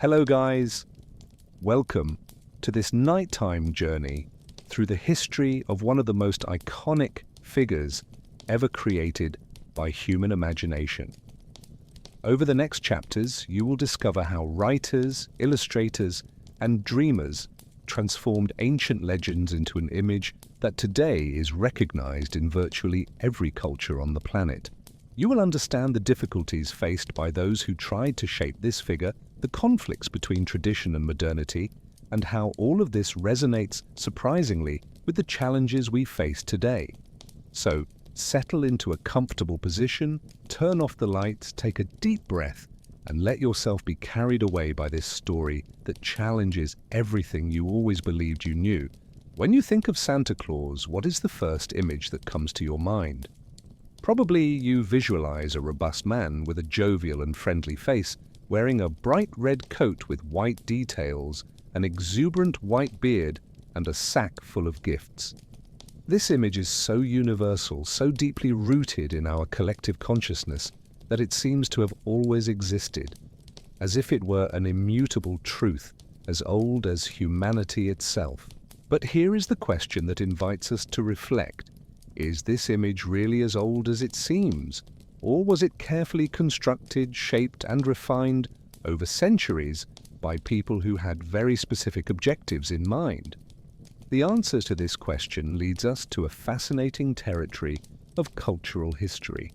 Hello guys, welcome to this nighttime journey through the history of one of the most iconic figures ever created by human imagination. Over the next chapters, you will discover how writers, illustrators, and dreamers transformed ancient legends into an image that today is recognized in virtually every culture on the planet. You will understand the difficulties faced by those who tried to shape this figure, the conflicts between tradition and modernity, and how all of this resonates surprisingly with the challenges we face today. So, settle into a comfortable position, turn off the lights, take a deep breath, and let yourself be carried away by this story that challenges everything you always believed you knew. When you think of Santa Claus, what is the first image that comes to your mind? Probably you visualize a robust man with a jovial and friendly face, wearing a bright red coat with white details, an exuberant white beard, and a sack full of gifts. This image is so universal, so deeply rooted in our collective consciousness, that it seems to have always existed, as if it were an immutable truth, as old as humanity itself. But here is the question that invites us to reflect. Is this image really as old as it seems? Or was it carefully constructed, shaped, and refined over centuries by people who had very specific objectives in mind? The answer to this question leads us to a fascinating territory of cultural history.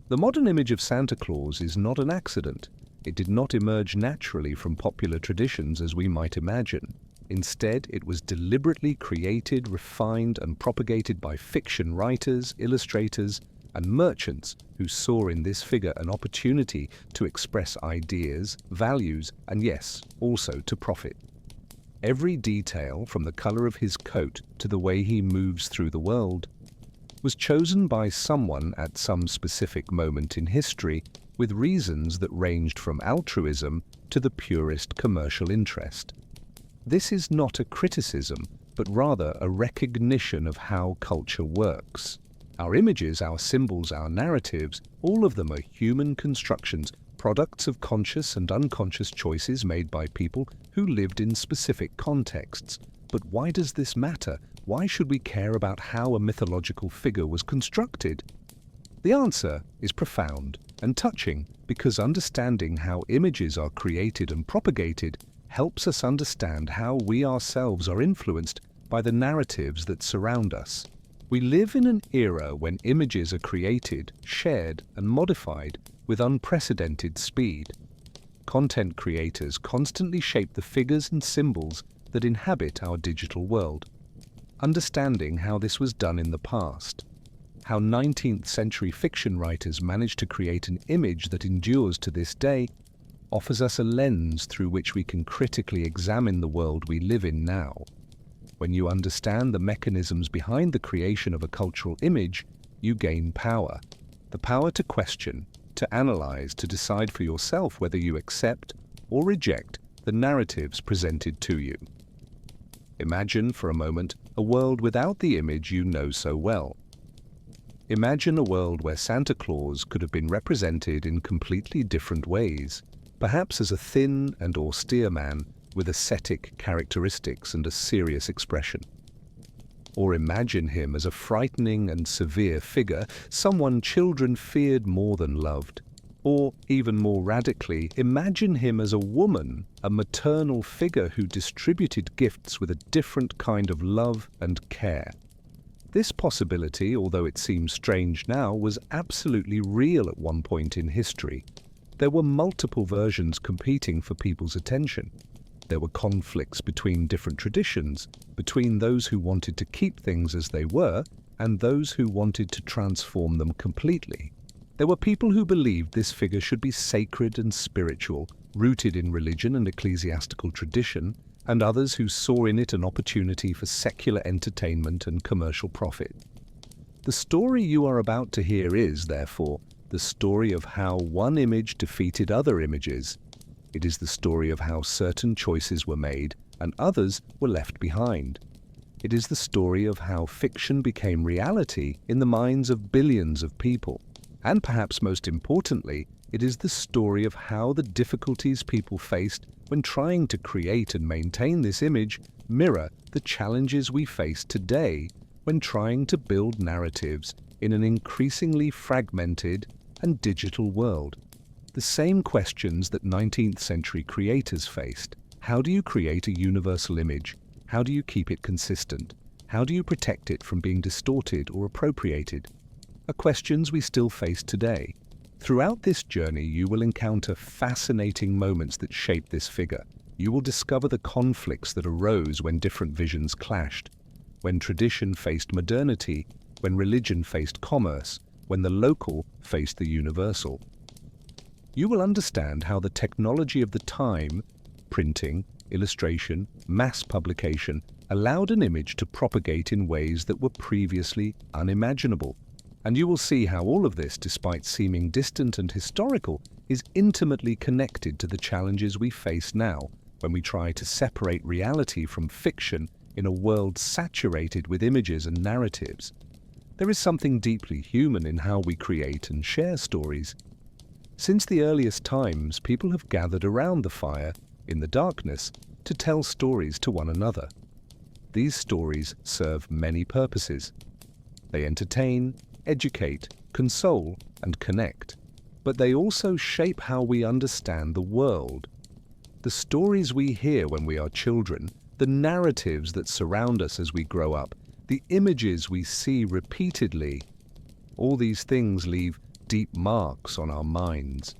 The modern image of Santa Claus is not an accident. It did not emerge naturally from popular traditions as we might imagine. Instead, it was deliberately created, refined, and propagated by fiction writers, illustrators, and merchants who saw in this figure an opportunity to express ideas, values, and yes, also to profit. Every detail, from the color of his coat to the way he moves through the world, was chosen by someone at some specific moment in history with reasons that ranged from altruism to the purest commercial interest. This is not a criticism, but rather a recognition of how culture works. Our images, our symbols, our narratives, all of them are human constructions, products of conscious and unconscious choices made by people who lived in specific contexts. But why does this matter? Why should we care about how a mythological figure was constructed? The answer is profound and touching, because understanding how images are created and propagated helps us understand how we ourselves are influenced by the narratives that surround us. We live in an era when images are created, shared, and modified with unprecedented speed. Content creators constantly shape the figures and symbols that inhabit our digital world. Understanding how this was done in the past, how 19th century fiction writers managed to create an image that endures to this day, offers us a lens through which we can critically examine the world we live in now. When you understand the mechanisms behind the creation of a cultural image, you gain power. The power to question, to analyze, to decide for yourself whether you accept or reject the narratives presented to you. Imagine for a moment a world without the image you know so well. Imagine a world where Santa Claus could have been represented in completely different ways, perhaps as a thin and austere man with ascetic characteristics and a serious expression. Or imagine him as a frightening and severe figure, someone children feared more than loved. Or, even more radically, imagine him as a woman, a maternal figure who distributed gifts with a different kind of love and care. This possibility, although it seems strange now, was absolutely real at one point in history. There were multiple versions competing for people's attention. There were conflicts between different traditions, between those who wanted to keep things as they were and those who wanted to transform them completely. There were people who believed this figure should be sacred and spiritual, rooted in religion and ecclesiastical tradition, and others who saw in it an opportunity for secular entertainment and commercial profit. The story you are about to hear is, therefore, the story of how one image defeated other images. It is the story of how certain choices were made and others were left behind. It is the story of how fiction became reality in the minds of billions of people. And perhaps most importantly, It is the story of how the difficulties people faced when trying to create and maintain this image mirror the challenges we face today when trying to build narratives in an increasingly fragmented and digital world. The same questions that 19th century creators faced. How do you create a universal image? How do you keep it consistent? How do you protect it from being distorted or appropriated? Are questions we still face today. Throughout this journey, you will encounter fascinating moments that shape this figure. You will discover the conflicts that arose when different visions clashed, when tradition faced modernity, when religion faced commerce, when the local faced the universal. You will understand how the technology of the time, printing, illustration, mass publication, allowed an image to propagate in ways that were previously unimaginable. And you will see how all of this, despite seeming distant and historical, is intimately connected to the challenges we face now when we try to separate reality from fiction in a world saturated with images and narratives. There is something deeply human in how we create and share stories. Since the earliest times, people have gathered around the fire, in the darkness, to tell stories to one another. These stories serve many purposes. They entertain, educate, console, and connect. But they also shape how we understand the world. The stories we hear when we are children, the narratives that surround us as we grow up, the images we see repeatedly, all these things leave deep marks on our minds.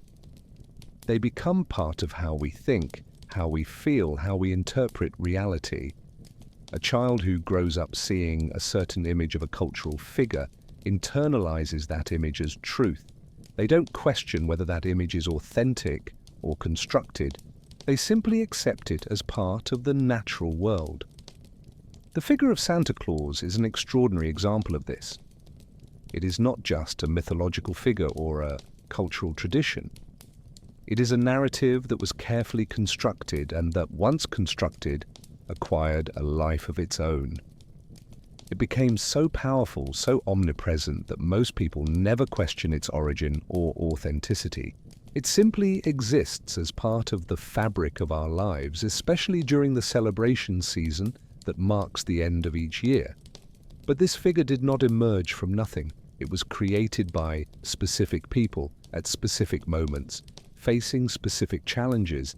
They become part of how we think, how we feel, how we interpret reality. A child who grows up seeing a certain image of a cultural figure internalizes that image as truth. They don't question whether that image is authentic or constructed. They simply accept it as part of the natural world. The figure of Santa Claus is an extraordinary example of this. It is not just a mythological figure or a cultural tradition. It is a narrative that was carefully constructed and that, once constructed, acquired a life of its own. It became so powerful, so omnipresent, that most people never question its origin or authenticity. It simply exists as part of the fabric of our lives, especially during the celebration season that marks the end of each year. But this figure did not emerge from nothing. It was created by specific people at specific moments, facing specific challenges.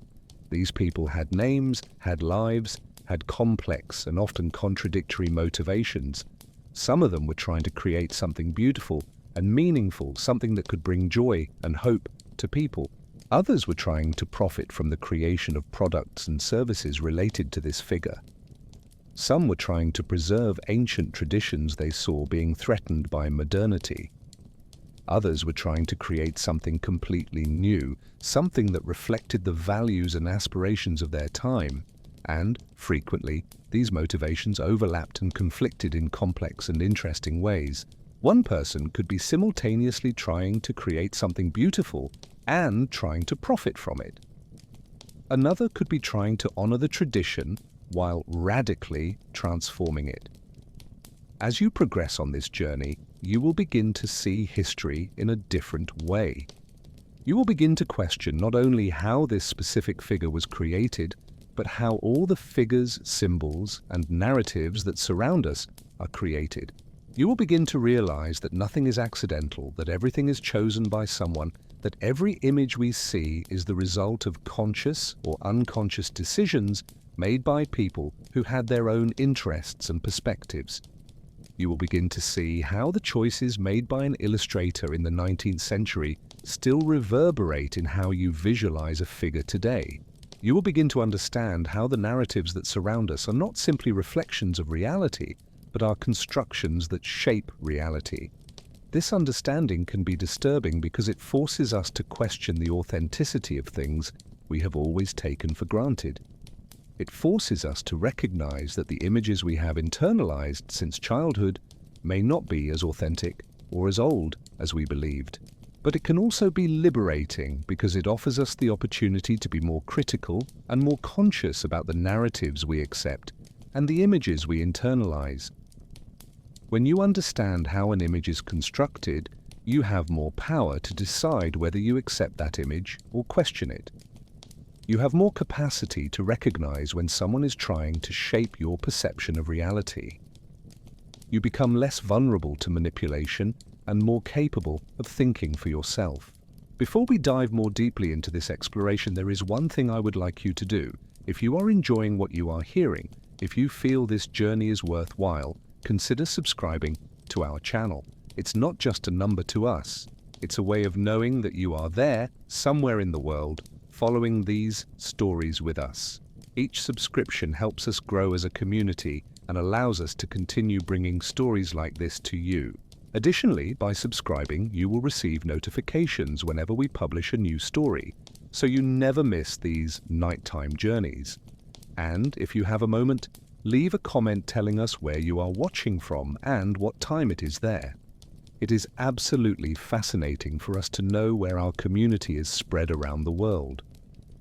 These people had names, had lives, had complex and often contradictory motivations. Some of them were trying to create something beautiful and meaningful, something that could bring joy and hope to people. Others were trying to profit from the creation of products and services related to this figure. Some were trying to preserve ancient traditions they saw being threatened by modernity. Others were trying to create something completely new, something that reflected the values and aspirations of their time. And, frequently, these motivations overlapped and conflicted in complex and interesting ways. One person could be simultaneously trying to create something beautiful and trying to profit from it. Another could be trying to honor the tradition while radically transforming it. As you progress on this journey, you will begin to see history in a different way. You will begin to question not only how this specific figure was created, but how all the figures, symbols, and narratives that surround us are created. You will begin to realize that nothing is accidental, that everything is chosen by someone, that every image we see is the result of conscious or unconscious decisions made by people who had their own interests and perspectives. You will begin to see how the choices made by an illustrator in the 19th century still reverberate in how you visualize a figure today. You will begin to understand how the narratives that surround us are not simply reflections of reality, but are constructions that shape reality. This understanding can be disturbing because it forces us to question the authenticity of things we have always taken for granted. It forces us to recognize that the images we have internalized since childhood may not be as authentic or as old as we believed. But it can also be liberating because it offers us the opportunity to be more critical and more conscious about the narratives we accept and the images we internalize. When you understand how an image is constructed, you have more power to decide whether you accept that image or question it. You have more capacity to recognize when someone is trying to shape your perception of reality. You become less vulnerable to manipulation and more capable of thinking for yourself. Before we dive more deeply into this exploration, there is one thing I would like you to do. If you are enjoying what you are hearing, if you feel this journey is worthwhile, consider subscribing to our channel. It's not just a number to us. It's a way of knowing that you are there, somewhere in the world, following these stories with us. Each subscription helps us grow as a community and allows us to continue bringing stories like this to you. Additionally, by subscribing, you will receive notifications whenever we publish a new story, so you never miss these nighttime journeys. And if you have a moment, leave a comment telling us where you are watching from and what time it is there. It is absolutely fascinating for us to know where our community is spread around the world,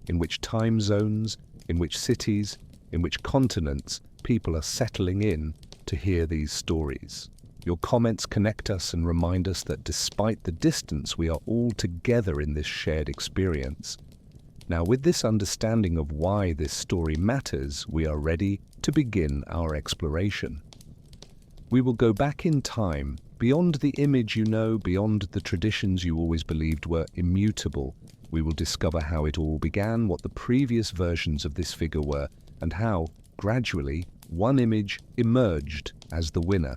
in which time zones, in which cities, in which continents people are settling in to hear these stories. Your comments connect us and remind us that despite the distance, we are all together in this shared experience. Now, with this understanding of why this story matters, we are ready to begin our exploration. We will go back in time, beyond the image you know, beyond the traditions you always believed were immutable. We will discover how it all began, what the previous versions of this figure were, and how, gradually, one image emerged as the winner.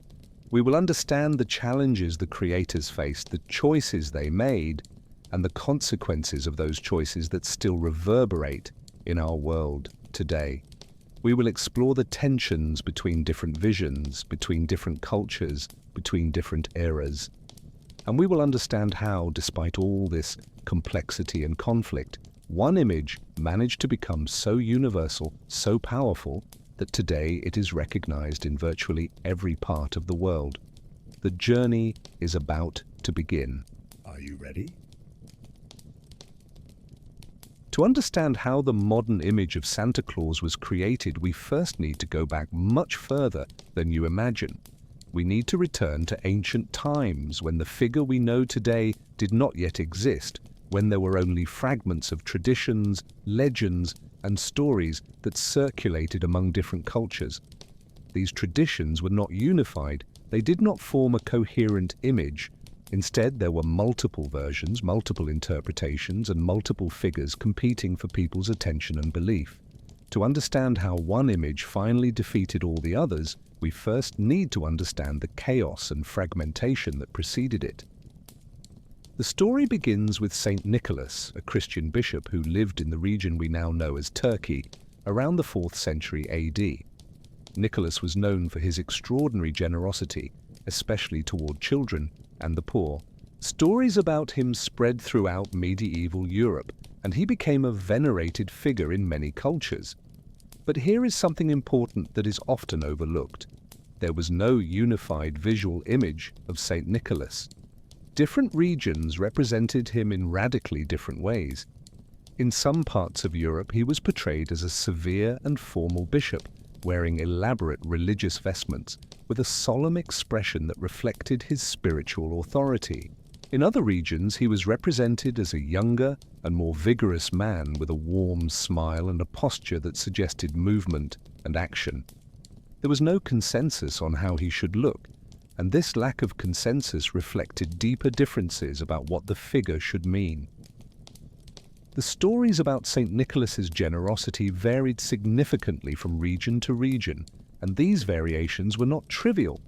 We will understand the challenges the creators faced, the choices they made, and the consequences of those choices that still reverberate in our world today. We will explore the tensions between different visions, between different cultures, between different eras. And we will understand how, despite all this complexity and conflict, one image managed to become so universal, so powerful, that today it is recognized in virtually every part of the world. The journey is about to begin. Are you ready? To understand how the modern image of Santa Claus was created, we first need to go back much further than you imagine. We need to return to ancient times when the figure we know today did not yet exist, when there were only fragments of traditions, legends, and stories that circulated among different cultures. These traditions were not unified. They did not form a coherent image. Instead, there were multiple versions, multiple interpretations, and multiple figures competing for people's attention and belief. To understand how one image finally defeated all the others, we first need to understand the chaos and fragmentation that preceded it. The story begins with Saint Nicholas, a Christian bishop who lived in the region we now know as Turkey, around the 4th century AD. Nicholas was known for his extraordinary generosity, especially toward children and the poor. Stories about him spread throughout medieval Europe, and he became a venerated figure in many cultures. But here is something important that is often overlooked. There was no unified visual image of Saint Nicholas. Different regions represented him in radically different ways. In some parts of Europe, he was portrayed as a severe and formal bishop, wearing elaborate religious vestments, with a solemn expression that reflected his spiritual authority. In other regions, he was represented as a younger and more vigorous man with a warm smile and a posture that suggested movement and action. There was no consensus on how he should look, and this lack of consensus reflected deeper differences about what the figure should mean. The stories about St. Nicholas's generosity varied significantly from region to region, and these variations were not trivial.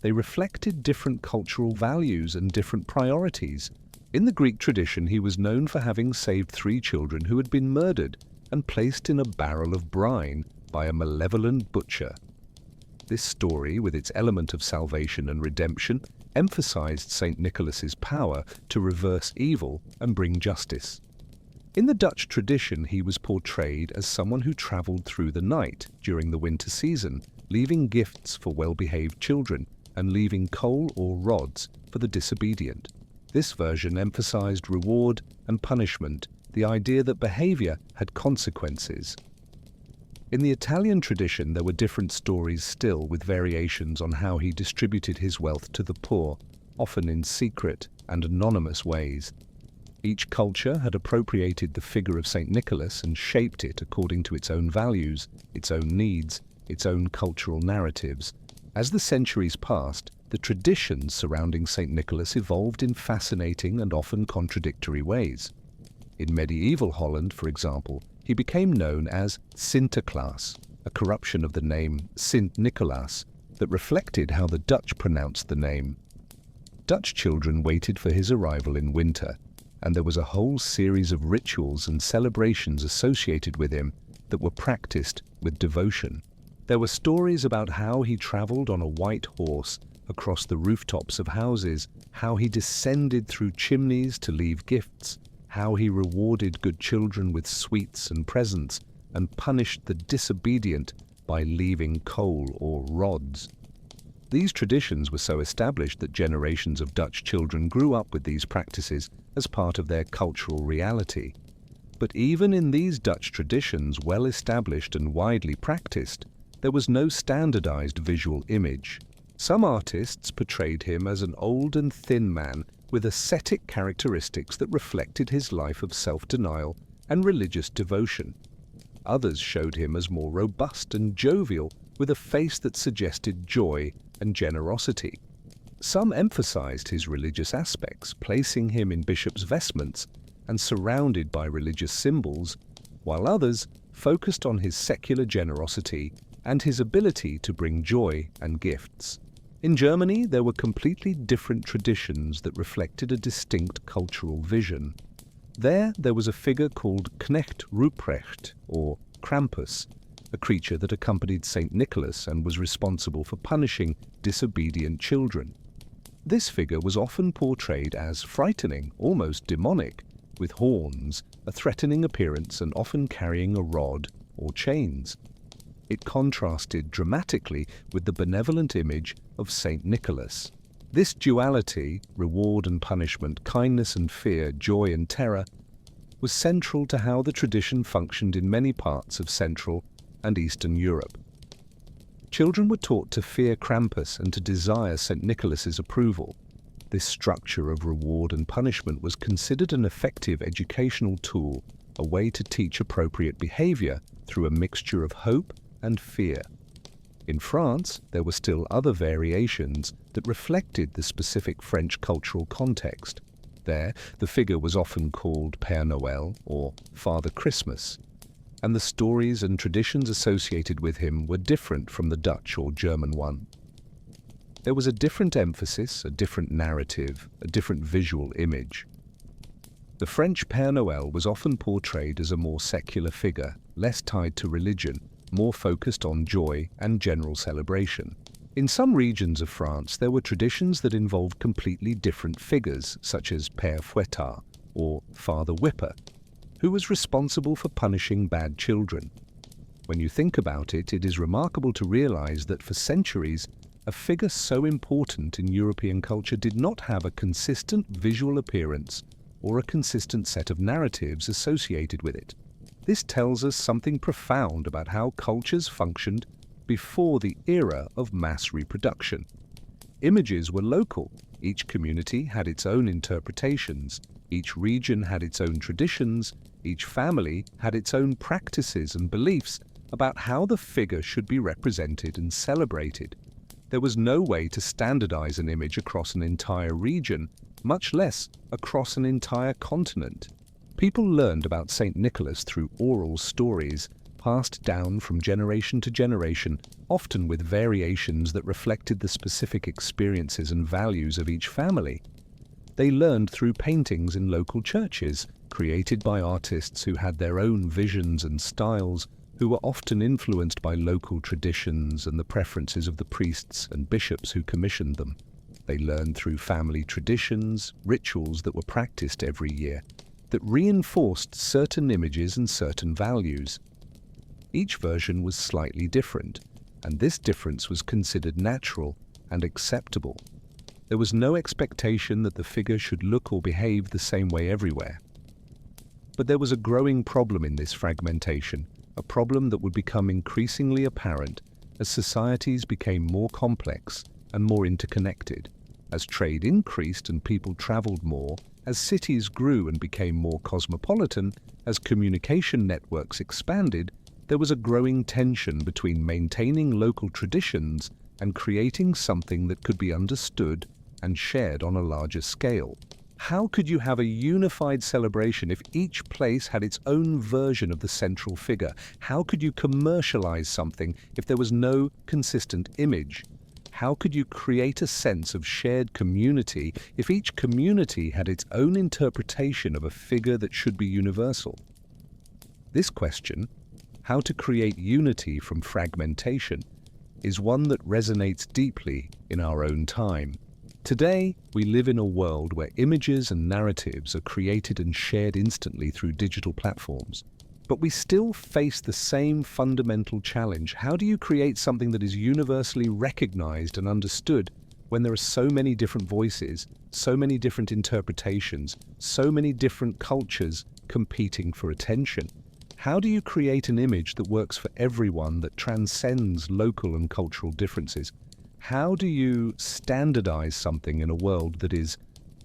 They reflected different cultural values and different priorities. In the Greek tradition, he was known for having saved 3 children who had been murdered and placed in a barrel of brine by a malevolent butcher. This story, with its element of salvation and redemption, emphasized St. Nicholas's power to reverse evil and bring justice. In the Dutch tradition, he was portrayed as someone who traveled through the night during the winter season, leaving gifts for well-behaved children and leaving coal or rods for the disobedient. This version emphasized reward and punishment, the idea that behavior had consequences. In the Italian tradition, there were different stories still, with variations on how he distributed his wealth to the poor, often in secret and anonymous ways. Each culture had appropriated the figure of St. Nicholas and shaped it according to its own values, its own needs, its own cultural narratives. As the centuries passed, the traditions surrounding St. Nicholas evolved in fascinating and often contradictory ways. In medieval Holland, for example, he became known as Santa Claus, a corruption of the name Sint Nicolaas that reflected how the Dutch pronounced the name. Dutch children waited for his arrival in winter, and there was a whole series of rituals and celebrations associated with him that were practiced with devotion. There were stories about how he traveled on a white horse across the rooftops of houses, how he descended through chimneys to leave gifts, how he rewarded good children with sweets and presents, and punished the disobedient by leaving coal or rods. These traditions were so established that generations of Dutch children grew up with these practices as part of their cultural reality. But even in these Dutch traditions, well established and widely practiced, there was no standardized visual image. Some artists portrayed him as an old and thin man with ascetic characteristics that reflected his life of self-denial and religious devotion. Others showed him as more robust and jovial, with a face that suggested joy and generosity. Some emphasized his religious aspects, placing him in bishop's vestments and surrounded by religious symbols, while others focused on his secular generosity and his ability to bring joy and gifts. In Germany, there were completely different traditions that reflected a distinct cultural vision. There was a figure called Knecht Ruprecht, or Krampus, a creature that accompanied St. Nicholas and was responsible for punishing disobedient children. This figure was often portrayed as frightening, almost demonic, with horns, a threatening appearance, and often carrying a rod or chains. It contrasted dramatically with the benevolent image of St. Nicholas. This duality, reward and punishment, kindness and fear, joy and terror, was central to how the tradition functioned in many parts of Central and Eastern Europe. Children were taught to fear Krampus and to desire St. Nicholas's approval. This structure of reward and punishment was considered an effective educational tool, a way to teach appropriate behavior through a mixture of hope and fear. In France, there were still other variations that reflected the specific French cultural context. There, the figure was often called Père Noël or Father Christmas, and the stories and traditions associated with him were different from the Dutch or German one. There was a different emphasis, a different narrative, a different visual image. The French Père Noël was often portrayed as a more secular figure, less tied to religion, more focused on joy and general celebration. In some regions of France, there were traditions that involved completely different figures, such as Père Fouettard, or Father Whipper, who was responsible for punishing bad children. When you think about it, it is remarkable to realize that for centuries, a figure so important in European culture did not have a consistent visual appearance or a consistent set of narratives associated with it. This tells us something profound about how cultures functioned before the era of mass reproduction. Images were local. Each community had its own interpretations. Each region had its own traditions. Each family had its own practices and beliefs about how the figure should be represented and celebrated. There was no way to standardize an image across an entire region, much less across an entire continent. People learned about St. Nicholas through oral stories, passed down from generation to generation, often with variations that reflected the specific experiences and values of each family. They learned through paintings in local churches, created by artists who had their own visions and styles, who were often influenced by local traditions and the preferences of the priests and bishops who commissioned them. They learned through family traditions, rituals that were practiced every year, that reinforced certain images and certain values. Each version was slightly different, and this difference was considered natural and acceptable. There was no expectation that the figure should look or behave the same way everywhere. But there was a growing problem in this fragmentation, a problem that would become increasingly apparent as societies became more complex and more interconnected. As trade increased and people traveled more, as cities grew and became more cosmopolitan, as communication networks expanded, there was a growing tension between maintaining local traditions and creating something that could be understood and shared on a larger scale. How could you have a unified celebration if each place had its own version of the central figure? How could you commercialize something if there was no consistent image? How could you create a sense of shared community if each community had its own interpretation of a figure that should be universal? This question, how to create unity from fragmentation, is one that resonates deeply in our own time. Today, we live in a world where images and narratives are created and shared instantly through digital platforms. But we still face the same fundamental challenge. How do you create something that is universally recognized and understood when there are so many different voices, so many different interpretations, so many different cultures competing for attention? How do you create an image that works for everyone, that transcends local and cultural differences? How do you standardize something in a world that is,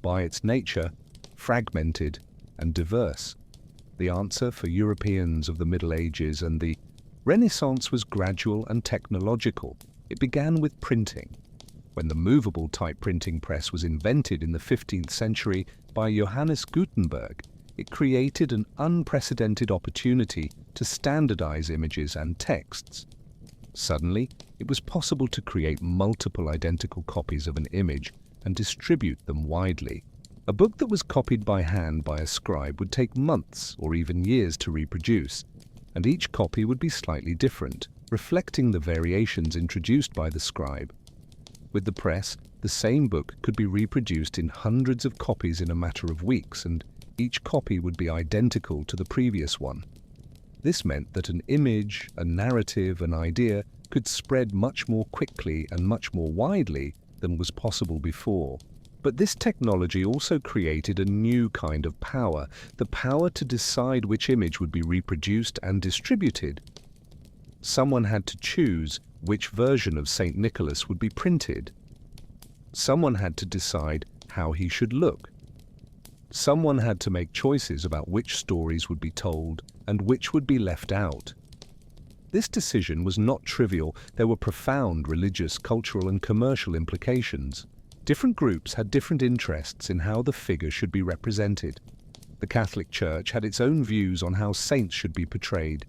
by its nature, fragmented and diverse? The answer for Europeans of the Middle Ages and the Renaissance was gradual and technological. It began with printing. When the movable type printing press was invented in the 15th century by Johannes Gutenberg, it created an unprecedented opportunity to standardize images and texts. Suddenly, it was possible to create multiple identical copies of an image and distribute them widely. A book that was copied by hand by a scribe would take months or even years to reproduce, and each copy would be slightly different, reflecting the variations introduced by the scribe. With the press, the same book could be reproduced in hundreds of copies in a matter of weeks, and each copy would be identical to the previous one. This meant that an image, a narrative, an idea could spread much more quickly and much more widely than was possible before. But this technology also created a new kind of power, the power to decide which image would be reproduced and distributed. Someone had to choose which version of St. Nicholas would be printed. Someone had to decide how he should look. Someone had to make choices about which stories would be told and which would be left out. This decision was not trivial. There were profound religious, cultural, and commercial implications. Different groups had different interests in how the figure should be represented. The Catholic Church had its own views on how saints should be portrayed.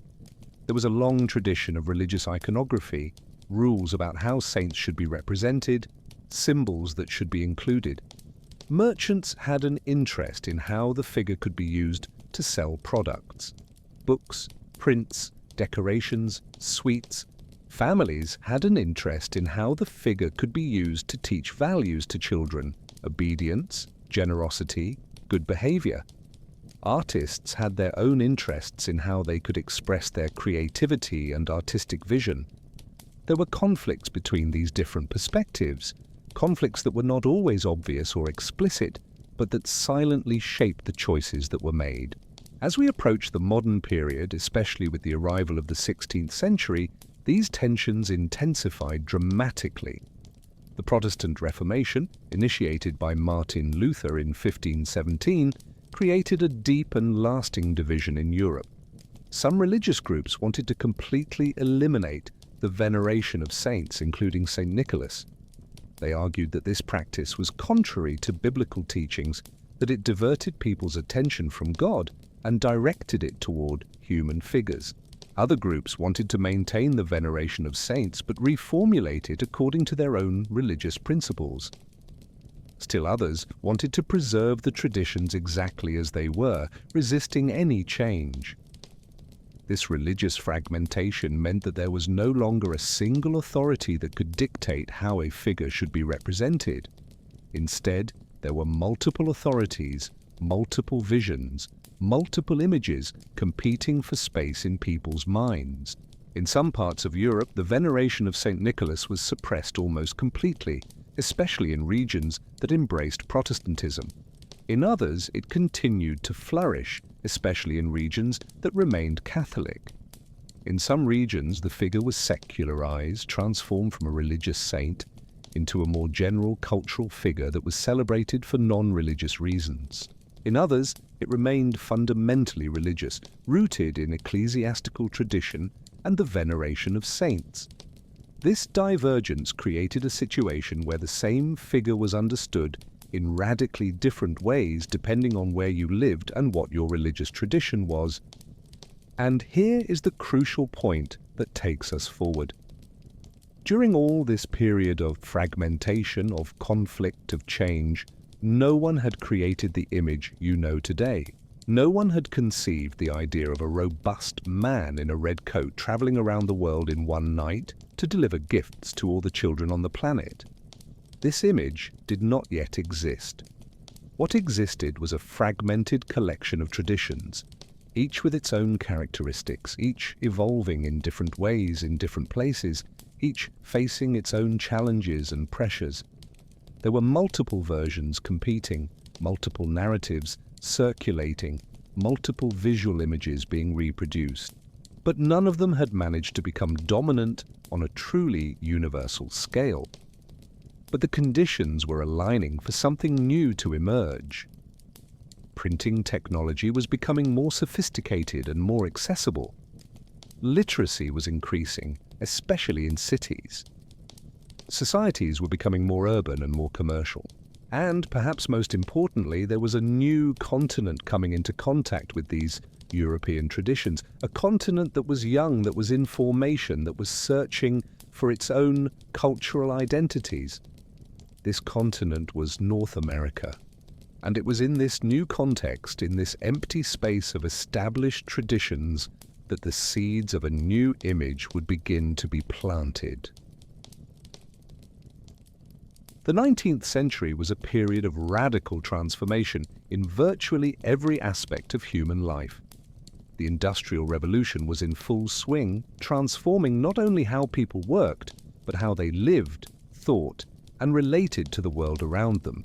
There was a long tradition of religious iconography, rules about how saints should be represented, symbols that should be included. Merchants had an interest in how the figure could be used to sell products. Books, prints, decorations, sweets. Families had an interest in how the figure could be used to teach values to children: obedience, generosity, good behavior. Artists had their own interests in how they could express their creativity and artistic vision. There were conflicts between these different perspectives, conflicts that were not always obvious or explicit, but that silently shaped the choices that were made. As we approach the modern period, especially with the arrival of the 16th century, these tensions intensified dramatically. The Protestant Reformation, initiated by Martin Luther in 1517, created a deep and lasting division in Europe. Some religious groups wanted to completely eliminate the veneration of saints, including St. Nicholas. They argued that this practice was contrary to biblical teachings, that it diverted people's attention from God and directed it toward human figures. Other groups wanted to maintain the veneration of saints but reformulate it according to their own religious principles. Still others wanted to preserve the traditions exactly as they were, resisting any change. This religious fragmentation meant that there was no longer a single authority that could dictate how a figure should be represented. Instead, there were multiple authorities, multiple visions, multiple images competing for space in people's minds. In some parts of Europe, the veneration of St. Nicholas was suppressed almost completely, especially in regions that embraced Protestantism. In others, it continued to flourish, especially in regions that remained Catholic. In some regions, the figure was secularized, transformed from a religious saint into a more general cultural figure that was celebrated for non-religious reasons. In others, it remained fundamentally religious, rooted in ecclesiastical tradition and the veneration of saints. This divergence created a situation where the same figure was understood in radically different ways depending on where you lived and what your religious tradition was. And here is the crucial point that takes us forward. During all this period of fragmentation, of conflict, of change, no one had created the image you know today. No one had conceived the idea of a robust man in a red coat traveling around the world in one night to deliver gifts to all the children on the planet. This image did not yet exist. What existed was a fragmented collection of traditions, each with its own characteristics, each evolving in different ways in different places, each facing its own challenges and pressures. There were multiple versions competing, multiple narratives circulating, multiple visual images being reproduced. But none of them had managed to become dominant on a truly universal scale. But the conditions were aligning for something new to emerge. Printing technology was becoming more sophisticated and more accessible. Literacy was increasing, especially in cities. Societies were becoming more urban and more commercial. And, perhaps most importantly, there was a new continent coming into contact with these European traditions, a continent that was young, that was in formation, that was searching for its own cultural identities. This continent was North America. And it was in this new context, in this empty space of established traditions, that the seeds of a new image would begin to be planted. The 19th century was a period of radical transformation in virtually every aspect of human life. The Industrial Revolution was in full swing, transforming not only how people worked, but how they lived, thought, and related to the world around them.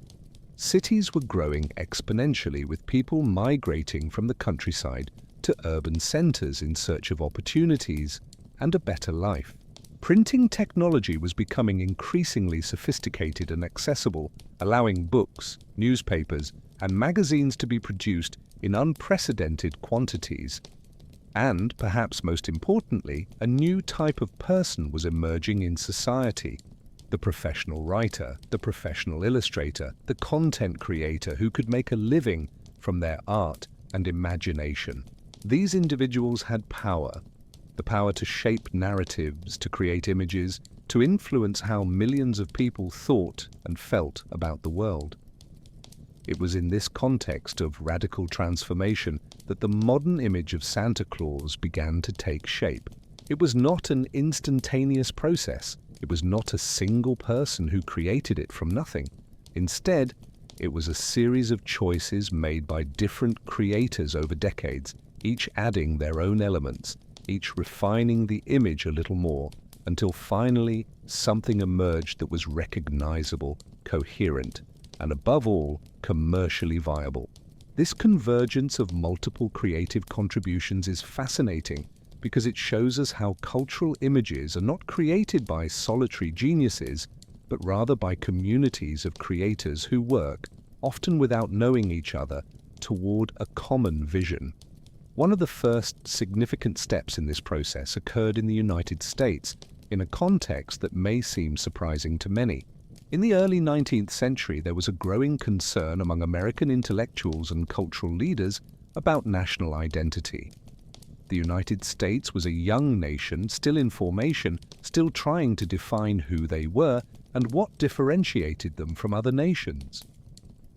Cities were growing exponentially, with people migrating from the countryside to urban centers in search of opportunities and a better life. Printing technology was becoming increasingly sophisticated and accessible, allowing books, newspapers, and magazines to be produced in unprecedented quantities. And, perhaps most importantly, a new type of person was emerging in society. The professional writer, the professional illustrator, the content creator who could make a living from their art and imagination. These individuals had power. The power to shape narratives, to create images, to influence how millions of people thought and felt about the world. It was in this context of radical transformation that the modern image of Santa Claus began to take shape. It was not an instantaneous process. It was not a single person who created it from nothing. Instead, it was a series of choices made by different creators over decades, each adding their own elements, each refining the image a little more, until finally something emerged that was recognizable, coherent, and above all, commercially viable. This convergence of multiple creative contributions is fascinating because it shows us how cultural images are not created by solitary geniuses, but rather by communities of creators who work, often without knowing each other, toward a common vision. One of the first significant steps in this process occurred in the United States, in a context that may seem surprising to many. In the early 19th century, there was a growing concern among American intellectuals and cultural leaders about national identity. The United States was a young nation, still in formation, still trying to define who they were and what differentiated them from other nations.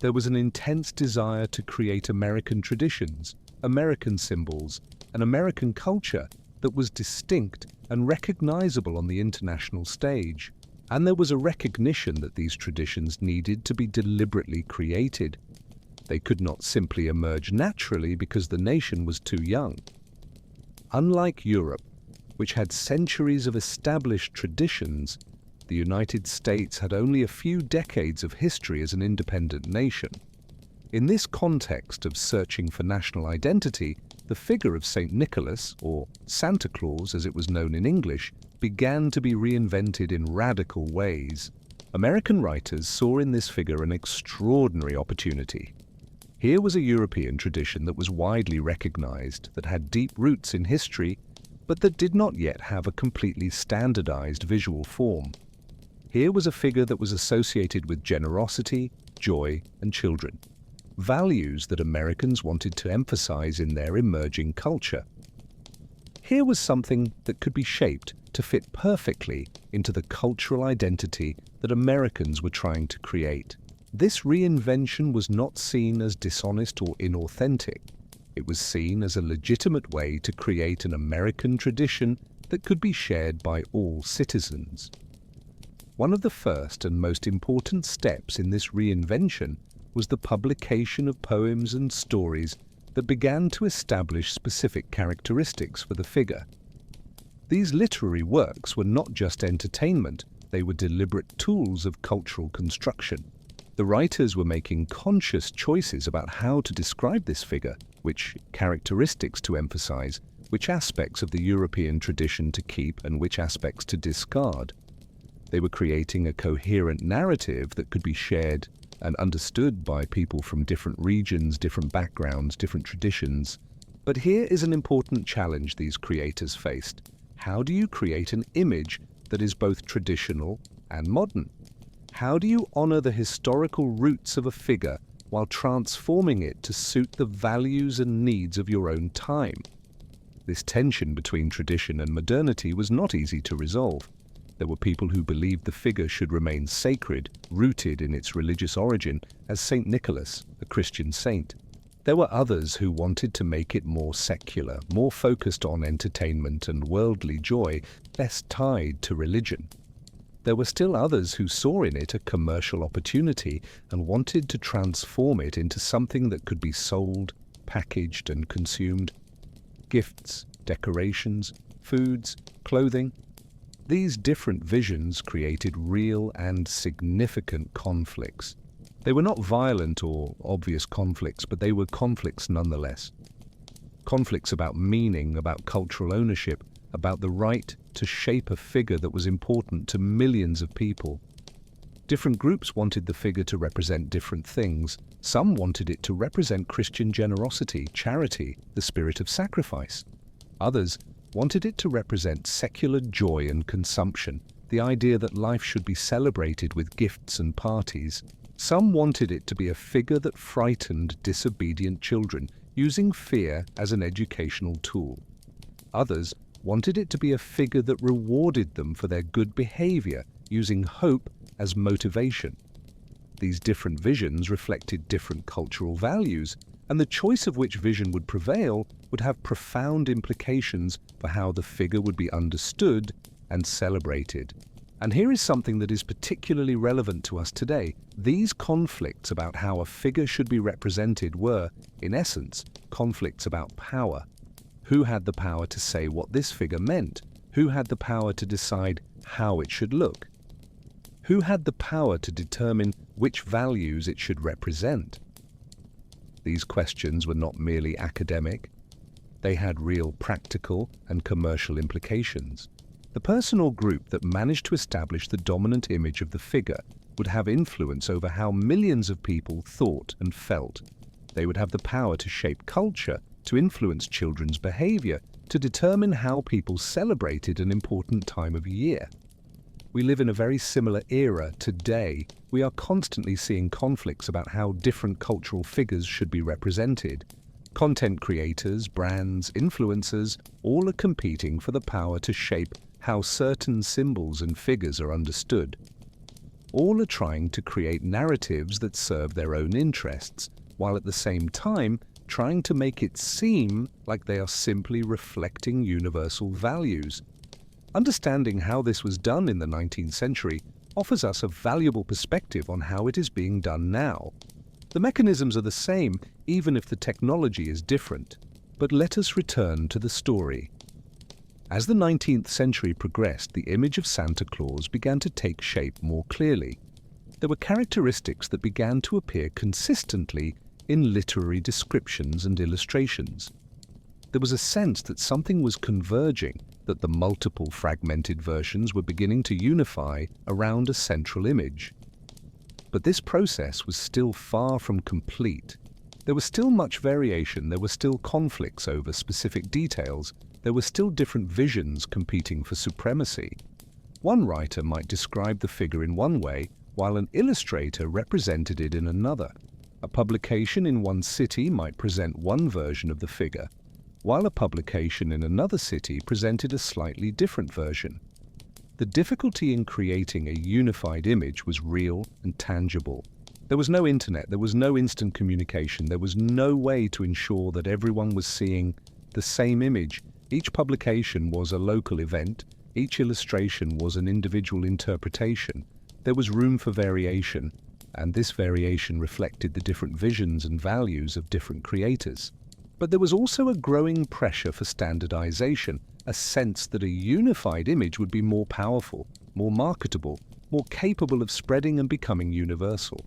There was an intense desire to create American traditions, American symbols, an American culture that was distinct and recognizable on the international stage. And there was a recognition that these traditions needed to be deliberately created. They could not simply emerge naturally because the nation was too young. Unlike Europe, which had centuries of established traditions, the United States had only a few decades of history as an independent nation. In this context of searching for national identity, the figure of St. Nicholas, or Santa Claus as it was known in English, began to be reinvented in radical ways. American writers saw in this figure an extraordinary opportunity. Here was a European tradition that was widely recognized, that had deep roots in history, but that did not yet have a completely standardized visual form. Here was a figure that was associated with generosity, joy, and children, values that Americans wanted to emphasize in their emerging culture. Here was something that could be shaped to fit perfectly into the cultural identity that Americans were trying to create. This reinvention was not seen as dishonest or inauthentic. It was seen as a legitimate way to create an American tradition that could be shared by all citizens. One of the first and most important steps in this reinvention was the publication of poems and stories that began to establish specific characteristics for the figure. These literary works were not just entertainment, they were deliberate tools of cultural construction. The writers were making conscious choices about how to describe this figure, which characteristics to emphasize, which aspects of the European tradition to keep and which aspects to discard. They were creating a coherent narrative that could be shared and understood by people from different regions, different backgrounds, different traditions. But here is an important challenge these creators faced. How do you create an image that is both traditional and modern? How do you honor the historical roots of a figure while transforming it to suit the values and needs of your own time? This tension between tradition and modernity was not easy to resolve. There were people who believed the figure should remain sacred, rooted in its religious origin, as Saint Nicholas, a Christian saint. There were others who wanted to make it more secular, more focused on entertainment and worldly joy, less tied to religion. There were still others who saw in it a commercial opportunity and wanted to transform it into something that could be sold, packaged, and consumed. Gifts, decorations, foods, clothing. These different visions created real and significant conflicts. They were not violent or obvious conflicts, but they were conflicts nonetheless. Conflicts about meaning, about cultural ownership, about the right to shape a figure that was important to millions of people. Different groups wanted the figure to represent different things. Some wanted it to represent Christian generosity, charity, the spirit of sacrifice. Others wanted it to represent secular joy and consumption, the idea that life should be celebrated with gifts and parties. Some wanted it to be a figure that frightened disobedient children, using fear as an educational tool. Others wanted it to be a figure that rewarded them for their good behavior, using hope as motivation. These different visions reflected different cultural values, and the choice of which vision would prevail would have profound implications for how the figure would be understood and celebrated. And here is something that is particularly relevant to us today. These conflicts about how a figure should be represented were, in essence, conflicts about power. Who had the power to say what this figure meant? Who had the power to decide how it should look? Who had the power to determine which values it should represent? These questions were not merely academic. They had real practical and commercial implications. The person or group that managed to establish the dominant image of the figure would have influence over how millions of people thought and felt. They would have the power to shape culture, to influence children's behavior, to determine how people celebrated an important time of year. We live in a very similar era today. We are constantly seeing conflicts about how different cultural figures should be represented. Content creators, brands, influencers, all are competing for the power to shape how certain symbols and figures are understood. All are trying to create narratives that serve their own interests, while at the same time trying to make it seem like they are simply reflecting universal values. Understanding how this was done in the 19th century offers us a valuable perspective on how it is being done now. The mechanisms are the same, even if the technology is different. But let us return to the story. As the 19th century progressed, the image of Santa Claus began to take shape more clearly. There were characteristics that began to appear consistently in literary descriptions and illustrations. There was a sense that something was converging, that the multiple fragmented versions were beginning to unify around a central image. But this process was still far from complete. There was still much variation, there were still conflicts over specific details, there were still different visions competing for supremacy. One writer might describe the figure in one way, while an illustrator represented it in another. A publication in one city might present one version of the figure, while a publication in another city presented a slightly different version. The difficulty in creating a unified image was real and tangible. There was no internet, there was no instant communication, there was no way to ensure that everyone was seeing the same image. Each publication was a local event, each illustration was an individual interpretation. There was room for variation, and this variation reflected the different visions and values of different creators. But there was also a growing pressure for standardization, a sense that a unified image would be more powerful, more marketable, more capable of spreading and becoming universal.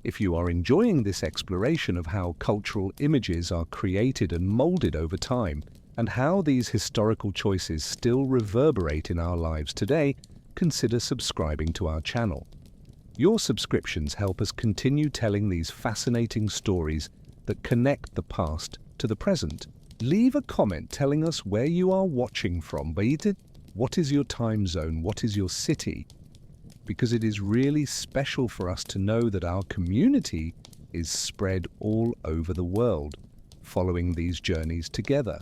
If you are enjoying this exploration of how cultural images are created and molded over time, and how these historical choices still reverberate in our lives today, consider subscribing to our channel. Your subscriptions help us continue telling these fascinating stories that connect the past to the present. Leave a comment telling us where you are watching from. What is your time zone? What is your city? Because it is really special for us to know that our community is spread all over the world, following these journeys together.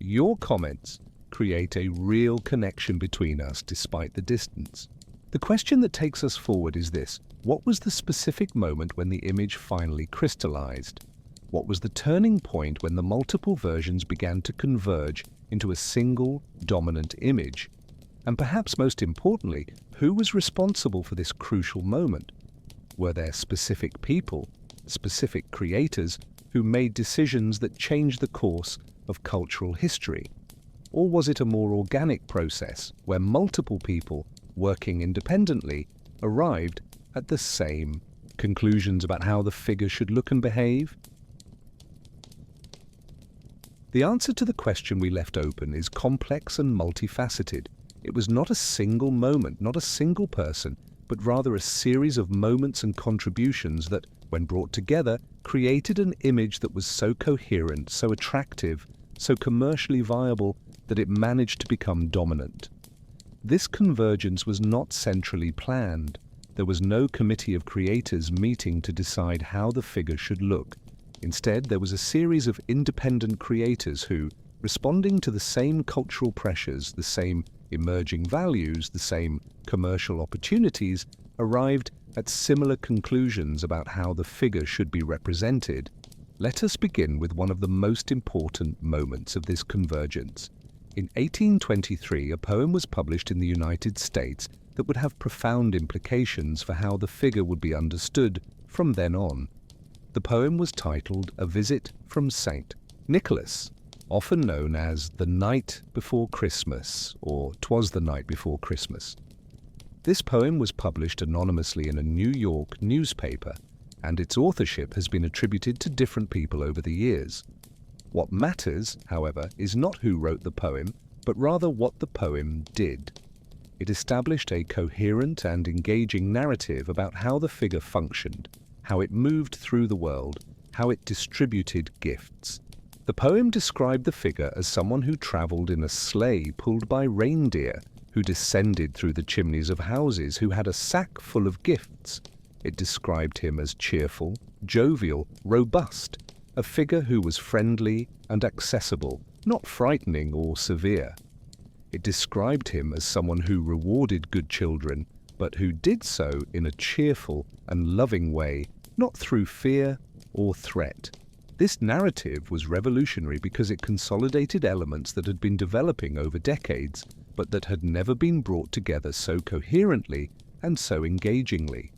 Your comments create a real connection between us despite the distance. The question that takes us forward is this: what was the specific moment when the image finally crystallized? What was the turning point when the multiple versions began to converge into a single dominant image? And perhaps most importantly, who was responsible for this crucial moment? Were there specific people, specific creators, who made decisions that changed the course of cultural history? Or was it a more organic process where multiple people, working independently, arrived at the same conclusions about how the figure should look and behave? The answer to the question we left open is complex and multifaceted. It was not a single moment, not a single person, but rather a series of moments and contributions that, when brought together, created an image that was so coherent, so attractive, so commercially viable that it managed to become dominant. This convergence was not centrally planned. There was no committee of creators meeting to decide how the figure should look. Instead, there was a series of independent creators who, responding to the same cultural pressures, the same emerging values, the same commercial opportunities, arrived at similar conclusions about how the figure should be represented. Let us begin with one of the most important moments of this convergence. In 1823, a poem was published in the United States that would have profound implications for how the figure would be understood from then on. The poem was titled A Visit from St. Nicholas, often known as The Night Before Christmas or 'Twas the Night Before Christmas. This poem was published anonymously in a New York newspaper, and its authorship has been attributed to different people over the years. What matters, however, is not who wrote the poem, but rather what the poem did. It established a coherent and engaging narrative about how the figure functioned, how it moved through the world, how it distributed gifts. The poem described the figure as someone who traveled in a sleigh pulled by reindeer, who descended through the chimneys of houses, who had a sack full of gifts. It described him as cheerful, jovial, robust, a figure who was friendly and accessible, not frightening or severe. It described him as someone who rewarded good children, but who did so in a cheerful and loving way, not through fear or threat. This narrative was revolutionary because it consolidated elements that had been developing over decades, but that had never been brought together so coherently and so engagingly.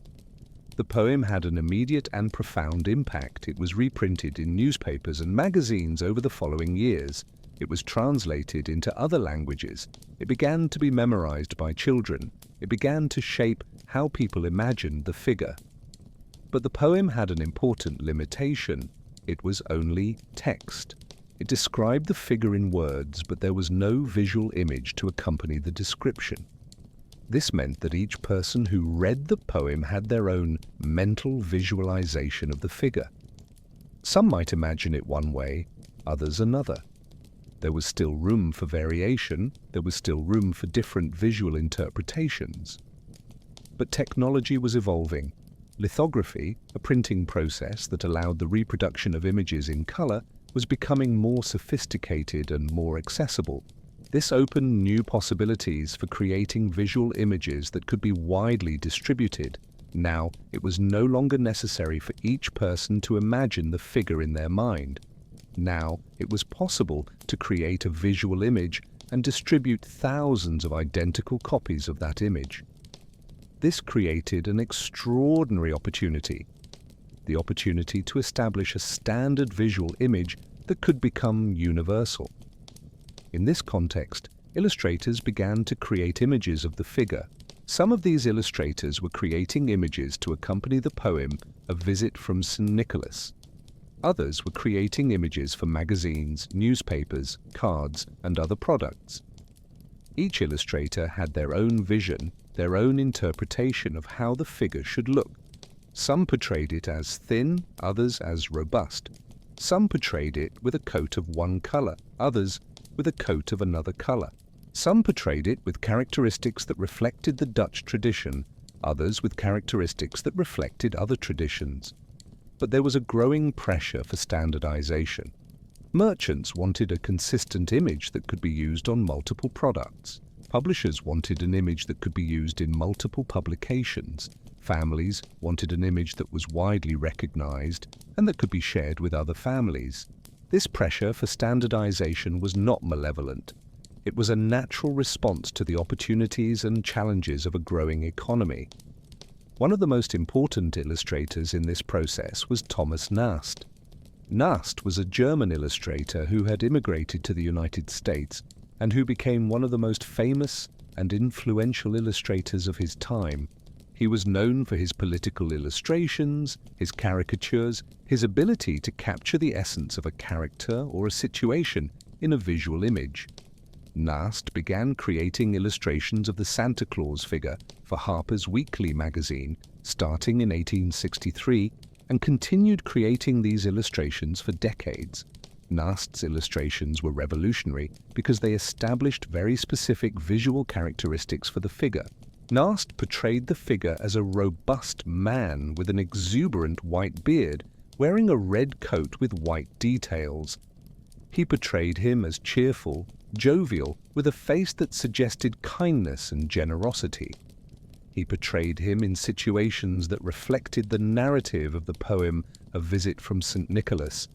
The poem had an immediate and profound impact. It was reprinted in newspapers and magazines over the following years. It was translated into other languages. It began to be memorized by children. It began to shape how people imagined the figure. But the poem had an important limitation. It was only text. It described the figure in words, but there was no visual image to accompany the description. This meant that each person who read the poem had their own mental visualization of the figure. Some might imagine it one way, others another. There was still room for variation, there was still room for different visual interpretations. But technology was evolving. Lithography, a printing process that allowed the reproduction of images in color, was becoming more sophisticated and more accessible. This opened new possibilities for creating visual images that could be widely distributed. Now, it was no longer necessary for each person to imagine the figure in their mind. Now, it was possible to create a visual image and distribute thousands of identical copies of that image. This created an extraordinary opportunity, the opportunity to establish a standard visual image that could become universal. In this context, illustrators began to create images of the figure. Some of these illustrators were creating images to accompany the poem A Visit from St. Nicholas. Others were creating images for magazines, newspapers, cards, and other products. Each illustrator had their own vision, their own interpretation of how the figure should look. Some portrayed it as thin, others as robust. Some portrayed it with a coat of one color, others with a coat of another color. Some portrayed it with characteristics that reflected the Dutch tradition, others with characteristics that reflected other traditions. But there was a growing pressure for standardization. Merchants wanted a consistent image that could be used on multiple products. Publishers wanted an image that could be used in multiple publications. Families wanted an image that was widely recognized and that could be shared with other families. This pressure for standardization was not malevolent. It was a natural response to the opportunities and challenges of a growing economy. One of the most important illustrators in this process was Thomas Nast. Nast was a German illustrator who had immigrated to the United States and who became one of the most famous and influential illustrators of his time. He was known for his political illustrations, his caricatures, his ability to capture the essence of a character or a situation in a visual image. Nast began creating illustrations of the Santa Claus figure for Harper's Weekly magazine, starting in 1863, and continued creating these illustrations for decades. Nast's illustrations were revolutionary because they established very specific visual characteristics for the figure. Nast portrayed the figure as a robust man with an exuberant white beard, wearing a red coat with white details. He portrayed him as cheerful, jovial, with a face that suggested kindness and generosity. He portrayed him in situations that reflected the narrative of the poem A Visit from St. Nicholas,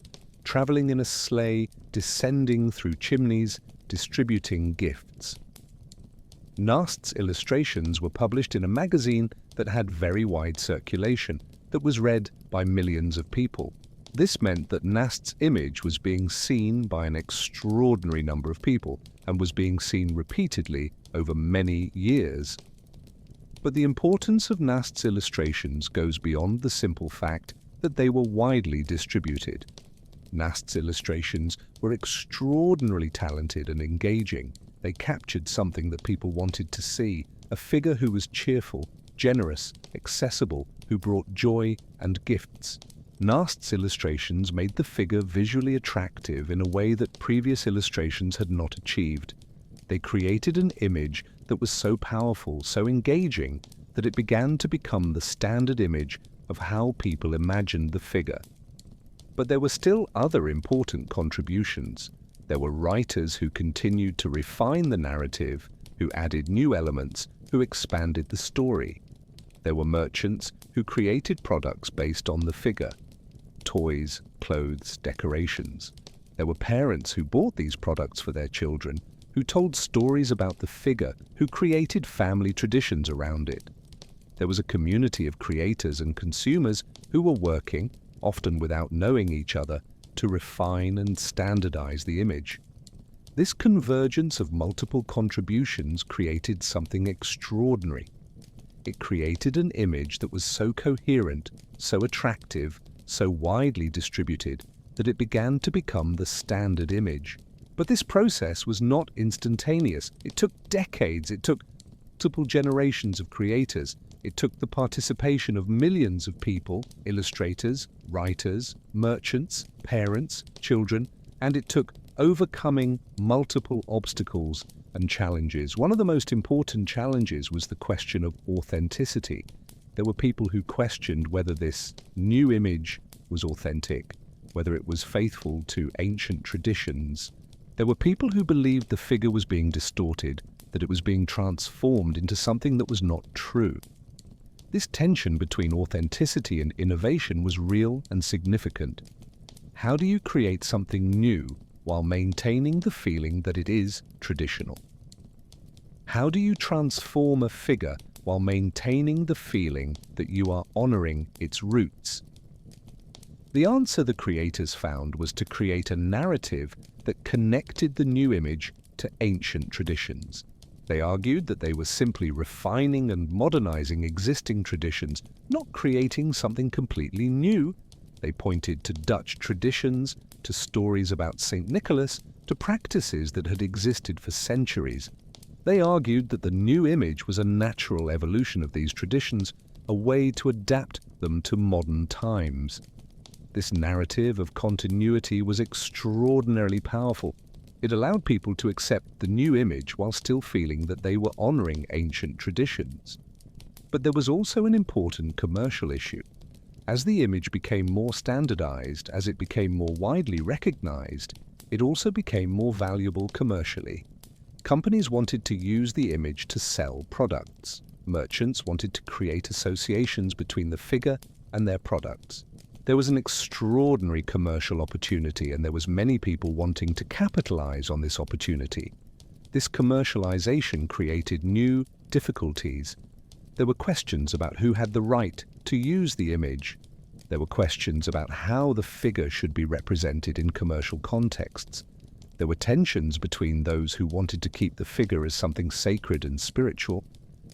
traveling in a sleigh, descending through chimneys, distributing gifts. Nast's illustrations were published in a magazine that had very wide circulation, that was read by millions of people. This meant that Nast's image was being seen by an extraordinary number of people and was being seen repeatedly over many years. But the importance of Nast's illustrations goes beyond the simple fact that they were widely distributed. Nast's illustrations were extraordinarily talented and engaging. They captured something that people wanted to see, a figure who was cheerful, generous, accessible, who brought joy and gifts. Nast's illustrations made the figure visually attractive in a way that previous illustrations had not achieved. They created an image that was so powerful, so engaging, that it began to become the standard image of how people imagined the figure. But there were still other important contributions. There were writers who continued to refine the narrative, who added new elements, who expanded the story. There were merchants who created products based on the figure: toys, clothes, decorations. There were parents who bought these products for their children, who told stories about the figure, who created family traditions around it. There was a community of creators and consumers who were working, often without knowing each other, to refine and standardize the image. This convergence of multiple contributions created something extraordinary. It created an image that was so coherent, so attractive, so widely distributed, that it began to become the standard image. But this process was not instantaneous. It took decades. It took multiple generations of creators. It took the participation of millions of people, illustrators, writers, merchants, parents, children, and it took overcoming multiple obstacles and challenges. One of the most important challenges was the question of authenticity. There were people who questioned whether this new image was authentic, whether it was faithful to ancient traditions. There were people who believed the figure was being distorted, that it was being transformed into something that was not true. This tension between authenticity and innovation was real and significant. How do you create something new while maintaining the feeling that it is traditional? How do you transform a figure while maintaining the feeling that you are honoring its roots? The answer the creators found was to create a narrative that connected the new image to ancient traditions. They argued that they were simply refining and modernizing existing traditions, not creating something completely new. They pointed to Dutch traditions, to stories about St. Nicholas, to practices that had existed for centuries. They argued that the new image was a natural evolution of these traditions, a way to adapt them to modern times. This narrative of continuity was extraordinarily powerful. It allowed people to accept the new image while still feeling that they were honoring ancient traditions. But there was also an important commercial issue. As the image became more standardized, as it became more widely recognized, it also became more valuable commercially. Companies wanted to use the image to sell products. Merchants wanted to create associations between the figure and their products. There was an extraordinary commercial opportunity, and there was many people wanting to capitalize on this opportunity. This commercialization created new difficulties. There were questions about who had the right to use the image. There were questions about how the figure should be represented in commercial contexts. There were tensions between those who wanted to keep the figure as something sacred and spiritual,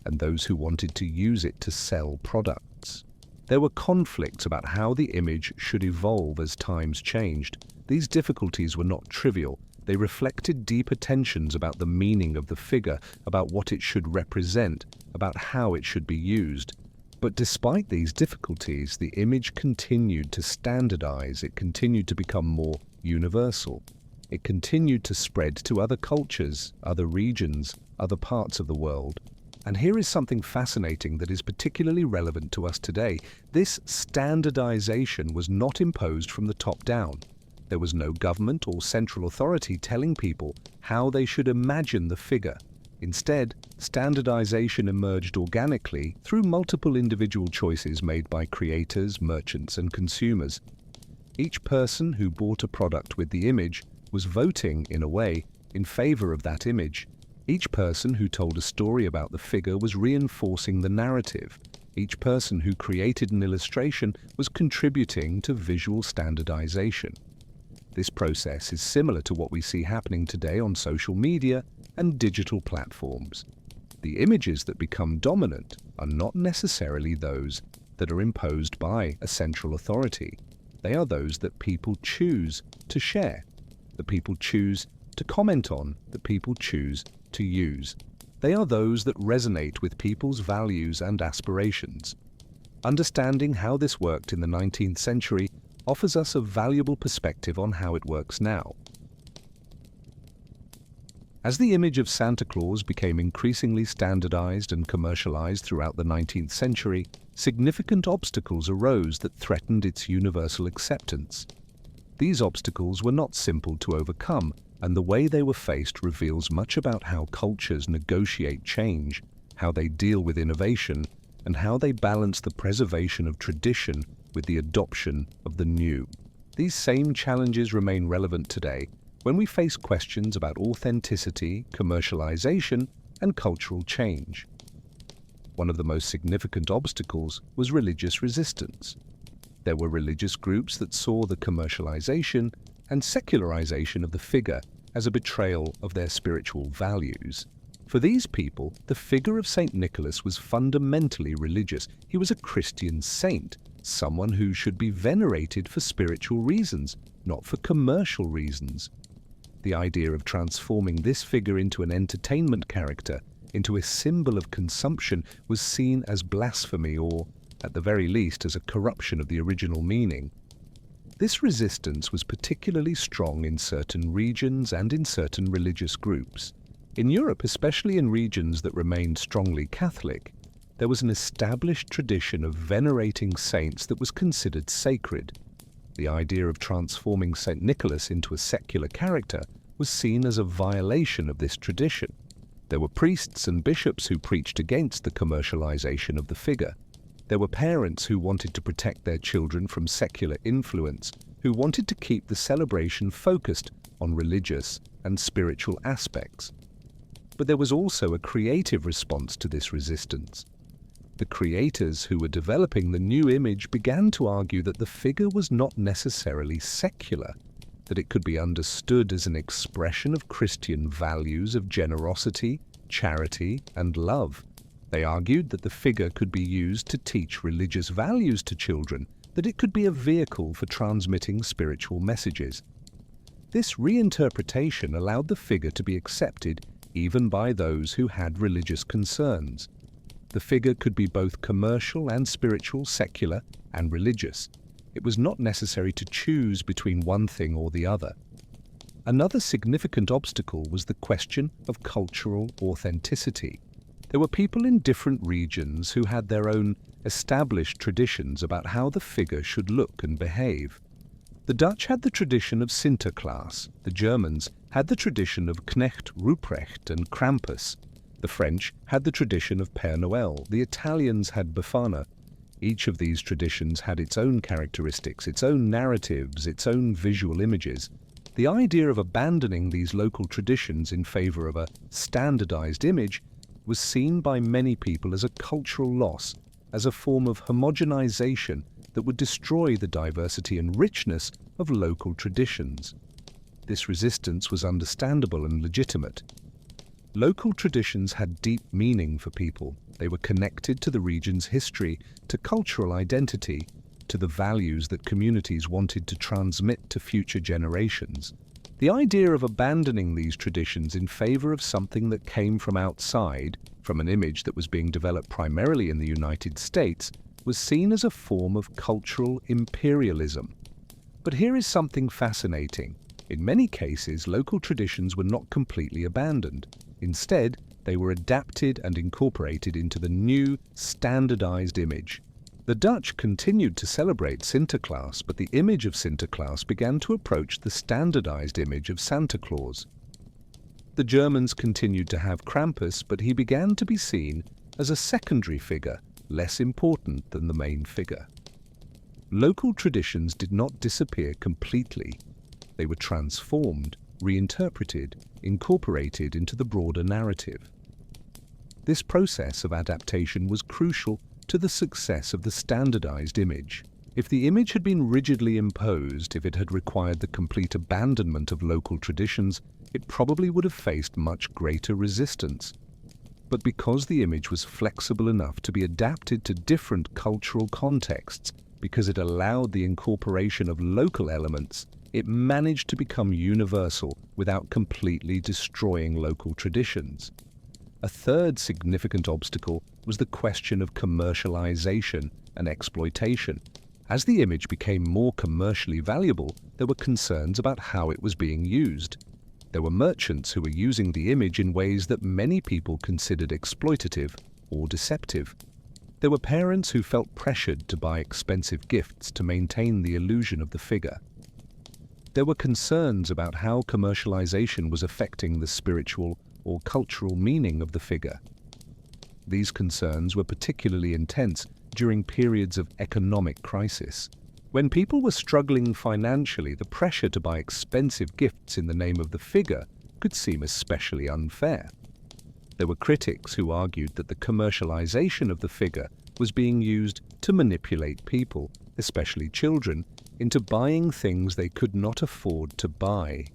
and those who wanted to use it to sell products. There were conflicts about how the image should evolve as times changed. These difficulties were not trivial. They reflected deeper tensions about the meaning of the figure, about what it should represent, about how it should be used. But despite these difficulties, the image continued to standardize. It continued to become more universal. It continued to spread to other cultures, other regions, other parts of the world. And here is something fascinating that is particularly relevant to us today. This standardization was not imposed from the top down. There was no government or central authority telling people how they should imagine the figure. Instead, standardization emerged organically through multiple individual choices made by creators, merchants, and consumers. Each person who bought a product with the image was voting, in a way, in favor of that image. Each person who told a story about the figure was reinforcing the narrative. Each person who created an illustration was contributing to visual standardization. This process is similar to what we see happening today on social media and digital platforms. The images that become dominant are not necessarily those that are imposed by a central authority. They are those that people choose to share, that people choose to comment on, that people choose to use. They are those that resonate with people's values and aspirations. Understanding how this worked in the 19th century offers us a valuable perspective on how it works now. As the image of Santa Claus became increasingly standardized and commercialized throughout the 19th century, significant obstacles arose that threatened its universal acceptance. These obstacles were not simple to overcome, and the way they were faced reveals much about how cultures negotiate change, how they deal with innovation, and how they balance the preservation of tradition with the adoption of the new. These same challenges remain relevant today when we face questions about authenticity, commercialization, and cultural change. One of the most significant obstacles was religious resistance. There were religious groups that saw the commercialization and secularization of the figure as a betrayal of their spiritual values. For these people, the figure of St. Nicholas was fundamentally religious. He was a Christian saint, someone who should be venerated for spiritual reasons, not for commercial reasons. The idea of transforming this figure into an entertainment character, into a symbol of consumption, was seen as blasphemy or, at the very least, as a corruption of the original meaning. This resistance was particularly strong in certain regions and in certain religious groups. In Europe, especially in regions that remained strongly Catholic, there was an established tradition of venerating saints that was considered sacred. The idea of transforming St. Nicholas into a secular character was seen as a violation of this tradition. There were priests and bishops who preached against the commercialization of the figure. There were parents who wanted to protect their children from secular influence, who wanted to keep the celebration focused on religious and spiritual aspects. But there was also a creative response to this resistance. The creators who were developing the new image began to argue that the figure was not necessarily secular, that it could be understood as an expression of Christian values of generosity, charity, and love. They argued that the figure could be used to teach religious values to children, that it could be a vehicle for transmitting spiritual messages. This reinterpretation allowed the figure to be accepted even by those who had religious concerns. The figure could be both commercial and spiritual, secular and religious. It was not necessary to choose between one thing or the other. Another significant obstacle was the question of cultural authenticity. There were people in different regions who had their own established traditions about how the figure should look and behave. The Dutch had the tradition of Santa Claus, the Germans had the tradition of Knecht Ruprecht and Krampus, the French had the tradition of Père Noël, the Italians had Befana. Each of these traditions had its own characteristics, its own narratives, its own visual images. The idea of abandoning these local traditions in favor of a standardized image was seen by many people as a cultural loss, as a form of homogenization that would destroy the diversity and richness of local traditions. This resistance was understandable and legitimate. Local traditions had deep meaning for people. They were connected to the region's history, to cultural identity, to the values that communities wanted to transmit to future generations. The idea of abandoning these traditions in favor of something that came from outside, from an image that was being developed primarily in the United States, was seen as a form of cultural imperialism. But here is something fascinating. In many cases, local traditions were not completely abandoned. Instead, they were adapted and incorporated into the new, standardized image. The Dutch continued to celebrate Sinterklaas, but the image of Sinterklaas began to approach the standardized image of Santa Claus. The Germans continued to have Krampus, but he began to be seen as a secondary figure, less important than the main figure. Local traditions did not disappear completely. They were transformed, reinterpreted, incorporated into the broader narrative. This process of adaptation was crucial to the success of the standardized image. If the image had been rigidly imposed, if it had required the complete abandonment of local traditions, it probably would have faced much greater resistance. But because the image was flexible enough to be adapted to different cultural contexts, because it allowed the incorporation of local elements, it managed to become universal without completely destroying local traditions. A third significant obstacle was the question of commercialization and exploitation. As the image became more commercially valuable, there were concerns about how it was being used. There were merchants who were using the image in ways that many people considered exploitative or deceptive. There were parents who felt pressured to buy expensive gifts to maintain the illusion of the figure. There were concerns about how commercialization was affecting the spiritual or cultural meaning of the figure. These concerns were particularly intense during periods of economic crisis. When people were struggling financially, the pressure to buy expensive gifts in the name of the figure could seem especially unfair. There were critics who argued that the commercialization of the figure was being used to manipulate people, especially children, into buying things they could not afford to buy.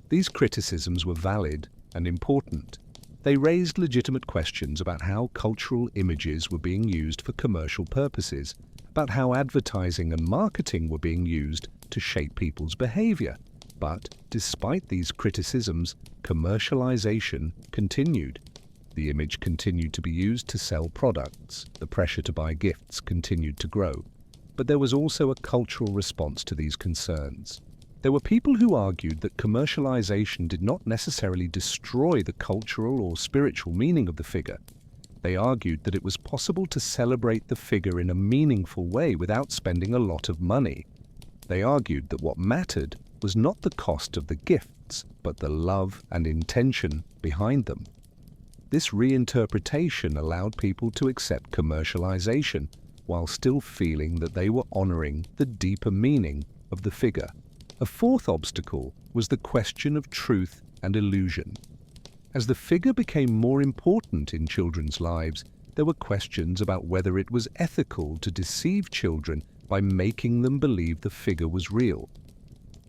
These criticisms were valid and important. They raised legitimate questions about how cultural images were being used for commercial purposes, about how advertising and marketing were being used to shape people's behavior. But despite these criticisms, commercialization continued. The image continued to be used to sell products. The pressure to buy gifts continued to grow. But there was also a cultural response to these concerns. There were people who argued that commercialization did not necessarily destroy the cultural or spiritual meaning of the figure. They argued that it was possible to celebrate the figure in a meaningful way without spending a lot of money. They argued that what mattered was not the cost of the gifts, but the love and intention behind them. This reinterpretation allowed people to accept commercialization while still feeling that they were honoring the deeper meaning of the figure. A fourth obstacle was the question of truth and illusion. As the figure became more important in children's lives, there were questions about whether it was ethical to deceive children by making them believe the figure was real.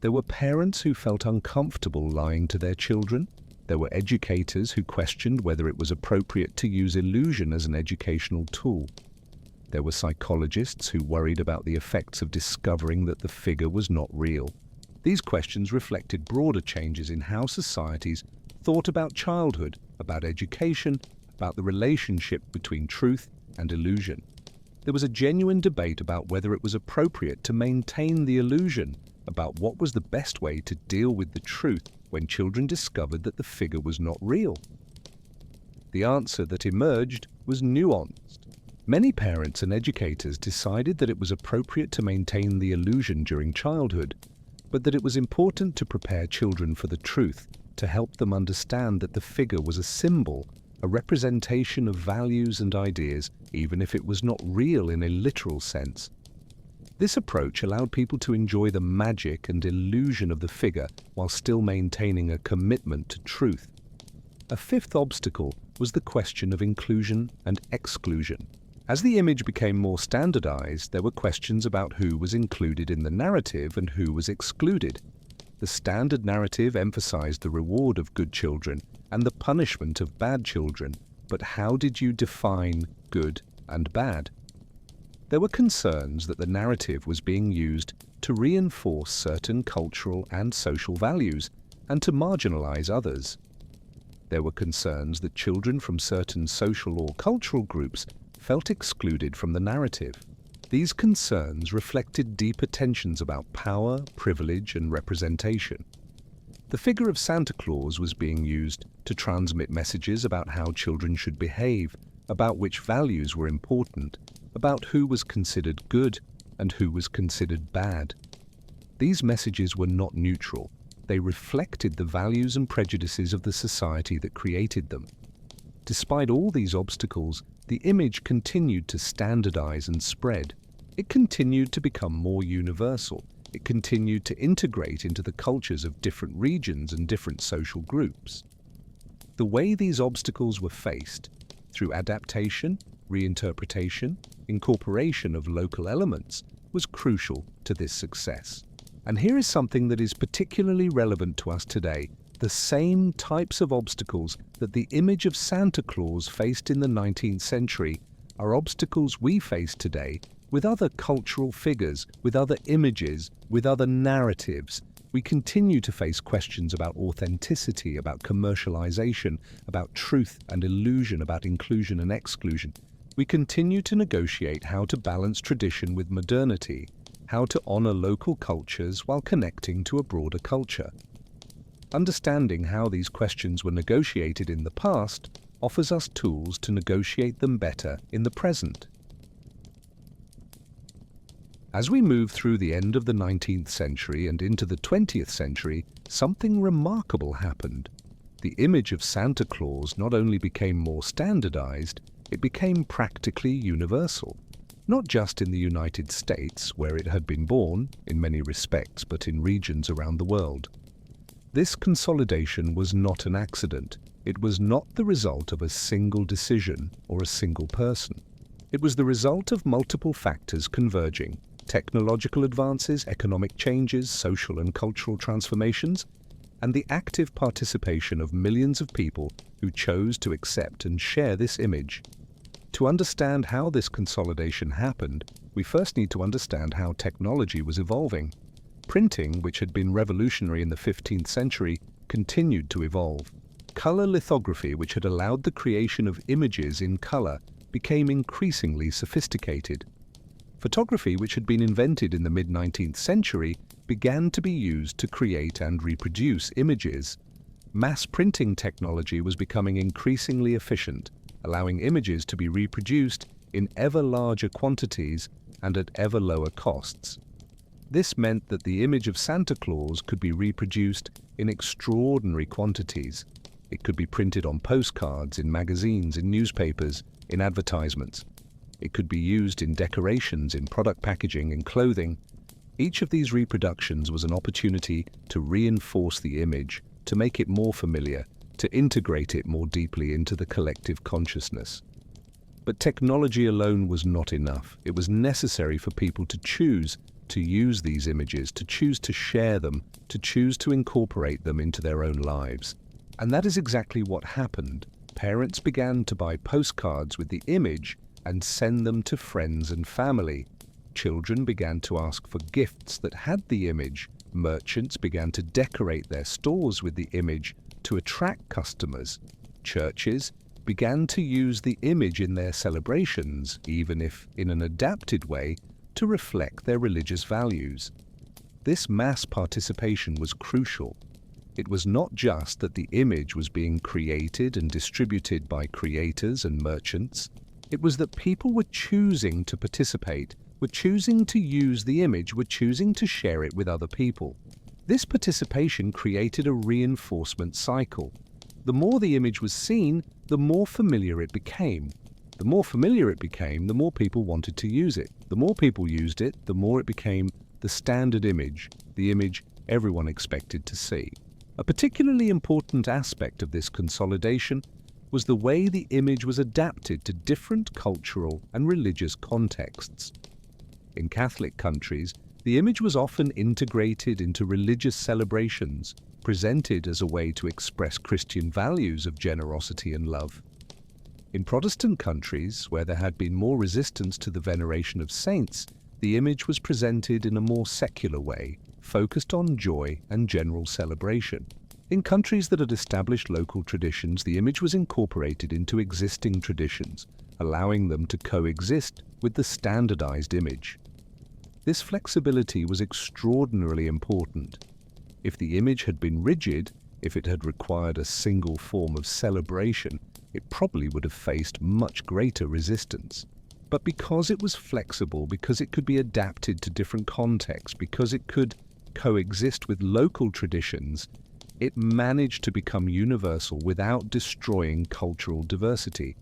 There were parents who felt uncomfortable lying to their children. There were educators who questioned whether it was appropriate to use illusion as an educational tool. There were psychologists who worried about the effects of discovering that the figure was not real. These questions reflected broader changes in how societies thought about childhood, about education, about the relationship between truth and illusion. There was a genuine debate about whether it was appropriate to maintain the illusion, about what was the best way to deal with the truth when children discovered that the figure was not real. The answer that emerged was nuanced. Many parents and educators decided that it was appropriate to maintain the illusion during childhood, but that it was important to prepare children for the truth, to help them understand that the figure was a symbol, a representation of values and ideas, even if it was not real in a literal sense. This approach allowed people to enjoy the magic and illusion of the figure while still maintaining a commitment to truth. A fifth obstacle was the question of inclusion and exclusion. As the image became more standardized, there were questions about who was included in the narrative and who was excluded. The standard narrative emphasized the reward of good children and the punishment of bad children, but how did you define good and bad? There were concerns that the narrative was being used to reinforce certain cultural and social values and to marginalize others. There were concerns that children from certain social or cultural groups felt excluded from the narrative. These concerns reflected deeper tensions about power, privilege, and representation. The figure of Santa Claus was being used to transmit messages about how children should behave, about which values were important, about who was considered good and who was considered bad. These messages were not neutral. They reflected the values and prejudices of the society that created them. Despite all these obstacles, the image continued to standardize and spread. It continued to become more universal. It continued to integrate into the cultures of different regions and different social groups. The way these obstacles were faced, through adaptation, reinterpretation, incorporation of local elements, was crucial to this success. And here is something that is particularly relevant to us today. The same types of obstacles that the image of Santa Claus faced in the 19th century are obstacles we face today with other cultural figures, with other images, with other narratives. We continue to face questions about authenticity, about commercialization, about truth and illusion, about inclusion and exclusion. We continue to negotiate how to balance tradition with modernity, how to honor local cultures while connecting to a broader culture. Understanding how these questions were negotiated in the past offers us tools to negotiate them better in the present. As we move through the end of the 19th century and into the 20th century, something remarkable happened. The image of Santa Claus not only became more standardized, it became practically universal. Not just in the United States, where it had been born, in many respects, but in regions around the world. This consolidation was not an accident. It was not the result of a single decision or a single person. It was the result of multiple factors converging: technological advances, economic changes, social and cultural transformations, and the active participation of millions of people who chose to accept and share this image. To understand how this consolidation happened, we first need to understand how technology was evolving. Printing, which had been revolutionary in the 15th century, continued to evolve. Color lithography, which had allowed the creation of images in color, became increasingly sophisticated. Photography, which had been invented in the mid-19th century, began to be used to create and reproduce images. Mass printing technology was becoming increasingly efficient, allowing images to be reproduced in ever larger quantities and at ever lower costs. This meant that the image of Santa Claus could be reproduced in extraordinary quantities. It could be printed on postcards, in magazines, in newspapers, in advertisements. It could be used in decorations, in product packaging, in clothing. Each of these reproductions was an opportunity to reinforce the image, to make it more familiar, to integrate it more deeply into the collective consciousness. But technology alone was not enough. It was necessary for people to choose to use these images, to choose to share them, to choose to incorporate them into their own lives. And that is exactly what happened. Parents began to buy postcards with the image and send them to friends and family. Children began to ask for gifts that had the image. Merchants began to decorate their stores with the image to attract customers. Churches began to use the image in their celebrations, even if in an adapted way, to reflect their religious values. This mass participation was crucial. It was not just that the image was being created and distributed by creators and merchants. It was that people were choosing to participate, were choosing to use the image, were choosing to share it with other people. This participation created a reinforcement cycle. The more the image was seen, the more familiar it became. The more familiar it became, the more people wanted to use it. The more people used it, the more it became the standard image, the image everyone expected to see. A particularly important aspect of this consolidation was the way the image was adapted to different cultural and religious contexts. In Catholic countries, the image was often integrated into religious celebrations, presented as a way to express Christian values of generosity and love. In Protestant countries, where there had been more resistance to the veneration of saints, the image was presented in a more secular way, focused on joy and general celebration. In countries that had established local traditions, the image was incorporated into existing traditions, allowing them to coexist with the standardized image. This flexibility was extraordinarily important. If the image had been rigid, if it had required a single form of celebration, it probably would have faced much greater resistance. But because it was flexible, because it could be adapted to different contexts, because it could coexist with local traditions, it managed to become universal without destroying cultural diversity.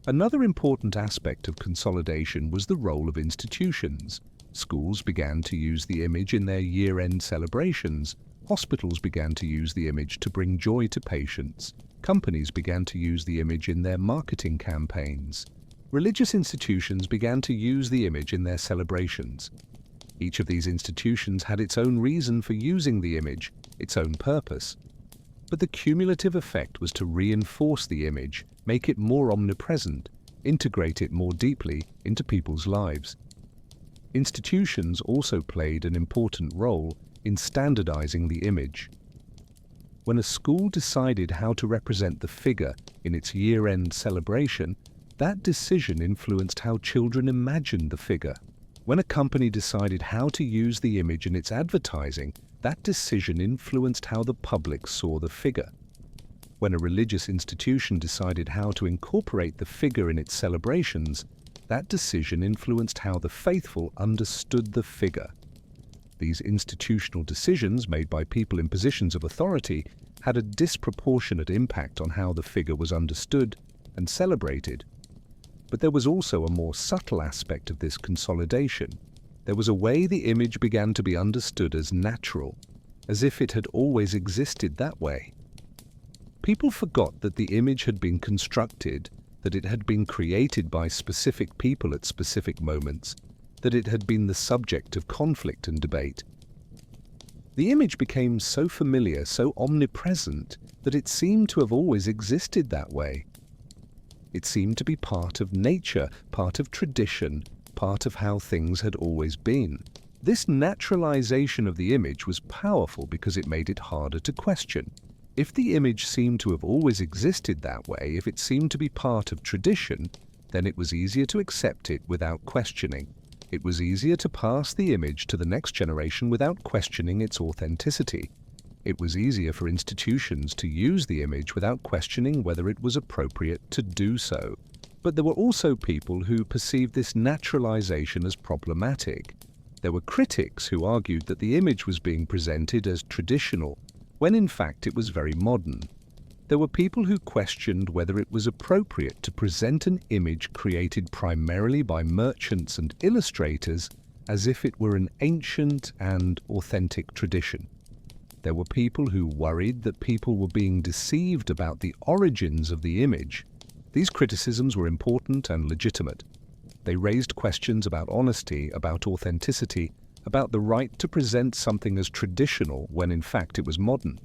Another important aspect of consolidation was the role of institutions. Schools began to use the image in their year-end celebrations. Hospitals began to use the image to bring joy to patients. Companies began to use the image in their marketing campaigns. Religious institutions began to use the image in their celebrations. Each of these institutions had its own reason for using the image, its own purpose. But the cumulative effect was to reinforce the image, make it more omnipresent, integrate it more deeply into people's lives. Institutions also played an important role in standardizing the image. When a school decided how to represent the figure in its year-end celebration, that decision influenced how children imagined the figure. When a company decided how to use the image in its advertising, that decision influenced how the public saw the figure. When a religious institution decided how to incorporate the figure in its celebrations, that decision influenced how the faithful understood the figure. These institutional decisions, made by people in positions of authority, had a disproportionate impact on how the figure was understood and celebrated. But there was also a more subtle aspect of this consolidation. There was a way the image began to be understood as natural, as if it had always existed that way. People forgot that the image had been constructed, that it had been created by specific people at specific moments, that it had been the subject of conflict and debate. The image became so familiar, so omnipresent, that it seemed to have always existed that way. It seemed to be part of nature, part of tradition, part of how things had always been. This naturalization of the image was powerful because it made it harder to question. If the image seemed to have always existed that way, if it seemed to be part of tradition, then it was easier to accept it without questioning. It was easier to pass the image to the next generation without questioning its authenticity. It was easier for institutions to use the image without questioning whether it was appropriate to do so. But there were also people who perceived this naturalization as problematic. There were critics who argued that the image was being presented as traditional, when in fact it was very modern. There were people who questioned whether it was appropriate to present an image created primarily by merchants and illustrators as if it were an ancient and authentic tradition. There were people who worried that people were being deceived about the origins of the image. These criticisms were important and legitimate. They raised questions about honesty, about authenticity, about the right to present something as traditional when in fact it was modern.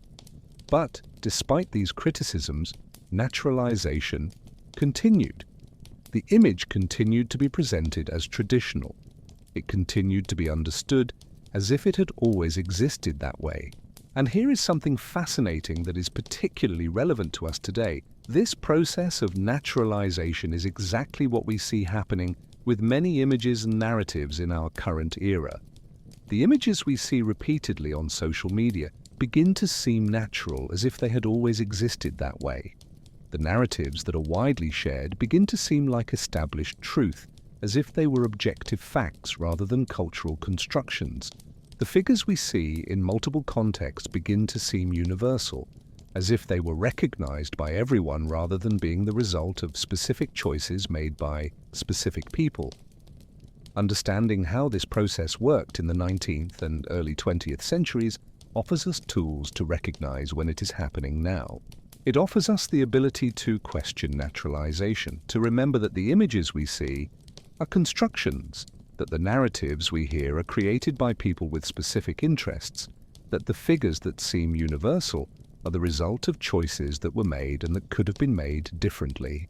But despite these criticisms, naturalization continued. The image continued to be presented as traditional. It continued to be understood as if it had always existed that way. And here is something fascinating that is particularly relevant to us today. This process of naturalization is exactly what we see happening with many images and narratives in our current era. The images we see repeatedly on social media begin to seem natural, as if they had always existed that way. The narratives that are widely shared begin to seem like established truth, as if they were objective facts rather than cultural constructions. The figures we see in multiple contexts begin to seem universal, as if they were recognized by everyone rather than being the result of specific choices made by specific people. Understanding how this process worked in the 19th and early 20th centuries offers us tools to recognize when it is happening now. It offers us the ability to question naturalization, to remember that the images we see are constructions, that the narratives we hear are created by people with specific interests, that the figures that seem universal are the result of choices that were made and that could have been made differently.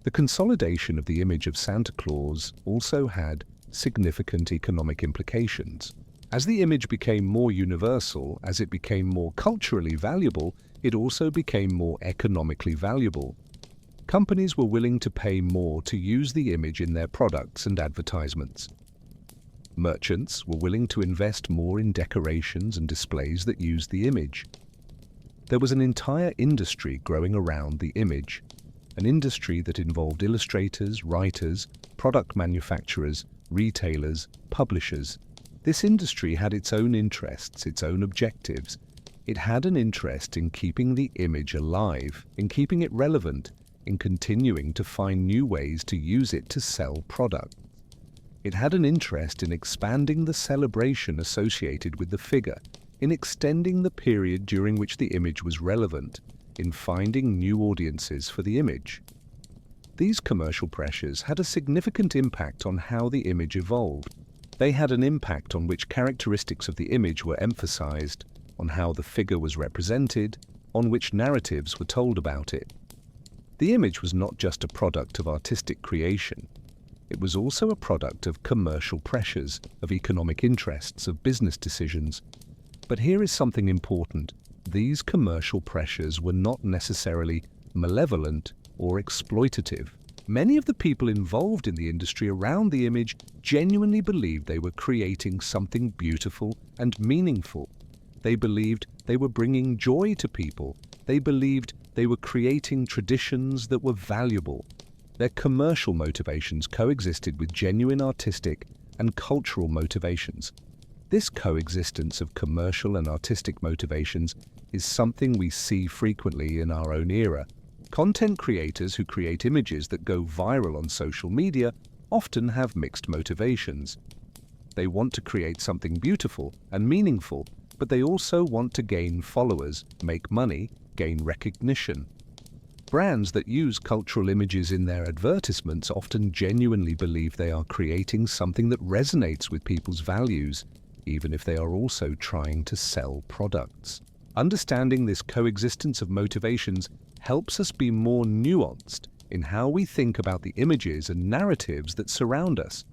The consolidation of the image of Santa Claus also had significant economic implications. As the image became more universal, as it became more culturally valuable, it also became more economically valuable. Companies were willing to pay more to use the image in their products and advertisements. Merchants were willing to invest more in decorations and displays that used the image. There was an entire industry growing around the image, an industry that involved illustrators, writers, product manufacturers, retailers, publishers. This industry had its own interests, its own objectives. It had an interest in keeping the image alive, in keeping it relevant, in continuing to find new ways to use it to sell products. It had an interest in expanding the celebration associated with the figure, in extending the period during which the image was relevant, in finding new audiences for the image. These commercial pressures had a significant impact on how the image evolved. They had an impact on which characteristics of the image were emphasized, on how the figure was represented, on which narratives were told about it. The image was not just a product of artistic creation. It was also a product of commercial pressures, of economic interests, of business decisions. But here is something important. These commercial pressures were not necessarily malevolent or exploitative. Many of the people involved in the industry around the image genuinely believed they were creating something beautiful and meaningful. They believed they were bringing joy to people. They believed they were creating traditions that were valuable. Their commercial motivations coexisted with genuine artistic and cultural motivations. This coexistence of commercial and artistic motivations is something we see frequently in our own era. Content creators who create images that go viral on social media often have mixed motivations. They want to create something beautiful and meaningful, but they also want to gain followers, make money, gain recognition. Brands that use cultural images in their advertisements often genuinely believe they are creating something that resonates with people's values, even if they are also trying to sell products. Understanding this coexistence of motivations helps us be more nuanced in how we think about the images and narratives that surround us.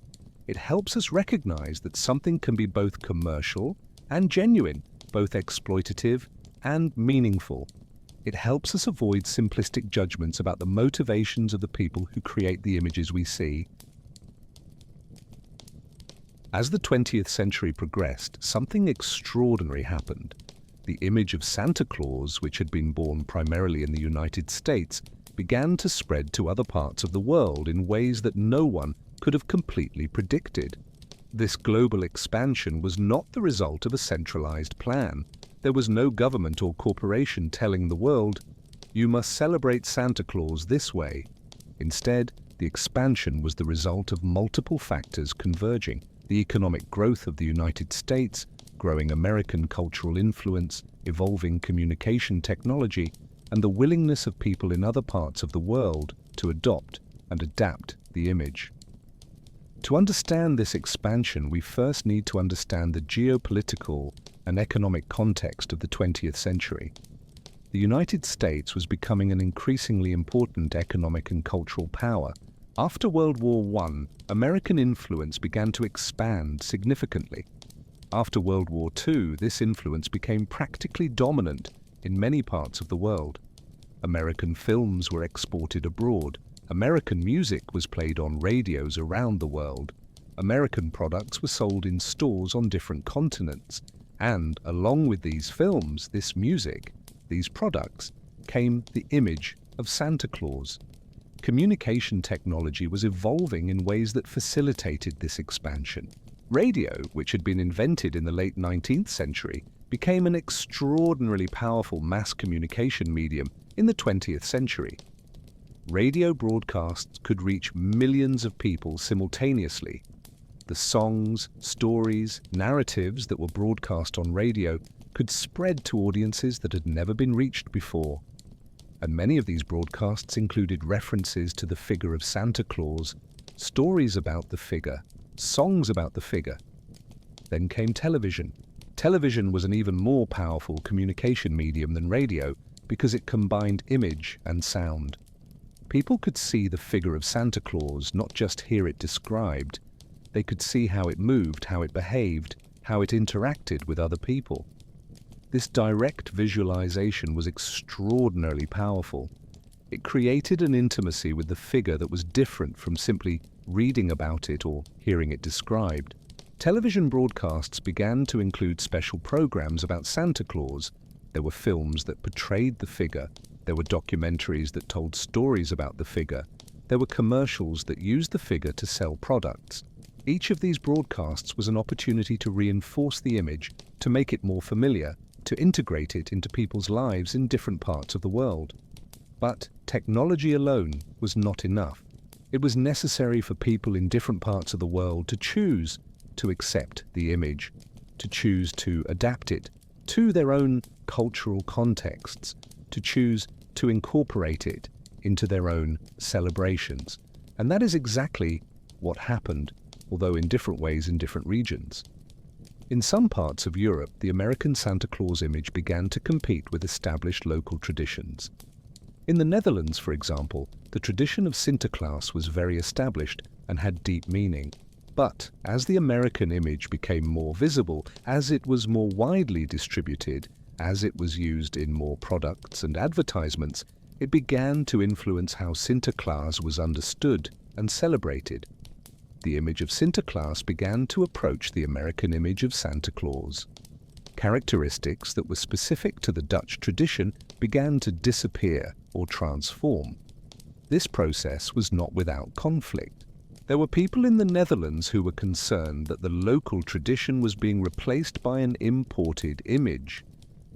It helps us recognize that something can be both commercial and genuine, both exploitative and meaningful. It helps us avoid simplistic judgments about the motivations of the people who create the images we see. As the 20th century progressed, something extraordinary happened. The image of Santa Claus, which had been born primarily in the United States, began to spread to other parts of the world in ways that no one could have completely predicted. This global expansion was not the result of a centralized plan. There was no government or corporation telling the world, "You must celebrate Santa Claus this way." Instead, the expansion was the result of multiple factors converging: the economic growth of the United States, growing American cultural influence, evolving communication technology, and the willingness of people in other parts of the world to adopt and adapt the image. To understand this expansion, we first need to understand the geopolitical and economic context of the 20th century. The United States was becoming an increasingly important economic and cultural power. After World War I, American influence began to expand significantly. After World War II, this influence became practically dominant in many parts of the world. American films were exported abroad. American music was played on radios around the world. American products were sold in stores on different continents. And along with these films, this music, these products, came the image of Santa Claus. Communication technology was evolving in ways that facilitated this expansion. Radio, which had been invented in the late 19th century, became an extraordinarily powerful mass communication medium in the 20th century. Radio broadcasts could reach millions of people simultaneously. The songs, stories, narratives that were broadcast on radio could spread to audiences that had never been reached before. And many of these broadcasts included references to the figure of Santa Claus, stories about the figure, songs about the figure. Then came television. Television was an even more powerful communication medium than radio because it combined image and sound. People could see the figure of Santa Claus, not just hear it described. They could see how it moved, how it behaved, how it interacted with other people. This direct visualization was extraordinarily powerful. It created an intimacy with the figure that was different from simply reading about it or hearing it described. Television broadcasts began to include special programs about Santa Claus. There were films that portrayed the figure. There were documentaries that told stories about the figure. There were commercials that used the figure to sell products. Each of these broadcasts was an opportunity to reinforce the image, to make it more familiar, to integrate it into people's lives in different parts of the world. But technology alone was not enough. It was necessary for people in different parts of the world to choose to accept the image, to choose to adapt it to their own cultural contexts, to choose to incorporate it into their own celebrations. And that is exactly what happened, although in different ways in different regions. In some parts of Europe, the American Santa Claus image began to compete with established local traditions. In the Netherlands, for example, the tradition of Sinterklaas was very established and had deep meaning. But as the American image became more visible, as it was more widely distributed, as it was used in more products and advertisements, it began to influence how Sinterklaas was understood and celebrated. The image of Sinterklaas began to approach the American image of Santa Claus. Characteristics that were specific to the Dutch tradition began to disappear or transform. This process was not without conflict. There were people in the Netherlands who were concerned that the local tradition was being replaced by an imported image.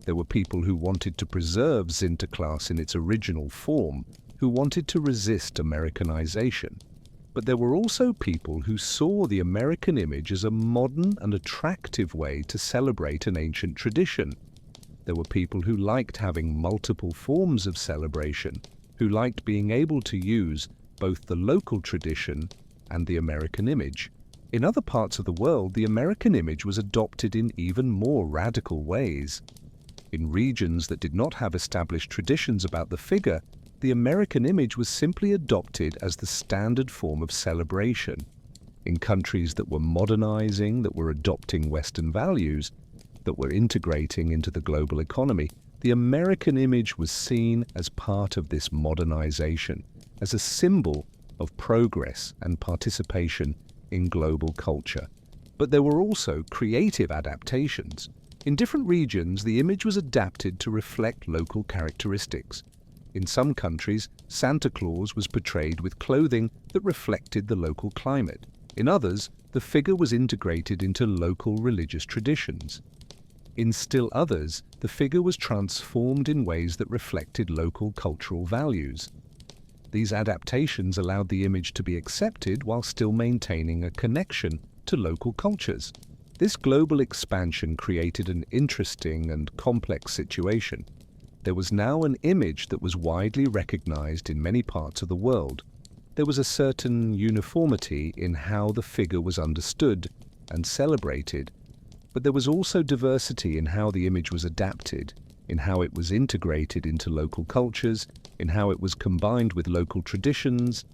There were people who wanted to preserve Sinterklaas in its original form, who wanted to resist Americanization. But there were also people who saw the American image as a modern and attractive way to celebrate an ancient tradition. There were people who liked having multiple forms of celebration, who liked being able to use both the local tradition and the American image. In other parts of the world, the American image was adopted in even more radical ways. In regions that did not have established traditions about the figure, the American image was simply adopted as the standard form of celebration. In countries that were modernizing, that were adopting Western values, that were integrating into the global economy, the American image was seen as part of this modernization, as a symbol of progress and participation in global culture. But there were also creative adaptations. In different regions, the image was adapted to reflect local characteristics. In some countries, Santa Claus was portrayed with clothing that reflected the local climate. In others, the figure was integrated into local religious traditions. In still others, the figure was transformed in ways that reflected local cultural values. These adaptations allowed the image to be accepted while still maintaining a connection to local cultures. This global expansion created an interesting and complex situation. There was now an image that was widely recognized in many parts of the world. There was a certain uniformity in how the figure was understood and celebrated, but there was also diversity in how the image was adapted, in how it was integrated into local cultures, in how it was combined with local traditions.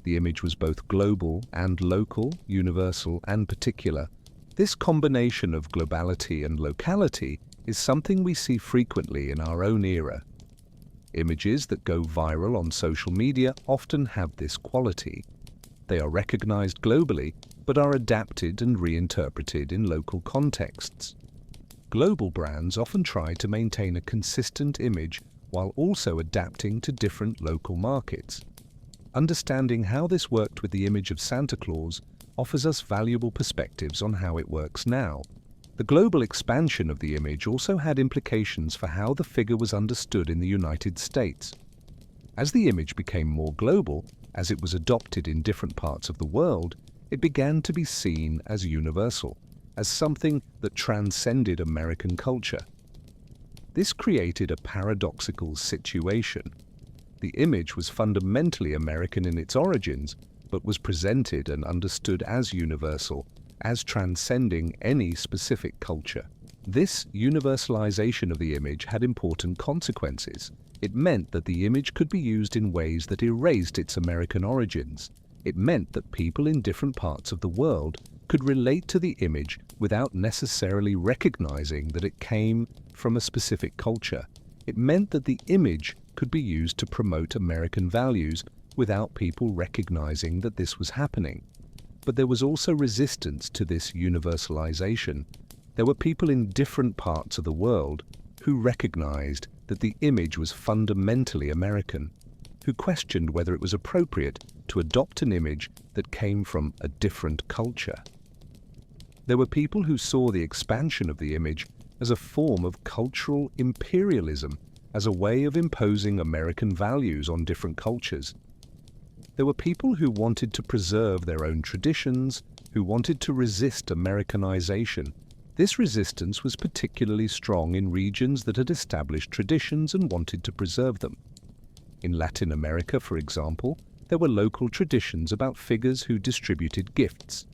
The image was both global and local, universal and particular. This combination of globality and locality is something we see frequently in our own era. Images that go viral on social media often have this quality. They are recognized globally, but are adapted and reinterpreted in local contexts. Global brands often try to maintain a consistent image while also adapting to different local markets. Understanding how this worked with the image of Santa Claus offers us valuable perspectives on how it works now. The global expansion of the image also had implications for how the figure was understood in the United States. As the image became more global, as it was adopted in different parts of the world, it began to be seen as universal, as something that transcended American culture. This created a paradoxical situation. The image was fundamentally American in its origins, but was presented and understood as universal, as transcending any specific culture. This universalization of the image had important consequences. It meant that the image could be used in ways that erased its American origins. It meant that people in different parts of the world could relate to the image without necessarily recognizing that it came from a specific culture. It meant that the image could be used to promote American values without people recognizing that this was happening. But there was also resistance to this universalization. There were people in different parts of the world who recognized that the image was fundamentally American, who questioned whether it was appropriate to adopt an image that came from a different culture. There were people who saw the expansion of the image as a form of cultural imperialism, as a way of imposing American values on different cultures. There were people who wanted to preserve their own traditions, who wanted to resist Americanization. This resistance was particularly strong in regions that had established traditions and wanted to preserve them. In Latin America, for example, there were local traditions about figures who distributed gifts.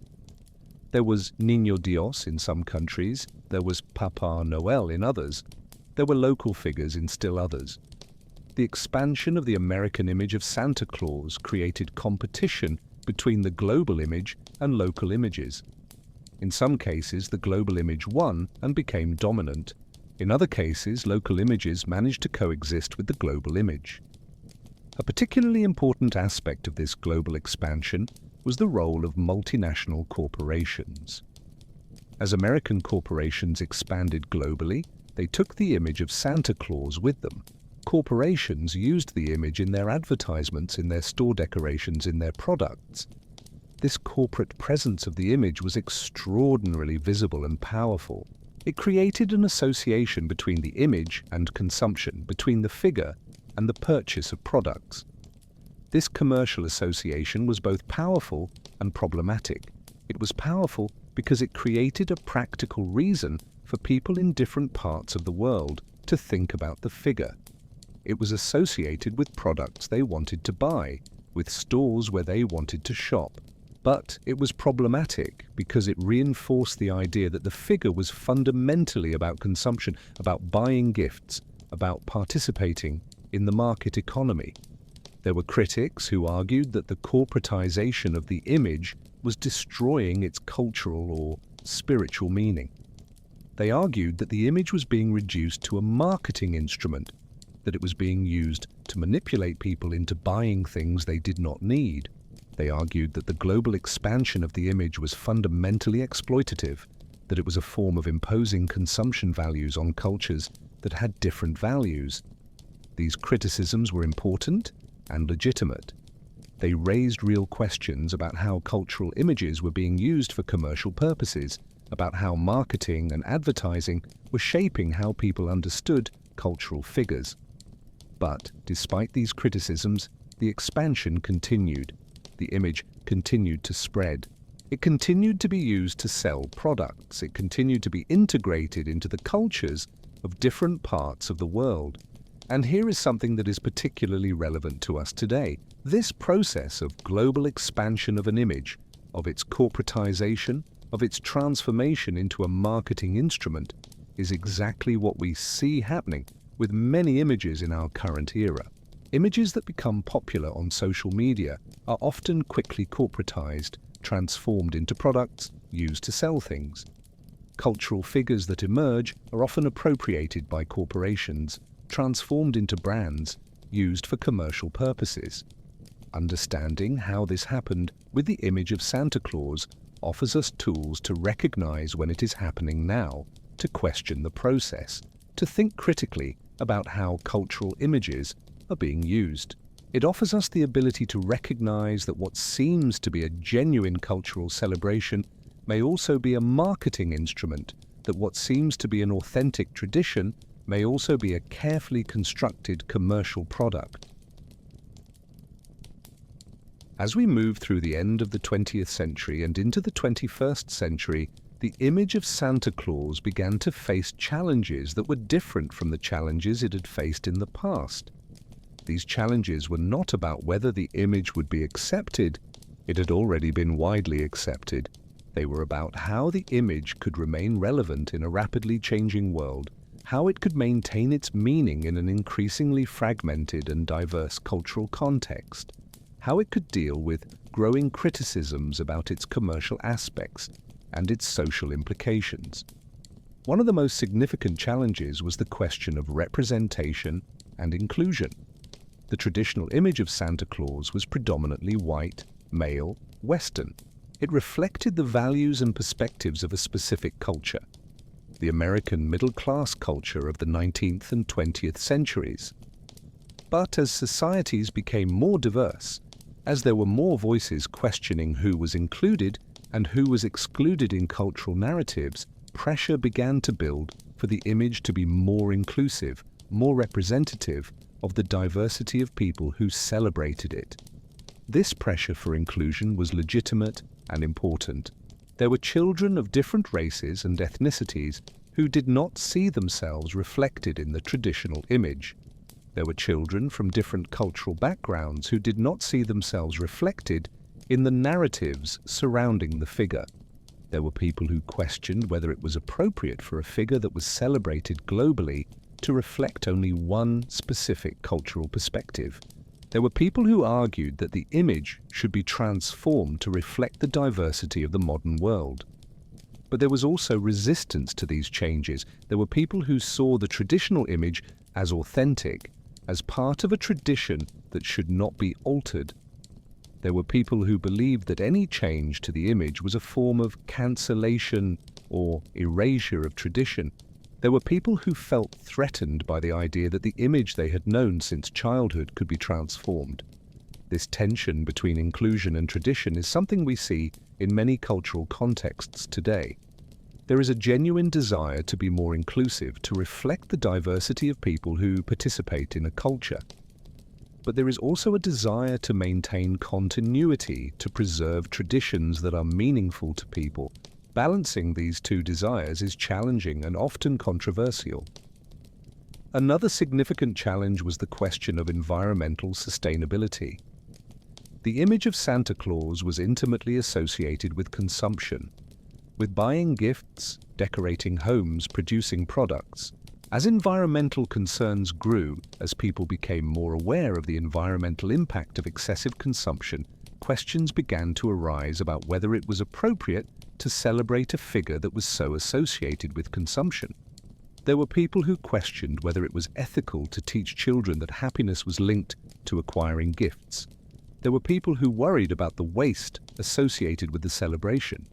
There was Niño Dios in some countries, there was Papa Noel in others. There were local figures in still others. The expansion of the American image of Santa Claus created competition between the global image and local images. In some cases, the global image won and became dominant. In other cases, local images managed to coexist with the global image. A particularly important aspect of this global expansion was the role of multinational corporations. As American corporations expanded globally, they took the image of Santa Claus with them. Corporations used the image in their advertisements, in their store decorations, in their products. This corporate presence of the image was extraordinarily visible and powerful. It created an association between the image and consumption, between the figure and the purchase of products. This commercial association was both powerful and problematic. It was powerful because it created a practical reason for people in different parts of the world to think about the figure. It was associated with products they wanted to buy, with stores where they wanted to shop. But it was problematic because it reinforced the idea that the figure was fundamentally about consumption, about buying gifts, about participating in the market economy. There were critics who argued that the corporatization of the image was destroying its cultural or spiritual meaning. They argued that the image was being reduced to a marketing instrument, that it was being used to manipulate people into buying things they did not need. They argued that the global expansion of the image was fundamentally exploitative, that it was a form of imposing consumption values on cultures that had different values. These criticisms were important and legitimate. They raised real questions about how cultural images were being used for commercial purposes, about how marketing and advertising were shaping how people understood cultural figures. But despite these criticisms, the expansion continued. The image continued to spread. It continued to be used to sell products. It continued to be integrated into the cultures of different parts of the world. And here is something that is particularly relevant to us today. This process of global expansion of an image, of its corporatization, of its transformation into a marketing instrument, is exactly what we see happening with many images in our current era. Images that become popular on social media are often quickly corporatized, transformed into products used to sell things. Cultural figures that emerge are often appropriated by corporations, transformed into brands, used for commercial purposes. Understanding how this happened with the image of Santa Claus offers us tools to recognize when it is happening now, to question the process, to think critically about how cultural images are being used. It offers us the ability to recognize that what seems to be a genuine cultural celebration may also be a marketing instrument, that what seems to be an authentic tradition may also be a carefully constructed commercial product. As we move through the end of the 20th century and into the 21st century, the image of Santa Claus began to face challenges that were different from the challenges it had faced in the past. These challenges were not about whether the image would be accepted. It had already been widely accepted. They were about how the image could remain relevant in a rapidly changing world, how it could maintain its meaning in an increasingly fragmented and diverse cultural context, how it could deal with growing criticisms about its commercial aspects and its social implications. One of the most significant challenges was the question of representation and inclusion. The traditional image of Santa Claus was predominantly white, male, Western. It reflected the values and perspectives of a specific culture, the American middle-class culture of the 19th and 20th centuries. But as societies became more diverse, as there were more voices questioning who was included and who was excluded in cultural narratives, pressure began to build for the image to be more inclusive, more representative of the diversity of people who celebrated it. This pressure for inclusion was legitimate and important. There were children of different races and ethnicities who did not see themselves reflected in the traditional image. There were children from different cultural backgrounds who did not see themselves reflected in the narratives surrounding the figure. There were people who questioned whether it was appropriate for a figure that was celebrated globally to reflect only one specific cultural perspective. There were people who argued that the image should be transformed to reflect the diversity of the modern world. But there was also resistance to these changes. There were people who saw the traditional image as authentic, as part of a tradition that should not be altered. There were people who believed that any change to the image was a form of cancellation or erasure of tradition. There were people who felt threatened by the idea that the image they had known since childhood could be transformed. This tension between inclusion and tradition is something we see in many cultural contexts today. There is a genuine desire to be more inclusive, to reflect the diversity of people who participate in a culture. But there is also a desire to maintain continuity, to preserve traditions that are meaningful to people. Balancing these two desires is challenging and often controversial. Another significant challenge was the question of environmental sustainability. The image of Santa Claus was intimately associated with consumption, with buying gifts, decorating homes, producing products. As environmental concerns grew, as people became more aware of the environmental impact of excessive consumption, questions began to arise about whether it was appropriate to celebrate a figure that was so associated with consumption. There were people who questioned whether it was ethical to teach children that happiness was linked to acquiring gifts. There were people who worried about the waste associated with the celebration.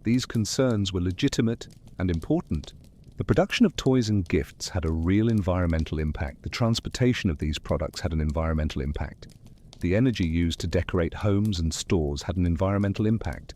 These concerns were legitimate and important. The production of toys and gifts had a real environmental impact. The transportation of these products had an environmental impact. The energy used to decorate homes and stores had an environmental impact.